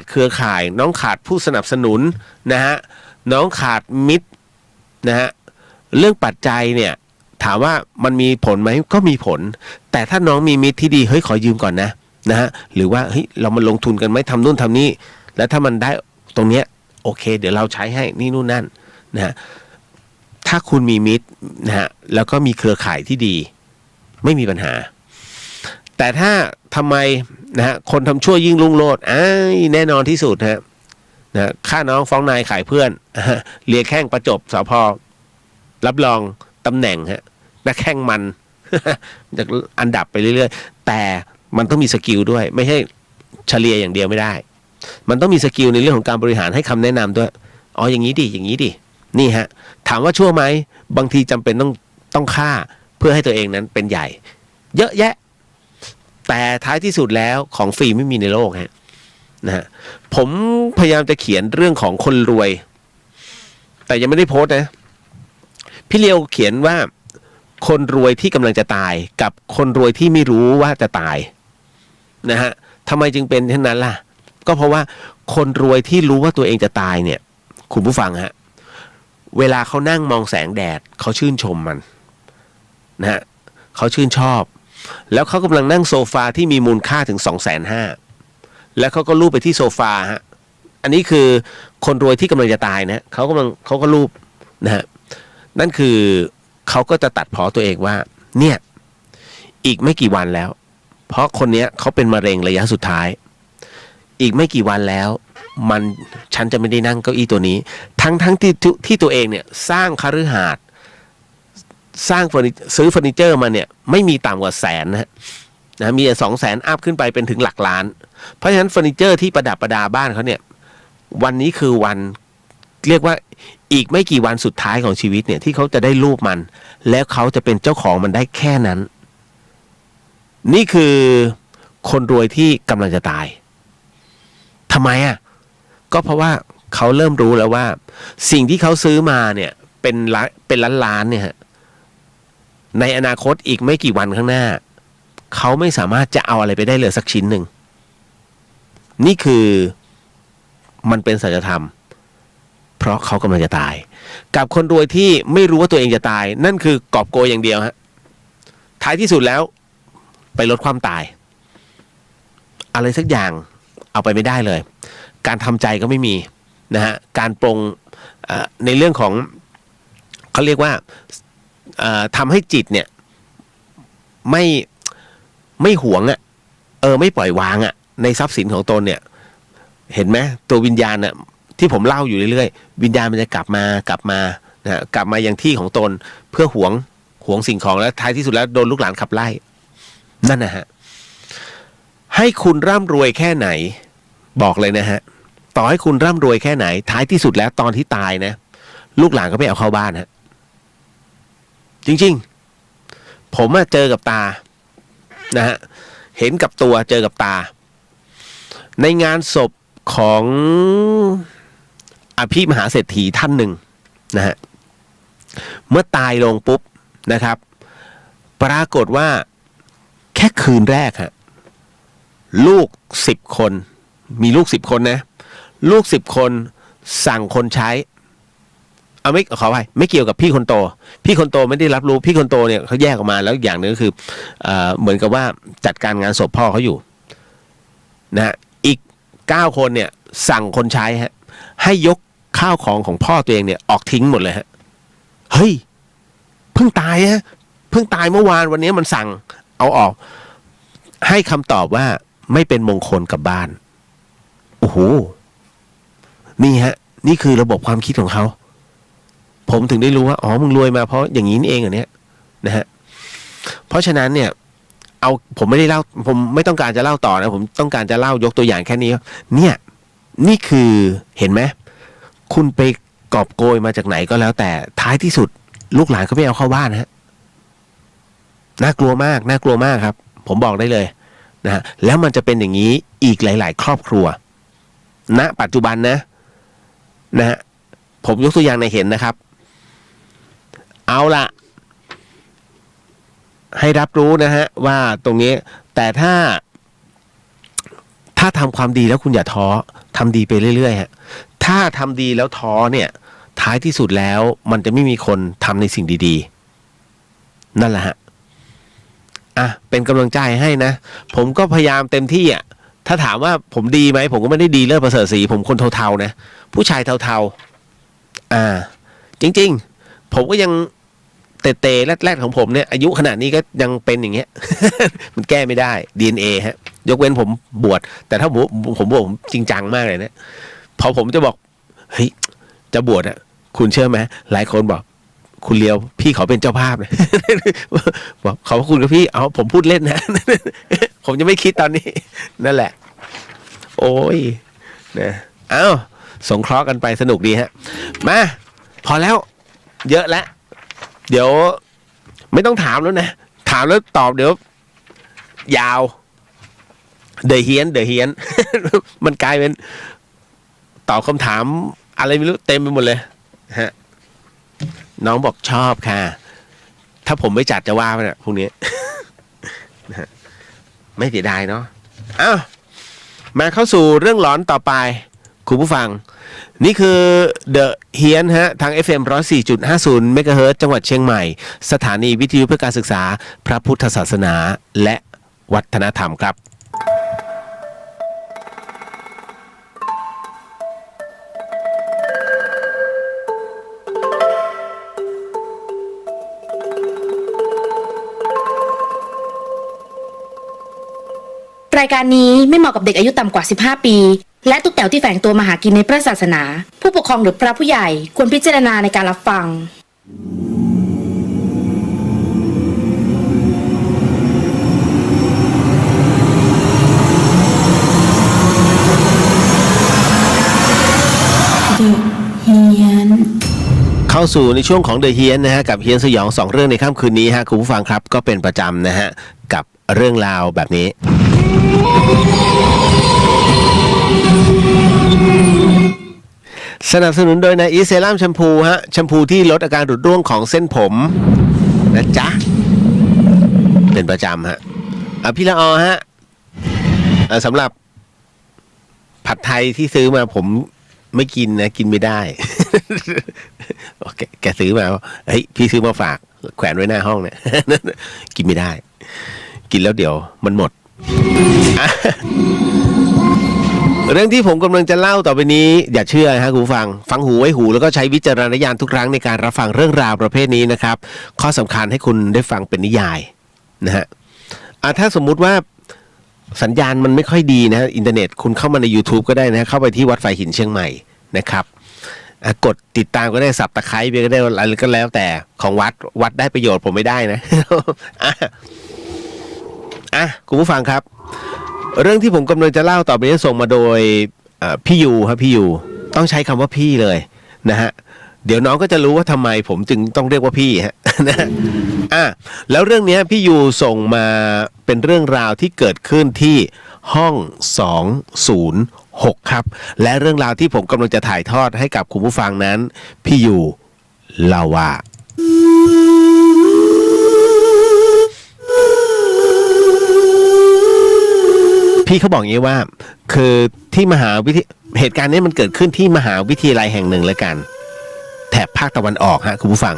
E: ดผู้สนับสนุนนะฮะน้องขาดมิตรนะฮะเรื่องปัจจัยเนี่ยถามว่ามันมีผลไหมก็มีผลแต่ถ้าน้องมีมิตรที่ดีเฮ้ยขอยืมก่อนนะฮะหรือว่าเฮ้ยเรามาลงทุนกันไหมทำนู่นทำนี่แล้วถ้ามันได้ตรงเนี้ยโอเคเดี๋ยวเราใช้ให้นี่นู่นนั่นนะฮะถ้าคุณมีมิตรนะฮะแล้วก็มีเครือข่ายที่ดีไม่มีปัญหาแต่ถ้าทำไมนะฮะคนทำชั่วยิ่งรุ่งโรจน์แน่นอนที่สุดนะฆ่าน้องฟ้องนายขายเพื่อนเลียแข้งประจบสภ.รับรองตำแหน่งนักแข่งมันจากอันดับไปเรื่อยๆแต่มันต้องมีสกิลด้วยไม่ใช่เฉลี่ยอย่างเดียวไม่ได้มันต้องมีสกิลในเรื่องของการบริหารให้คำแนะนำด้วยอย่างนี้ดินี่ฮะถามว่าชั่วไหมบางทีจำเป็นต้องฆ่าเพื่อให้ตัวเองนั้นเป็นใหญ่เยอะแยะแต่ท้ายที่สุดแล้วของฟรีไม่มีในโลกนะฮะผมพยายามจะเขียนเรื่องของคนรวยแต่ยังไม่ได้โพสต์นะพี่เลียวเขียนว่าคนรวยที่กำลังจะตายกับคนรวยที่ไม่รู้ว่าจะตายนะฮะทำไมจึงเป็นเช่นนั้นล่ะก็เพราะว่าคนรวยที่รู้ว่าตัวเองจะตายเนี่ยคุณผู้ฟังฮะเวลาเขานั่งมองแสงแดดเขาชื่นชมมันนะฮะเขาชื่นชอบแล้วเขากำลังนั่งโซฟาที่มีมูลค่าถึง 250,000 แล้วเขาก็ลูบไปที่โซฟาฮะอันนี้คือคนรวยที่กำลังจะตายนะเขาก็ลูบนะฮะนั่นคือเขาก็จะตัดพ้อตัวเองว่าเนี่ยอีกไม่กี่วันแล้วเพราะคนนี้เขาเป็นมะเร็งระยะสุดท้ายอีกไม่กี่วันแล้วฉันจะไม่ได้นั่งเก้าอี้ตัวนี้ทั้งที่ตัวเองเนี่ยสร้างคฤหาสน์ซื้อเฟอร์นิเจอร์มาเนี่ยไม่มีต่ำกว่า100,000นะมี200,000อัพขึ้นไปเป็นถึงหลักล้านเพราะฉะนั้นเฟอร์นิเจอร์ที่ประดับประดาบ้านเขาเนี่ยวันนี้คือวันเรียกว่าอีกไม่กี่วันสุดท้ายของชีวิตเนี่ยที่เขาจะได้รูปมันแล้วเขาจะเป็นเจ้าของมันได้แค่นั้นนี่คือคนรวยที่กำลังจะตาย ทำไมอ่ะก็เพราะว่าเขาเริ่มรู้แล้วว่าสิ่งที่เขาซื้อมาเนี่ยเป็นล้านๆเนี่ยฮะในอนาคตอีกไม่กี่วันข้างหน้าเขาไม่สามารถจะเอาอะไรไปได้เลยสักชิ้นหนึ่งนี่คือมันเป็นสัจธรรมเพราะเขากำลังจะตายกับคนรวยที่ไม่รู้ว่าตัวเองจะตายนั่นคือกอบโกยอย่างเดียวฮะท้ายที่สุดแล้วไปลดความตายอะไรสักอย่างเอาไปไม่ได้เลยการทำใจก็ไม่มีนะฮะการปรงในเรื่องของเขาเรียกว่าทำให้จิตเนี่ยไม่หวงอ่ะไม่ปล่อยวางอ่ะในทรัพย์สินของตนเนี่ยเห็นไหมตัววิญญาณน่ะที่ผมเล่าอยู่เรื่อยๆวิญญาณมันจะกลับมานะฮะกลับมาอย่างที่ของตนเพื่อหวงสิ่งของแล้วท้ายที่สุดแล้วโดนลูกหลานขับไล่นั่นนะฮะให้คุณร่ำรวยแค่ไหนบอกเลยนะฮะต่อให้คุณร่ำรวยแค่ไหนท้ายที่สุดแล้วตอนที่ตายนะลูกหลานก็ไม่เอาเข้าบ้านฮะจริงๆผมเจอกับตานะฮะเห็นกับตัวเจอกับตาในงานศพของอภิมหาเศรษฐีท่านหนึ่งนะฮะเมื่อตายลงปุ๊บนะครับปรากฏว่าแค่คืนแรกฮะลูก10 คนมีลูก10 คนนะลูก10 คนสั่งคนใช้ไม่ขอไปไม่เกี่ยวกับพี่คนโตไม่ได้รับรู้พี่คนโตเนี่ยเขาแยกออกมาแล้วอย่างนึงก็คือเหมือนกับว่าจัดการงานศพพ่อเขาอยู่นะฮะอีก9 คนเนี่ยสั่งคนใช้ฮะให้ยกข้าวของพ่อตัวเองเนี่ยออกทิ้งหมดเลยฮะเฮ้ยเพิ่งตายฮะเพิ่งตายเมื่อวานวันนี้มันสั่งเอาออกให้คำตอบว่าไม่เป็นมงคลกับบ้านโอ้โหนี่ฮะนี่คือระบบความคิดของเขาผมถึงได้รู้ว่าอ๋อมึงรวยมาเพราะอย่างนี้นี่เองเหรอเนี่ยนะฮะเพราะฉะนั้นเนี่ยผมไม่ได้เล่าผมไม่ต้องการจะเล่าต่อนะผมต้องการจะเล่ายกตัวอย่างแค่นี้เนี่ยนี่คือเห็นไหมคุณไปกอบโกยมาจากไหนก็แล้วแต่ท้ายที่สุดลูกหลานก็ไม่เอาเข้าบ้านฮะน่ากลัวมากครับผมบอกได้เลยนะฮะแล้วมันจะเป็นอย่างนี้อีกหลายๆครอบครัวณปัจจุบันนะฮะผมยกตัวอย่างในเห็นนะครับเอาละให้รับรู้นะฮะว่าตรงนี้แต่ถ้าทำความดีแล้วคุณอย่าท้อทำดีไปเรื่อยๆฮะถ้าทำดีแล้วท้อเนี่ยท้ายที่สุดแล้วมันจะไม่มีคนทำในสิ่งดีๆนั่นแหละฮะเป็นกำลังใจให้นะผมก็พยายามเต็มที่อ่ะถ้าถามว่าผมดีไหมผมก็ไม่ได้ดีเลิศประเสริฐศรีผมคนเทาๆนะผู้ชายเทาๆจริงๆผมก็ยังเตะแรกๆของผมเนี่ยอายุขนาดนี้ก็ยังเป็นอย่างเงี้ย มันแก้ไม่ได้ DNA ฮะยกเว้นผมบวชแต่ถ้าผมบวชผมจริงจังมากเลยนะพอผมจะบอกเฮ้ยจะบวชอ่ะคุณเชื่อไหมหลายคนบอกคุณเลียวพี่เขาเป็นเจ้าภาพเลย บอกขอบคุณกับพี่ผมพูดเล่นนะ ผมยังไม่คิดตอนนี้นั่นแหละโอ้ยนะสงเคราะห์กันไปสนุกดีฮะมาพอแล้วเยอะแล้วเดี๋ยวไม่ต้องถามแล้วนะถามแล้วตอบเดี๋ยวยาวเดอะเฮียน มันกลายเป็นตอบคำถามอะไรไม่รู้เต็มไปหมดเลยฮะน้องบอกชอบค่ะถ้าผมไม่จัดจะว่าไปเนี่ยพวกนี้ ไม่เสียดายเนาะมาเข้าสู่เรื่องหลอนต่อไปคุณผู้ฟังนี่คือเดอะเฮียนฮะทาง FM 104.50 เมกะเฮิรตซ์จังหวัดเชียงใหม่สถานีวิทยุเพื่อการศึกษาพระพุทธศาสนาและวัฒนธรรมครับ
D: รายการนี้ไม่เหมาะกับเด็กอายุต่ำกว่า15 ปีและทุกแถวที่แฝงตัวมาหากินในพระศาสนาผู้ปกครองหรือพระผู้ใหญ่ควรพิจารณาในการรับฟัง
E: เข้าสู่ในช่วงของเดอะเฮียนนะฮะกับเฮียนสยอง2เรื่องในค่ำคืนนี้ฮะคุณผู้ฟังครับก็เป็นประจำนะฮะกับเรื่องราวแบบนี้ สนับสนุนโดยนาอีเซรั่มแชมพูฮะแชมพูที่ลดอาการหลุดร่วงของเส้นผมนะจ๊ะเป็นประจำฮะพี่ละออฮะสำหรับผัดไทยที่ซื้อมาผมไม่กินนะกินไม่ได้ แกซื้อมาเฮ้ยพี่ซื้อมาฝากแขวนไว้หน้าห้องเนี่ย กินไม่ได้ กินแล้วเดี๋ยวมันหมด เรื่องที่ผมกำลังจะเล่าต่อไปนี้อย่าเชื่อนะฮะคุณผู้ฟังหูไว้หูแล้วก็ใช้วิจารณญาณทุกครั้งในการรับฟังเรื่องราวประเภทนี้นะครับข้อสำคัญให้คุณได้ฟังเป็นนิยายนะฮะถ้าสมมุติว่าสัญญาณมันไม่ค่อยดีนะอินเทอร์เน็ตคุณเข้ามาใน YouTube ก็ได้นะเข้าไปที่วัดไฟหินเชียงใหม่นะครับกดติดตามก็ได้สับตะไคร้ไปก็ได้อะไรก็แล้วแต่ของวัดได้ประโยชน์ผมไม่ได้นะ คุณผู้ฟังครับเรื่องที่ผมกำลังจะเล่าต่อไปนี้ส่งมาโดยพี่ยูครับพี่ยูต้องใช้คำว่าพี่เลยนะฮะเดี๋ยวน้องก็จะรู้ว่าทำไมผมจึงต้องเรียกว่าพี่ฮะ นะแล้วเรื่องนี้พี่ยูส่งมาเป็นเรื่องราวที่เกิดขึ้นที่ห้อง206ครับและเรื่องราวที่ผมกำลังจะถ่ายทอดให้กับคุณผู้ฟังนั้นพี่ยูเล่าว่าพี่เขาบอกอย่างนี้ว่าคือที่เหตุการณ์นี้มันเกิดขึ้นที่มหาวิทยาลัยแห่งหนึ่งแล้วกันแถบภาคตะวันออกฮะคุณผู้ฟัง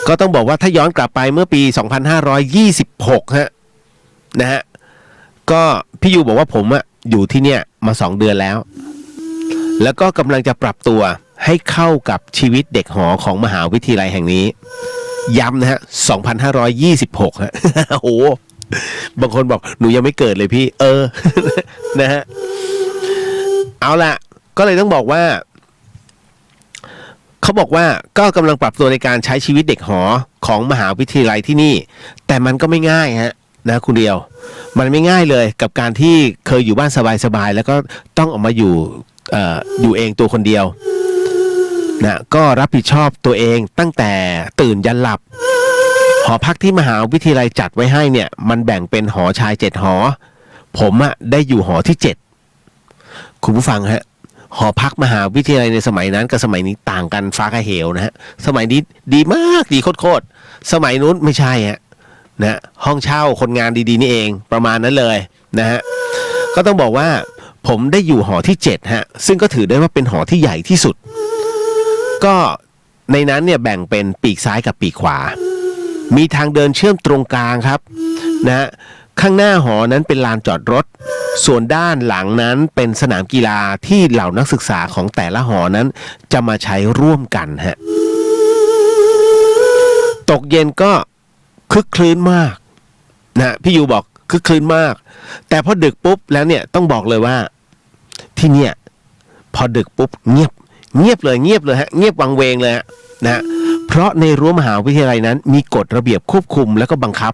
E: ก็ต้องบอกว่าถ้าย้อนกลับไปเมื่อปี2526ฮะนะฮะก็พี่ยูบอกว่าผมอยู่ที่เนี่ยมา2 เดือนแล้วก็กำลังจะปรับตัวให้เข้ากับชีวิตเด็กหอของมหาวิทยาลัยแห่งนี้ย้ำนะฮะ2526ฮะ โอ้บางคนบอกหนูยังไม่เกิดเลยพี่นะฮะเอาล่ะก็เลยต้องบอกว่าเขาบอกว่าก็กำลังปรับตัวในการใช้ชีวิตเด็กหอของมหาวิทยาลัยที่นี่แต่มันก็ไม่ง่ายฮะนะคุณเดียวมันไม่ง่ายเลยกับการที่เคยอยู่บ้านสบายๆแล้วก็ต้องออกมาอยู่เองตัวคนเดียวนะก็รับผิดชอบตัวเองตั้งแต่ตื่นยันหลับหอพักที่มหาวิทยาลัยจัดไว้ให้เนี่ยมันแบ่งเป็นหอชาย7 หอผมได้อยู่หอที่7คุณผู้ฟังฮะหอพักมหาวิทยาลัยในสมัยนั้นกับสมัยนี้ต่างกันฟ้ากับเหวนะฮะสมัยนี้ดีมากดีโคตรสมัยนู้นไม่ใช่ฮะนะห้องเช่าคนงานดีๆนี่เองประมาณนั้นเลยนะฮะก็ต้องบอกว่าผมได้อยู่หอที่7ฮะซึ่งก็ถือได้ว่าเป็นหอที่ใหญ่ที่สุดก็ในนั้นเนี่ยแบ่งเป็นปีกซ้ายกับปีกขวามีทางเดินเชื่อมตรงกลางครับนะข้างหน้าหอนั้นเป็นลานจอดรถส่วนด้านหลังนั้นเป็นสนามกีฬาที่เหล่านักศึกษาของแต่ละหอนั้นจะมาใช้ร่วมกันฮะตกเย็นก็คึกคลื้นมากนะพี่ยูบอกคึกคลื้นมากแต่พอดึกปุ๊บแล้วเนี่ยต้องบอกเลยว่าที่เนี่ยพอดึกปุ๊บเงียบเลยฮะเงียบวังเวงเลยฮะนะเพราะในรั้วมหาวิทยาลัยนั้นมีกฎระเบียบควบคุมแล้วก็บังคับ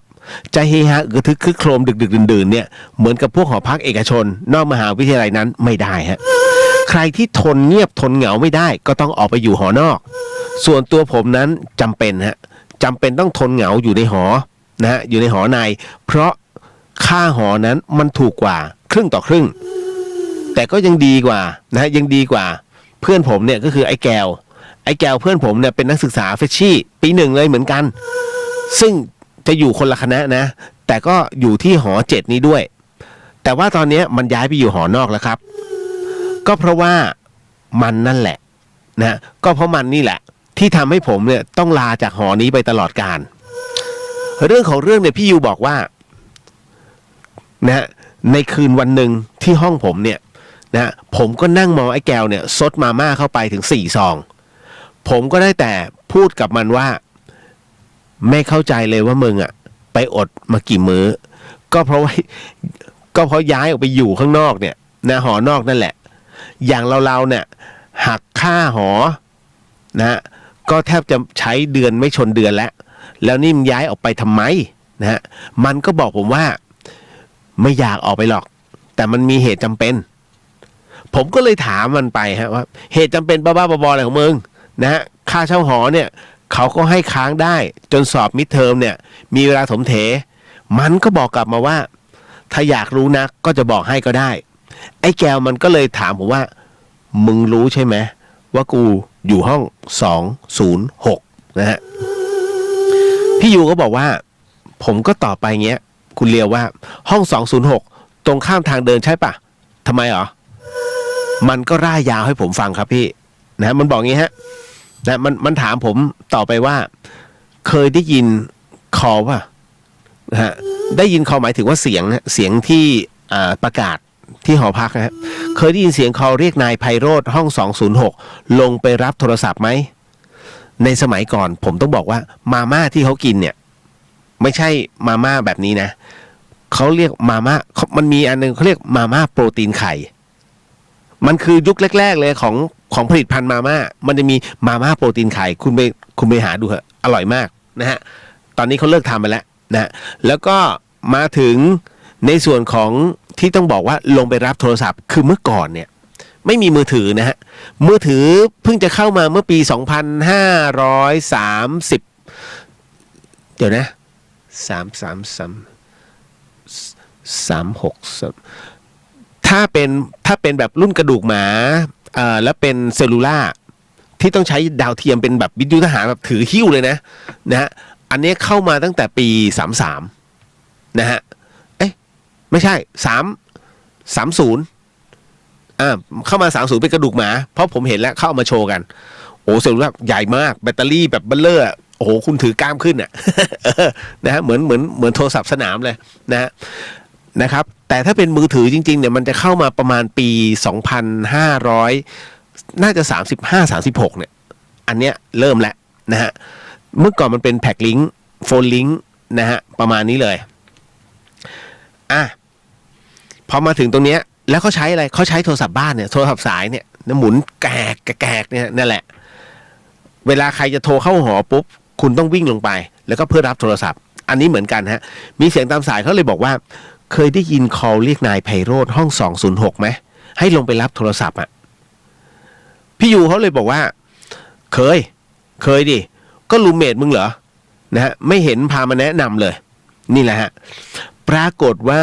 E: จะเฮฮาอึกทึกคึกโครมดึกดื่นเนี่ยเหมือนกับพวกหอพักเอกชนนอกมหาวิทยาลัยนั้นไม่ได้ฮะใครที่ทนเงียบทนเหงาไม่ได้ก็ต้องออกไปอยู่หอนอกส่วนตัวผมนั้นจำเป็นต้องทนเหงาอยู่ในหอนะฮะอยู่ในหอในเพราะค่าหอนั้นมันถูกกว่าครึ่งต่อครึ่งแต่ก็ยังดีกว่านะฮะยังดีกว่าเพื่อนผมเนี่ยก็คือไอ้แก้วเพื่อนผมเนี่ยเป็นนักศึกษาเฟชชี่ปี 1เลยเหมือนกันซึ่งจะอยู่คนละคณะนะแต่ก็อยู่ที่หอ7นี้ด้วยแต่ว่าตอนนี้มันย้ายไปอยู่หอนอกแล้วครับก็เพราะว่ามันนั่นแหละนะก็เพราะมันนี่แหละที่ทำให้ผมเนี่ยต้องลาจากหอนี้ไปตลอดกาลเรื่องของเรื่องเนี่ยพี่ยูบอกว่านะในคืนวันหนึ่งที่ห้องผมเนี่ยนะผมก็นั่งมองไอ้แก้วเนี่ยซดมาม่าเข้าไปถึง4 ซองผมก็ได้แต่พูดกับมันว่าไม่เข้าใจเลยว่ามึงไปอดมากี่มื้อก็เพราะย้ายออกไปอยู่ข้างนอกเนี่ยนะหอนอกนั่นแหละอย่างเราเนี่ยหักค่าหอนะก็แทบจะใช้เดือนไม่ชนเดือนแล้วนี่มันย้ายออกไปทำไมนะฮะมันก็บอกผมว่าไม่อยากออกไปหรอกแต่มันมีเหตุจำเป็นผมก็เลยถามมันไปฮะว่าเหตุจำเป็นบ้าๆบอๆอะไรของมึงนะฮะค่าเช่าหอเนี่ยเขาก็ให้ค้างได้จนสอบมิดเทอมเนี่ยมีเวลาถมเถมันก็บอกกลับมาว่าถ้าอยากรู้นักก็จะบอกให้ก็ได้ไอ้แก้วมันก็เลยถามผมว่ามึงรู้ใช่ไหม ว่ากูอยู่ห้อง206นะฮะพี่ยูก็บอกว่าผมก็ตอบไปเงี้ยคุณเลียวว่าห้อง206ตรงข้ามทางเดินใช่ปะทำไมเหรอมันก็ร่ายยาวให้ผมฟังครับพี่นะมันบอกงี้ฮะนะมันถามผมต่อไปว่าเคยได้ยินคอป่ะนะฮะได้ยินคอหมายถึงว่าเสียงนะเสียงที่ประกาศที่หอพักนะฮะเคยได้ยินเสียงคอเรียกนายไพโรธห้อง206ลงไปรับโทรศัพท์ไหมในสมัยก่อนผมต้องบอกว่ามาม่าที่เขากินเนี่ยไม่ใช่มาม่าแบบนี้นะเขาเรียกมาม่ามันมีอันนึงเขาเรียกมาม่าโปรตีนไข่มันคือยุคแรกๆเลยของผลิตภัณฑ์มาม่ามันจะมีมาม่าโปรตีนไข่คุณไปหาดูเถอะอร่อยมากนะฮะตอนนี้เขาเลิกทำไปแล้วนะแล้วก็มาถึงในส่วนของที่ต้องบอกว่าลงไปรับโทรศัพท์คือเมื่อก่อนเนี่ยไม่มีมือถือนะฮะมือถือเพิ่งจะเข้ามาเมื่อปี2530เดี๋ยวนะ336ถ้าเป็นแบบรุ่นกระดูกหมาแล้วเป็นเซลลูล่าที่ต้องใช้ดาวเทียมเป็นแบบวิทยุทหารแบบถือหิ้วเลยนะฮะอันนี้เข้ามาตั้งแต่ปี33นะฮะไม่ใช่30เข้ามา30เป็นกระดูกหมาเพราะผมเห็นแล้วเข้ามาโชว์กันโอ้เซลลูล่าใหญ่มากแบตเตอรี่แบบเบลเลอร์โอ้โหคุณถือกล้ามขึ้นอ่ะ นะฮะเหมือนโทรศัพท์สนามเลยนะครับแต่ถ้าเป็นมือถือจริงๆเนี่ยมันจะเข้ามาประมาณปี2500น่าจะ35-36เนี่ยอันเนี้ยเริ่มแล้วนะฮะเมื่อก่อนมันเป็นแพ็คลิงก์โฟนลิงก์นะฮะประมาณนี้เลยพอมาถึงตรงเนี้ยแล้วเขาใช้อะไรเขาใช้โทรศัพท์บ้านเนี่ยโทรศัพท์สายเนี่ยหมุนแกกเนี่ยนั่นแหละเวลาใครจะโทรเข้าหอปุ๊บคุณต้องวิ่งลงไปแล้วก็เพื่อรับโทรศัพท์อันนี้เหมือนกันฮะมีเสียงตามสายเขาเลยบอกว่าเคยได้ยิน call เรียกนายไพโรธห้อง206ไหมให้ลงไปรับโทรศัพท์พี่ยูเขาเลยบอกว่าเคยดิก็รูมเมทมึงเหรอนะฮะไม่เห็นพามาแนะนำเลยนี่แหละฮะปรากฏว่า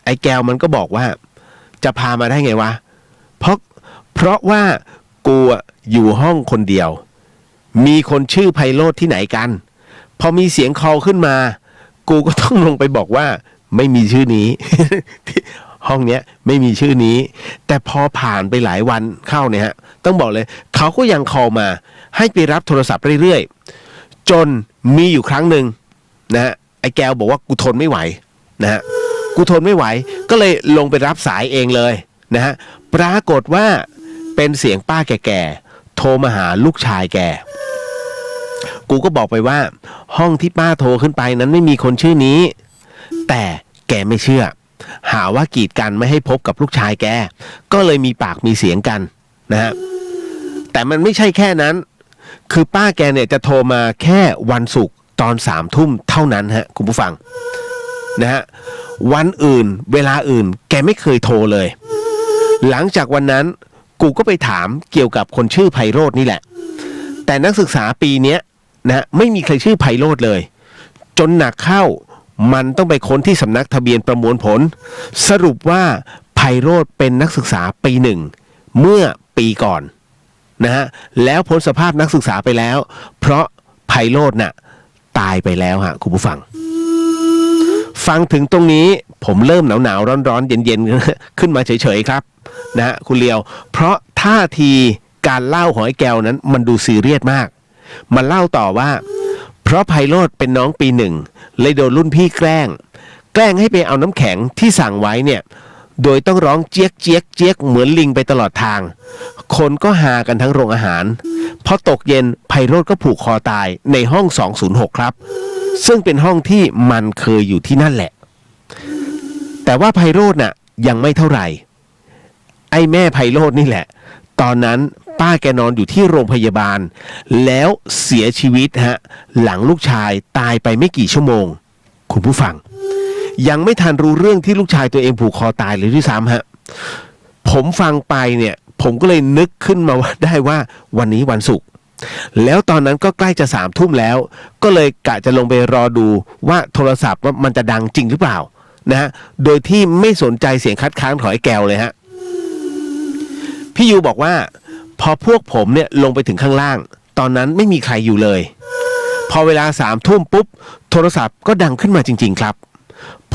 E: ไอ้แก้วมันก็บอกว่าจะพามาได้ไงวะเพราะว่ากูอยู่ห้องคนเดียวมีคนชื่อไพโรธที่ไหนกันพอมีเสียง call ขึ้นมากูก็ต้องลงไปบอกว่าไม่มีชื่อนี้ ห้องเนี้ยไม่มีชื่อนี้แต่พอผ่านไปหลายวันเข้าเนี่ยฮะต้องบอกเลยเขาก็ยัง call มาให้ไปรับโทรศัพท์เรื่อยๆจนมีอยู่ครั้งหนึ่งนะฮะไอ้แก้วบอกว่ากูทนไม่ไหวนะฮะกูทนไม่ไหวก็เลยลงไปรับสายเองเลยนะฮะปรากฏว่าเป็นเสียงป้าแก่ๆโทรมาหาลูกชายแกกูก็บอกไปว่าห้องที่ป้าโทรขึ้นไปนั้นไม่มีคนชื่อนี้แต่แกไม่เชื่อหาว่ากีดกันไม่ให้พบกับลูกชายแกก็เลยมีปากมีเสียงกันนะฮะแต่มันไม่ใช่แค่นั้นคือป้าแกเนี่ยจะโทรมาแค่วันศุกร์ตอน3 ทุ่มเท่านั้นฮะคุณผู้ฟังนะฮะวันอื่นเวลาอื่นแกไม่เคยโทรเลยหลังจากวันนั้นกูก็ไปถามเกี่ยวกับคนชื่อไพโรธนี่แหละแต่นักศึกษาปีนี้นะไม่มีใครชื่อไพโรธเลยจนหนักเข้ามันต้องไปค้นที่สำนักทะเบียนประมวลผลสรุปว่าไพโรธเป็นนักศึกษาปี1เมื่อปีก่อนนะฮะแล้วพ้นสภาพนักศึกษาไปแล้วเพราะไพโรธน่ะตายไปแล้วฮะคุณผู้ฟังฟังถึงตรงนี้ผมเริ่มหนาวๆร้อนๆเย็นๆขึ้นมาเฉยๆครับนะฮะคุณเลียวเพราะท่าทีการเล่าของไอ้แก้วนั้นมันดูซีเรียสมากมันเล่าต่อว่าเพราะไพโรธเป็นน้องปี1เลยโดนรุ่นพี่แกล้งให้ไปเอาน้ำแข็งที่สั่งไว้เนี่ยโดยต้องร้องเจี๊ยกเจี๊ยกเจี๊ยกเหมือนลิงไปตลอดทางคนก็หากันทั้งโรงอาหารพอตกเย็นไพโรธก็ผูกคอตายในห้อง206ครับซึ่งเป็นห้องที่มันเคยอยู่ที่นั่นแหละแต่ว่าไพโรธน่ะยังไม่เท่าไหร่ไอ้แม่ไพโรธนี่แหละตอนนั้นป้าแกนอนอยู่ที่โรงพยาบาลแล้วเสียชีวิตฮะหลังลูกชายตายไปไม่กี่ชั่วโมงคุณผู้ฟังยังไม่ทันรู้เรื่องที่ลูกชายตัวเองผูกคอตายเลยด้วยซ้ำฮะผมฟังไปเนี่ยผมก็เลยนึกขึ้นมาว่าได้ว่าวันนี้วันศุกร์แล้วตอนนั้นก็ใกล้จะ3 ทุ่มแล้วก็เลยกะจะลงไปรอดูว่าโทรศัพท์ว่ามันจะดังจริงหรือเปล่านะฮะโดยที่ไม่สนใจเสียงคัดค้านของไอ้แก้วเลยฮะพี่ยูบอกว่า พอพวกผมเนี่ยลงไปถึงข้างล่างตอนนั้นไม่มีใครอยู่เลยพอเวลา3 ทุ่มปุ๊บโทรศัพท์ก็ดังขึ้นมาจริงๆครับ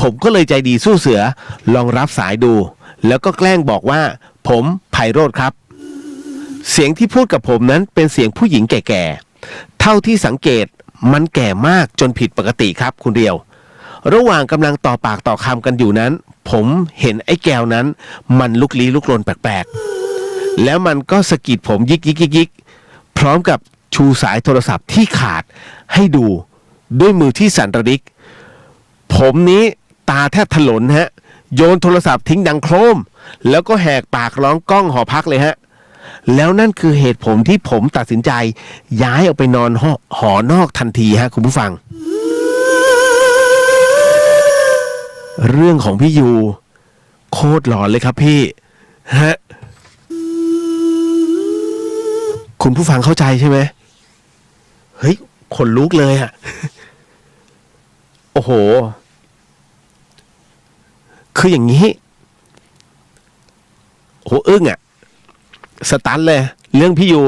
E: ผมก็เลยใจดีสู้เสือลองรับสายดูแล้วก็แกล้งบอกว่าผมไพโรจน์ครับเสียงที่พูดกับผมนั้นเป็นเสียงผู้หญิงแก่ๆเท่าที่สังเกตมันแก่มากจนผิดปกติครับคุณเดียวระหว่างกำลังต่อปากต่อคำกันอยู่นั้นผมเห็นไอ้แก้วนั้นมันลุกลี้ลุกลนแปลกๆแล้วมันก็สะกิดผมยิกพร้อมกับชูสายโทรศัพท์ที่ขาดให้ดูด้วยมือที่สั่นระริกผมนี้ตาแทบถลนฮะโยนโทรศัพท์ทิ้งดังโครมแล้วก็แหกปากร้องก้องหอพักเลยฮะแล้วนั่นคือเหตุผลที่ผมตัดสินใจย้ายออกไปนอนหอนอกทันทีฮะคุณผู้ฟังเรื่องของพี่ยูโคตรหลอนเลยครับพี่ฮะคุณผู้ฟังเข้าใจใช่ไหมเฮ้ยขนลุกเลยอ่ะโอ้โหคืออย่างนี้โหอึ้งอ่ะสตันเลยเรื่องพี่ยู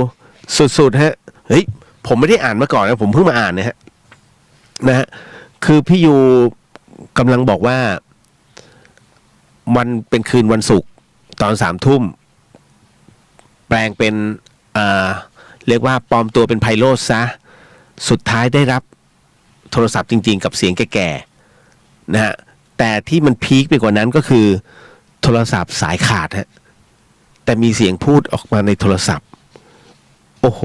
E: สุดๆฮะเฮ้ยผมไม่ได้อ่านมาก่อนนะผมเพิ่งมาอ่านนะฮะคือพี่ยูกำลังบอกว่ามันเป็นคืนวันศุกร์ตอน3 ทุ่มแปลงเป็นเรียกว่าปลอมตัวเป็นไพโรจน์ซะสุดท้ายได้รับโทรศัพท์จริงๆกับเสียงแก่ๆนะฮะแต่ที่มันพีคไปกว่านั้นก็คือโทรศัพท์สายขาดฮะแต่มีเสียงพูดออกมาในโทรศัพท์โอ้โห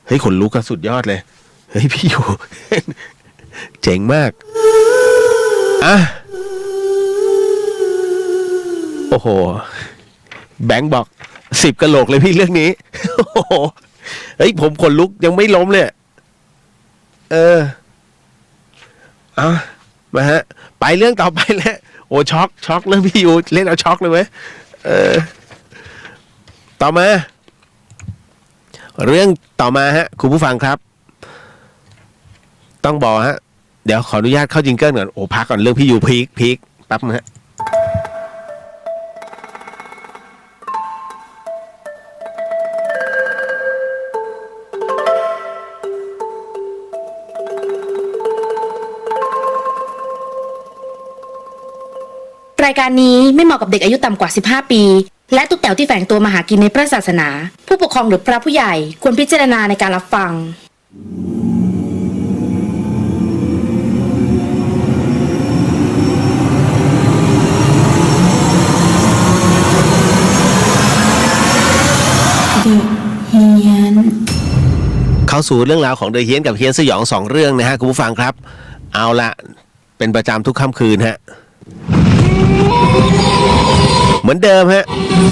E: เฮ้ยขนลุกกันสุดยอดเลยเฮ้ยพี่อยู่ เจ๋งมากอ่ะโอ้โหแบงค์บอก10 กะโหลกเลยพี่เรื่องนี้ โอ้โหเฮ้ยผมขนลุกยังไม่ล้มเลยเอามาฮะไปเรื่องต่อไปแล้วโอ้ช็อกเรื่องพี่ยูเล่นเอาช็อกเลยเว้ยต่อมาเรื่องต่อมาฮะคุณผู้ฟังครับต้องบอกฮะเดี๋ยวขออนุญาตเข้าจิงเกิลก่อนโอ้พักก่อนเรื่องพี่ยูพีคแป๊บนึงฮะ
D: รายการนี้ไม่เหมาะกับเด็กอายุต่ำกว่า15 ปีและตุ๊กแต๋วที่แฝงตัวมาหากินในพระศาสนาผู้ปกครองหรือพระผู้ใหญ่ควรพิจารณาในการรับฟัง
E: เข้าสู่เรื่องราวของเดอะเฮียนกับเฮียนสยอง2 เรื่องนะฮะคุณผู้ฟังครับเอาละเป็นประจำทุกค่ำคืนฮะเหมือนเดิมฮะ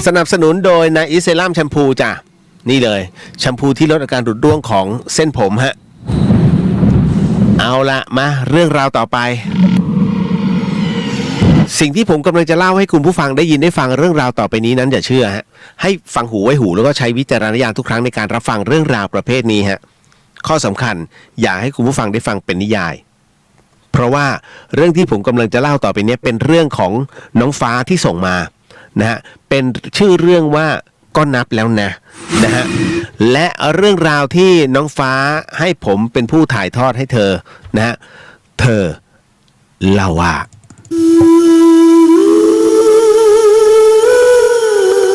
E: สนับสนุนโดยนาอิเซรั่มแชมพูจ้ะนี่เลยแชมพูที่ลดอาการหลุดร่วงของเส้นผมฮะเอาละมาเรื่องราวต่อไปสิ่งที่ผมกำลังจะเล่าให้คุณผู้ฟังได้ยินได้ฟังเรื่องราวต่อไปนี้นั้นอย่าเชื่อฮะให้ฟังหูไว้หูแล้วก็ใช้วิจารณญาณทุกครั้งในการรับฟังเรื่องราวประเภทนี้ฮะข้อสำคัญอย่าให้คุณผู้ฟังได้ฟังเป็นนิยายเพราะว่าเรื่องที่ผมกำลังจะเล่าต่อไปนี้เป็นเรื่องของน้องฟ้าที่ส่งมานะฮะเป็นชื่อเรื่องว่าก็นับแล้วนะฮะและเรื่องราวที่น้องฟ้าให้ผมเป็นผู้ถ่ายทอดให้เธอนะฮะเธอเล่าว่า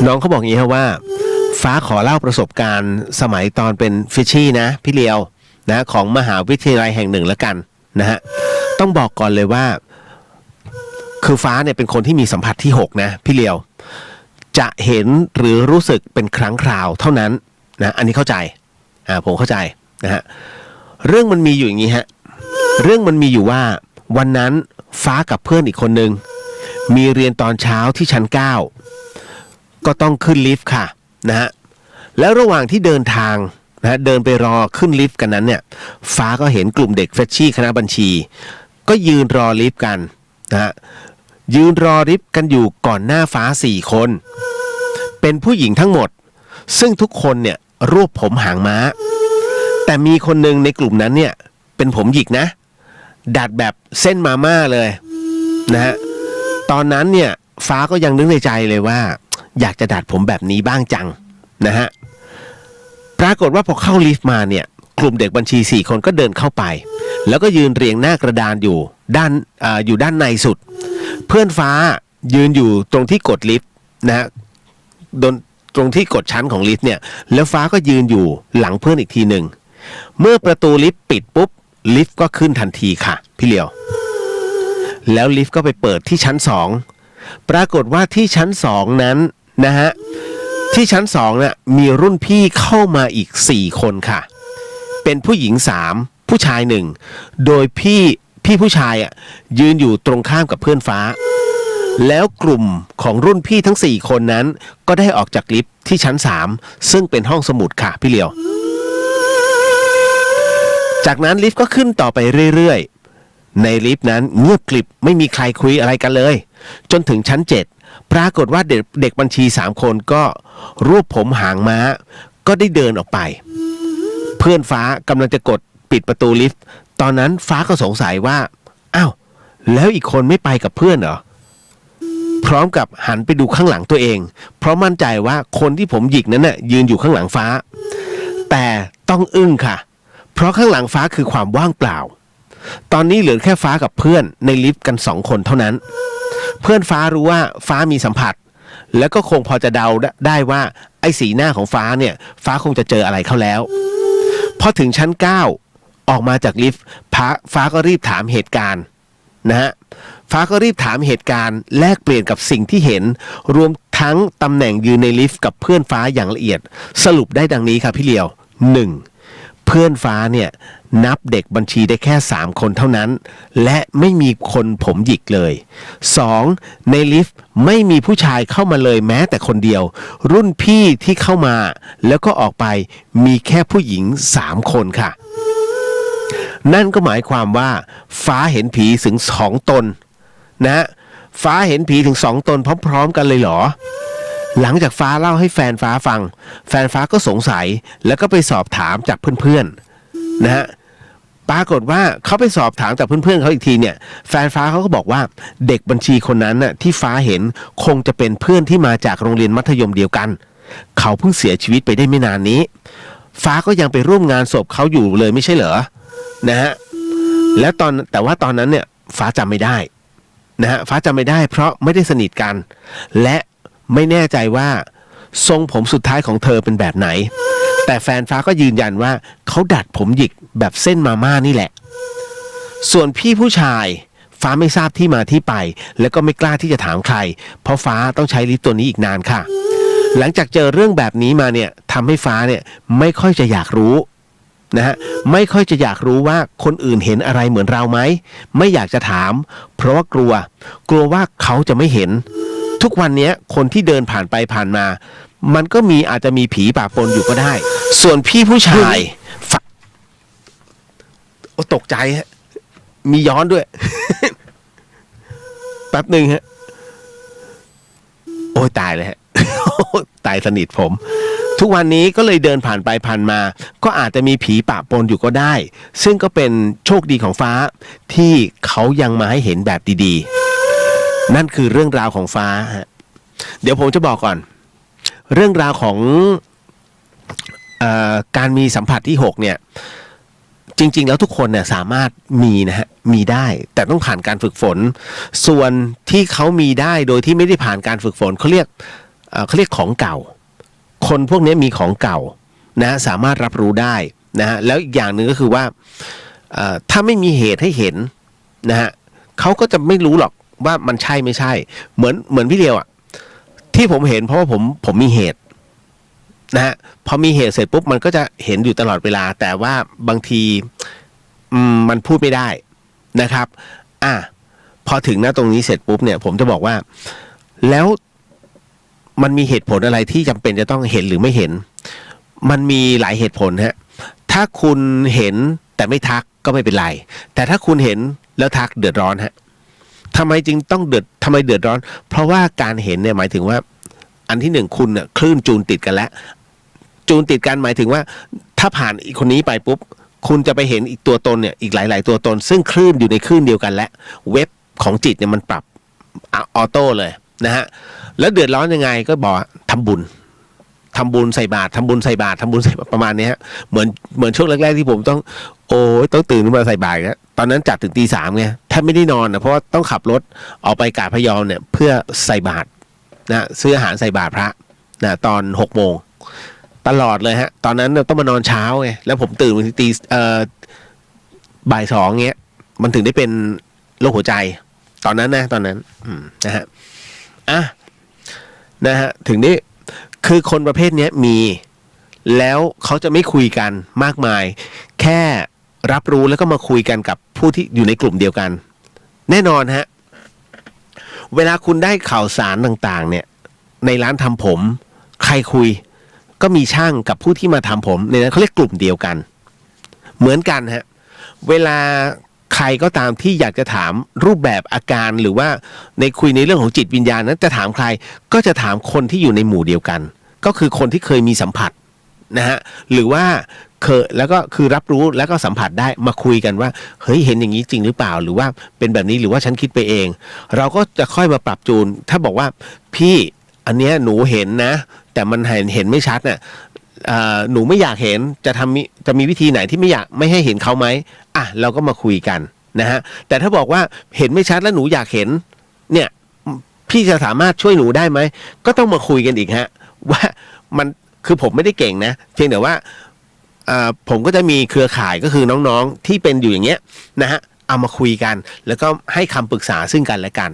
E: น้องเขาบอกอย่างนี้ครับว่าฟ้าขอเล่าประสบการณ์สมัยตอนเป็นฟิชชี่นะพี่เลียวนะของมหาวิทยาลัยแห่งหนึ่งแล้วกันนะฮะต้องบอกก่อนเลยว่าคือฟ้าเนี่ยเป็นคนที่มีสัมผัสที่6นะพี่เลียวจะเห็นหรือรู้สึกเป็นครั้งคราวเท่านั้นนะอันนี้เข้าใจผมเข้าใจนะฮะเรื่องมันมีอยู่อย่างนี้ฮะเรื่องมันมีอยู่ว่าวันนั้นฟ้ากับเพื่อนอีกคนนึงมีเรียนตอนเช้าที่ชั้น9ก็ต้องขึ้นลิฟต์ค่ะนะฮะแล้วระหว่างที่เดินทางนะเดินไปรอขึ้นลิฟต์กันนั้นเนี่ยฟ้าก็เห็นกลุ่มเด็กเฟรชชี่คณะบัญชีก็ยืนรอลิฟต์กันนะฮะยืนรอลิฟต์กันอยู่ก่อนหน้าฟ้า4 คนเป็นผู้หญิงทั้งหมดซึ่งทุกคนเนี่ยรวบผมหางม้าแต่มีคนหนึ่งในกลุ่มนั้นเนี่ยเป็นผมหยิกนะดัดแบบเส้นมาม่าเลยนะฮะตอนนั้นเนี่ยฟ้าก็ยังนึกในใจเลยว่าอยากจะดัดผมแบบนี้บ้างจังนะฮะ ปรากฏว่าพอเข้าลิฟต์มาเนี่ยกลุ่มเด็กบัญชี4คนก็เดินเข้าไปแล้วก็ยืนเรียงหน้ากระดานอยู่ด้านในสุดเพื่อนฟ้ายืนอยู่ตรงที่กดลิฟต์นะฮะตรงที่กดชั้นของลิฟต์เนี่ยแล้วฟ้าก็ยืนอยู่หลังเพื่อนอีกทีหนึ่งเมื่อประตูลิฟต์ปิดปุ๊บลิฟต์ก็ขึ้นทันทีค่ะพี่เหลียวแล้วลิฟต์ก็ไปเปิดที่ชั้น2ปรากฏว่าที่ชั้น2นั้นนะฮะที่ชั้น2เนี่ยมีรุ่นพี่เข้ามาอีก4คนค่ะเป็นผู้หญิง3ผู้ชาย1โดยพี่ผู้ชายยืนอยู่ตรงข้ามกับเพื่อนฟ้าแล้วกลุ่มของรุ่นพี่ทั้ง4คนนั้นก็ได้ออกจากลิฟต์ที่ชั้น3ซึ่งเป็นห้องสมุดค่ะพี่เหลียวจากนั้นลิฟต์ก็ขึ้นต่อไปเรื่อยๆในลิฟต์นั้นเงียบกริบไม่มีใครคุยอะไรกันเลยจนถึงชั้น7ปรากฏว่าเด็กบัญชี3คนก็รวบผมหางม้าก็ได้เดินออกไปเพื่อนฟ้ากำลังจะกดปิดประตูลิฟต์ตอนนั้นฟ้าก็สงสัยว่าอ้าวแล้วอีกคนไม่ไปกับเพื่อนเหรอพร้อมกับหันไปดูข้างหลังตัวเองเพราะมั่นใจว่าคนที่ผมหยิกนั้นน่ะยืนอยู่ข้างหลังฟ้าแต่ต้องอึ้งค่ะเพราะข้างหลังฟ้าคือความว่างเปล่าตอนนี้เหลือแค่ฟ้ากับเพื่อนในลิฟต์กัน2คนเท่านั้นเพื่อนฟ้ารู้ว่าฟ้ามีสัมผัสแล้วก็คงพอจะเดาได้ว่าไอ้สีหน้าของฟ้าเนี่ยฟ้าคงจะเจออะไรเข้าแล้วพอถึงชั้น9ออกมาจากลิฟต์ฟ้าก็รีบถามเหตุการณ์นะฮะฟ้าก็รีบถามเหตุการณ์แลกเปลี่ยนกับสิ่งที่เห็นรวมทั้งตำแหน่งยืนในลิฟต์กับเพื่อนฟ้าอย่างละเอียดสรุปได้ดังนี้ครับพี่เหลียว 1. เพื่อนฟ้าเนี่ยนับเด็กบัญชีได้แค่3คนเท่านั้นและไม่มีคนผมหยิกเลย 2. ในลิฟต์ไม่มีผู้ชายเข้ามาเลยแม้แต่คนเดียวรุ่นพี่ที่เข้ามาแล้วก็ออกไปมีแค่ผู้หญิง3คนค่ะนั่นก็หมายความว่าฟ้าเห็นผีถึง2ตนนะฟ้าเห็นผีถึง2ตนพร้อมๆกันเลยเหรอหลังจากฟ้าเล่าให้แฟนฟ้าฟังแฟนฟ้าก็สงสัยแล้วก็ไปสอบถามจากเพื่อนๆนะฮะปรากฏว่าเขาไปสอบถามจากเพื่อนๆเขาอีกทีเนี่ยแฟนฟ้าเขาก็บอกว่าเด็กบัญชีคนนั้นน่ะที่ฟ้าเห็นคงจะเป็นเพื่อนที่มาจากโรงเรียนมัธยมเดียวกันเขาเพิ่งเสียชีวิตไปได้ไม่นานนี้ฟ้าก็ยังไปร่วมงานศพเขาอยู่เลยไม่ใช่เหรอนะฮะแล้วแต่ว่าตอนนั้นเนี่ยฟ้าจำไม่ได้นะฮะฟ้าจำไม่ได้เพราะไม่ได้สนิทกันและไม่แน่ใจว่าทรงผมสุดท้ายของเธอเป็นแบบไหนแต่แฟนฟ้าก็ยืนยันว่าเขาดัดผมหยิกแบบเส้นมาม่านี่แหละส่วนพี่ผู้ชายฟ้าไม่ทราบที่มาที่ไปแล้วก็ไม่กล้าที่จะถามใครเพราะฟ้าต้องใช้ลิฟต์ตัวนี้อีกนานค่ะหลังจากเจอเรื่องแบบนี้มาเนี่ยทำให้ฟ้าเนี่ยไม่ค่อยจะอยากรู้นะฮะไม่ค่อยจะอยากรู้ว่าคนอื่นเห็นอะไรเหมือนเราไหมไม่อยากจะถามเพราะว่ากลัวว่าเขาจะไม่เห็นทุกวันนี้คนที่เดินผ่านไปผ่านมามันก็อาจจะมีผีปะปนอยู่ก็ได้ส่วนพี่ผู้ชายโอ้ตกใจฮะมีย้อนด้วย แป๊บหนึ่งฮะโอ้ยตายเลยฮะ ตายสนิทผมทุกวันนี้ก็เลยเดินผ่านไปผ่านมาก็อาจจะมีผีปะปนอยู่ก็ได้ซึ่งก็เป็นโชคดีของฟ้าที่เขายังมาให้เห็นแบบดีๆนั่นคือเรื่องราวของฟ้าฮะเดี๋ยวผมจะบอกก่อนเรื่องราวของการมีสัมผัสที่6เนี่ยจริงๆแล้วทุกคนเนี่ยสามารถมีนะฮะมีได้แต่ต้องผ่านการฝึกฝนส่วนที่เขามีได้โดยที่ไม่ได้ผ่านการฝึกฝนเขาเรียกของเก่าคนพวกนี้มีของเก่านะสามารถรับรู้ได้นะฮะแล้วอีกอย่างหนึ่งก็คือว่าถ้าไม่มีเหตุให้เห็นนะฮะเขาก็จะไม่รู้หรอกว่ามันใช่ไม่ใช่เหมือนพี่เดียวที่ผมเห็นเพราะว่าผมมีเหตุนะฮะพอมีเหตุเสร็จปุ๊บมันก็จะเห็นอยู่ตลอดเวลาแต่ว่าบางทีมันพูดไม่ได้นะครับพอถึงตรงนี้เสร็จปุ๊บเนี่ยผมจะบอกว่าแล้วมันมีเหตุผลอะไรที่จำเป็นจะต้องเห็นหรือไม่เห็นมันมีหลายเหตุผลฮะถ้าคุณเห็นแต่ไม่ทักก็ไม่เป็นไรแต่ถ้าคุณเห็นแล้วทักเดือดร้อนฮะทำไมจึงต้องเดือดร้อนเพราะว่าการเห็นเนี่ยหมายถึงว่าอันที่1คุณเนี่ยคลื่นจูนติดกันแล้วจูนติดกันหมายถึงว่าถ้าผ่านอีกคนนี้ไปปุ๊บคุณจะไปเห็นอีกตัวตนเนี่ยอีกหลายๆตัวตนซึ่งคลื่นอยู่ในคลื่นเดียวกันและเว็บของจิตเนี่ยมันปรับออโต้เลยนะฮะแล้วเดือดร้อนยังไงก็บอกทำบุญ ทำบุญใส่บาตรประมาณนี้ฮะเหมือนช่วงแรกๆที่ผมต้องตื่นขึ้นมาใส่บาตรนะตอนนั้นจัดถึงตี 3ไงแทบไม่ได้นอนนะเพราะว่าต้องขับรถออกไปกราบพระยอมเนี่ยเพื่อใส่บาตรนะซื้ออาหารใส่บาตรพระนะตอน 6 โมงตลอดเลยฮะตอนนั้นต้องมานอนเช้าไงแล้วผมตื่นวันที่บ่าย 2เงี้ยมันถึงได้เป็นโรคหัวใจตอนนั้นนะฮะนะฮะถึงนี้คือคนประเภทนี้มีแล้วเขาจะไม่คุยกันมากมายแค่รับรู้แล้วก็มาคุยกันกับผู้ที่อยู่ในกลุ่มเดียวกันแน่นอนฮะเวลาคุณได้ข่าวสารต่างๆเนี่ยในร้านทำผมใครคุยก็มีช่างกับผู้ที่มาทำผมในนั้นเขาเรียกกลุ่มเดียวกันเหมือนกันฮะเวลาใครก็ตามที่อยากจะถามรูปแบบอาการหรือว่าในคุยในเรื่องของจิตวิญญาณนั้นจะถามใครก็จะถามคนที่อยู่ในหมู่เดียวกันก็คือคนที่เคยมีสัมผัสนะฮะหรือว่าแล้วก็คือรับรู้แล้วก็สัมผัสได้มาคุยกันว่าเฮ้ยเห็นอย่างนี้จริงหรือเปล่าหรือว่าเป็นแบบนี้หรือว่าฉันคิดไปเองเราก็จะค่อยมาปรับจูนถ้าบอกว่าพี่อันเนี้ยหนูเห็นนะแต่มันเห็นไม่ชัดน่ะหนูไม่อยากเห็นจะมีวิธีไหนที่ไม่ให้เห็นเขาไหมอ่ะเราก็มาคุยกันนะฮะแต่ถ้าบอกว่าเห็นไม่ชัดแล้วหนูอยากเห็นเนี่ยพี่จะสามารถช่วยหนูได้ไหมก็ต้องมาคุยกันอีกฮะว่ามันคือผมไม่ได้เก่งนะเพียงแต่ว่าผมก็จะมีเครือข่ายก็คือน้องๆที่เป็นอยู่อย่างเงี้ยนะฮะเอามาคุยกันแล้วก็ให้คำปรึกษาซึ่งกันและกัน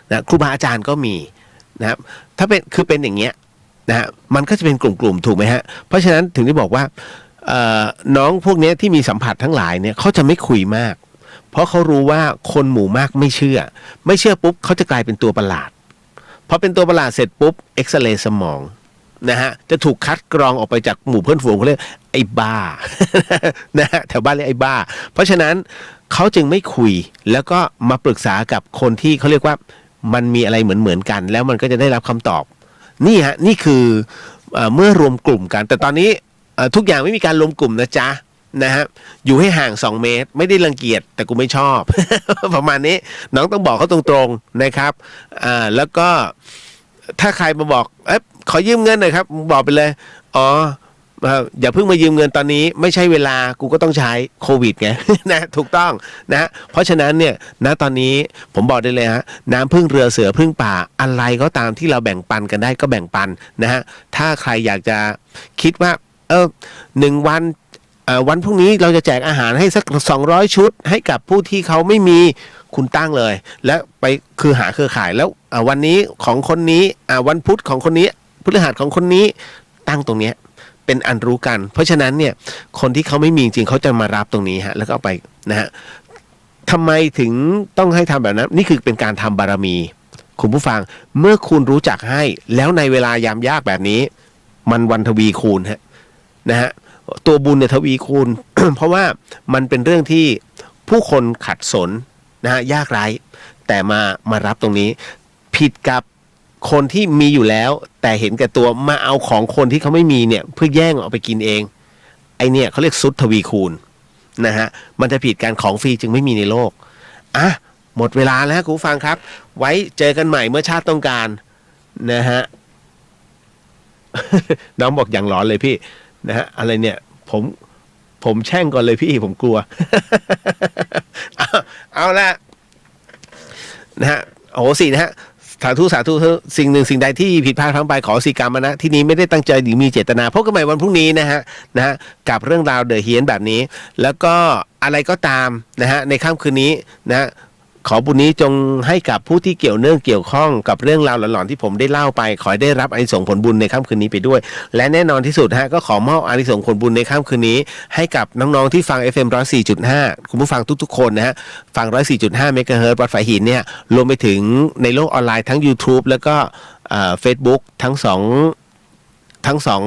E: นะครูบาอาจารย์ก็มีนะครับถ้าเป็นอย่างเงี้ยนะฮะมันก็จะเป็นกลุ่มๆถูกไหมฮะเพราะฉะนั้นถึงได้บอกว่าน้องพวกนี้ที่มีสัมผัสทั้งหลายเนี่ยเขาจะไม่คุยมากเพราะเขารู้ว่าคนหมู่มากไม่เชื่อปุ๊บเขาจะกลายเป็นตัวประหลาดพอเป็นตัวประหลาดเสร็จปุ๊บเอ็กซเรย์สมองนะฮะจะถูกคัดกรองออกไปจากหมู่เพื่อนฝูงเขาเรียกไอ้บ้า นะฮะแถวบ้านเรียกไอ้บ้าเพราะฉะนั้นเขาจึงไม่คุยแล้วก็มาปรึกษากับคนที่เขาเรียกว่ามันมีอะไรเหมือนกันแล้วมันก็จะได้รับคำตอบนี่ฮะนี่คือเมื่อรวมกลุ่มกันแต่ตอนนี้ทุกอย่างไม่มีการรวมกลุ่มนะจ๊ะนะฮะอยู่ให้ห่าง2 เมตรไม่ได้รังเกียจแต่กูไม่ชอบ ประมาณนี้น้องต้องบอกเขาตรงๆนะครับแล้วก็ถ้าใครมาบอกขอยืมเงินหน่อยครับบอกไปเลยอย่าเพิ่งมายืมเงินตอนนี้ไม่ใช่เวลากูก็ต้องใช้โควิดไง นะถูกต้องนะเพราะฉะนั้นเนี่ยณตอนนี้ผมบอกได้เลยฮะน้ำพึ่งเรือเสือพึ่งป่าอะไรก็ตามที่เราแบ่งปันกันได้ก็แบ่งปันนะฮะถ้าใครอยากจะคิดว่า1 วันวันพรุ่งนี้เราจะแจกอาหารให้สัก200 ชุดให้กับผู้ที่เขาไม่มีคุณตั้งเลยแล้วไปคือหาเครือข่ายแล้ววันนี้ของคนนี้วันพุธของคนนี้พฤหัสของคนนี้ตั้งตรงเนี้ยเป็นอันรู้กันเพราะฉะนั้นเนี่ยคนที่เขาไม่มีจริงเขาจะมารับตรงนี้ฮะแล้วก็เอาไปนะฮะทำไมถึงต้องให้ทำแบบนั้นนี่คือเป็นการทำบารมีคุณผู้ฟังเมื่อคุณรู้จักให้แล้วในเวลายามยากแบบนี้มันวันทวีคูณฮะนะฮะตัวบุญเนี่ยทวีคูณ เพราะว่ามันเป็นเรื่องที่ผู้คนขัดสนนะฮะยากไร้แต่มารับตรงนี้ผิดกับคนที่มีอยู่แล้วแต่เห็นแก่ตัวมาเอาของคนที่เขาไม่มีเนี่ยเพื่อแย่งเอาไปกินเองไอเนี่ยเขาเรียกซุดทวีคูณนะฮะมันจะผิดการของฟรีจึงไม่มีในโลกหมดเวลาแล้วคุณผู้ฟังครับไว้เจอกันใหม่เมื่อชาติต้องการนะฮะ น้องบอกอย่างร้อนเลยพี่นะฮะอะไรเนี่ยผมแช่งก่อนเลยพี่ผมกลัว เอาละนะฮะโอ้โหสินะฮะสาธุสิ่งหนึ่งสิ่งใดที่ผิดพลาดทั้งไปขอสิกรรมนะที่นี้ไม่ได้ตั้งใจหรือมีเจตนาพบกันใหม่วันพรุ่งนี้นะฮะกับเรื่องราวเดอะเฮียนแบบนี้แล้วก็อะไรก็ตามนะฮะในค่ำคืนนี้นะขอบุญนี้จงให้กับผู้ที่เกี่ยวข้องกับเรื่องราวหลอนๆที่ผมได้เล่าไปขอให้ได้รับอานิสงส์ผลบุญในค่ำคืนนี้ไปด้วยและแน่นอนที่สุดฮะก็ขอมอบอานิสงส์ผลบุญในค่ำคืนนี้ให้กับน้องๆที่ฟัง FM 104.5 คุณผู้ฟังทุกๆคนนะฮะฟัง 104.5 เมกะเฮิรตซ์วัดฝายหินเนี่ยรวมไปถึงในโลกออนไลน์ทั้ง YouTube แล้วก็Facebook ทั้งสอง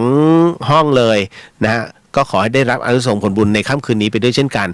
E: ห้องเลยนะฮะก็ขอให้ได้รับอานิสงส์ผลบุญในค่ำคืนนี้ไปด้วยเช่นกัน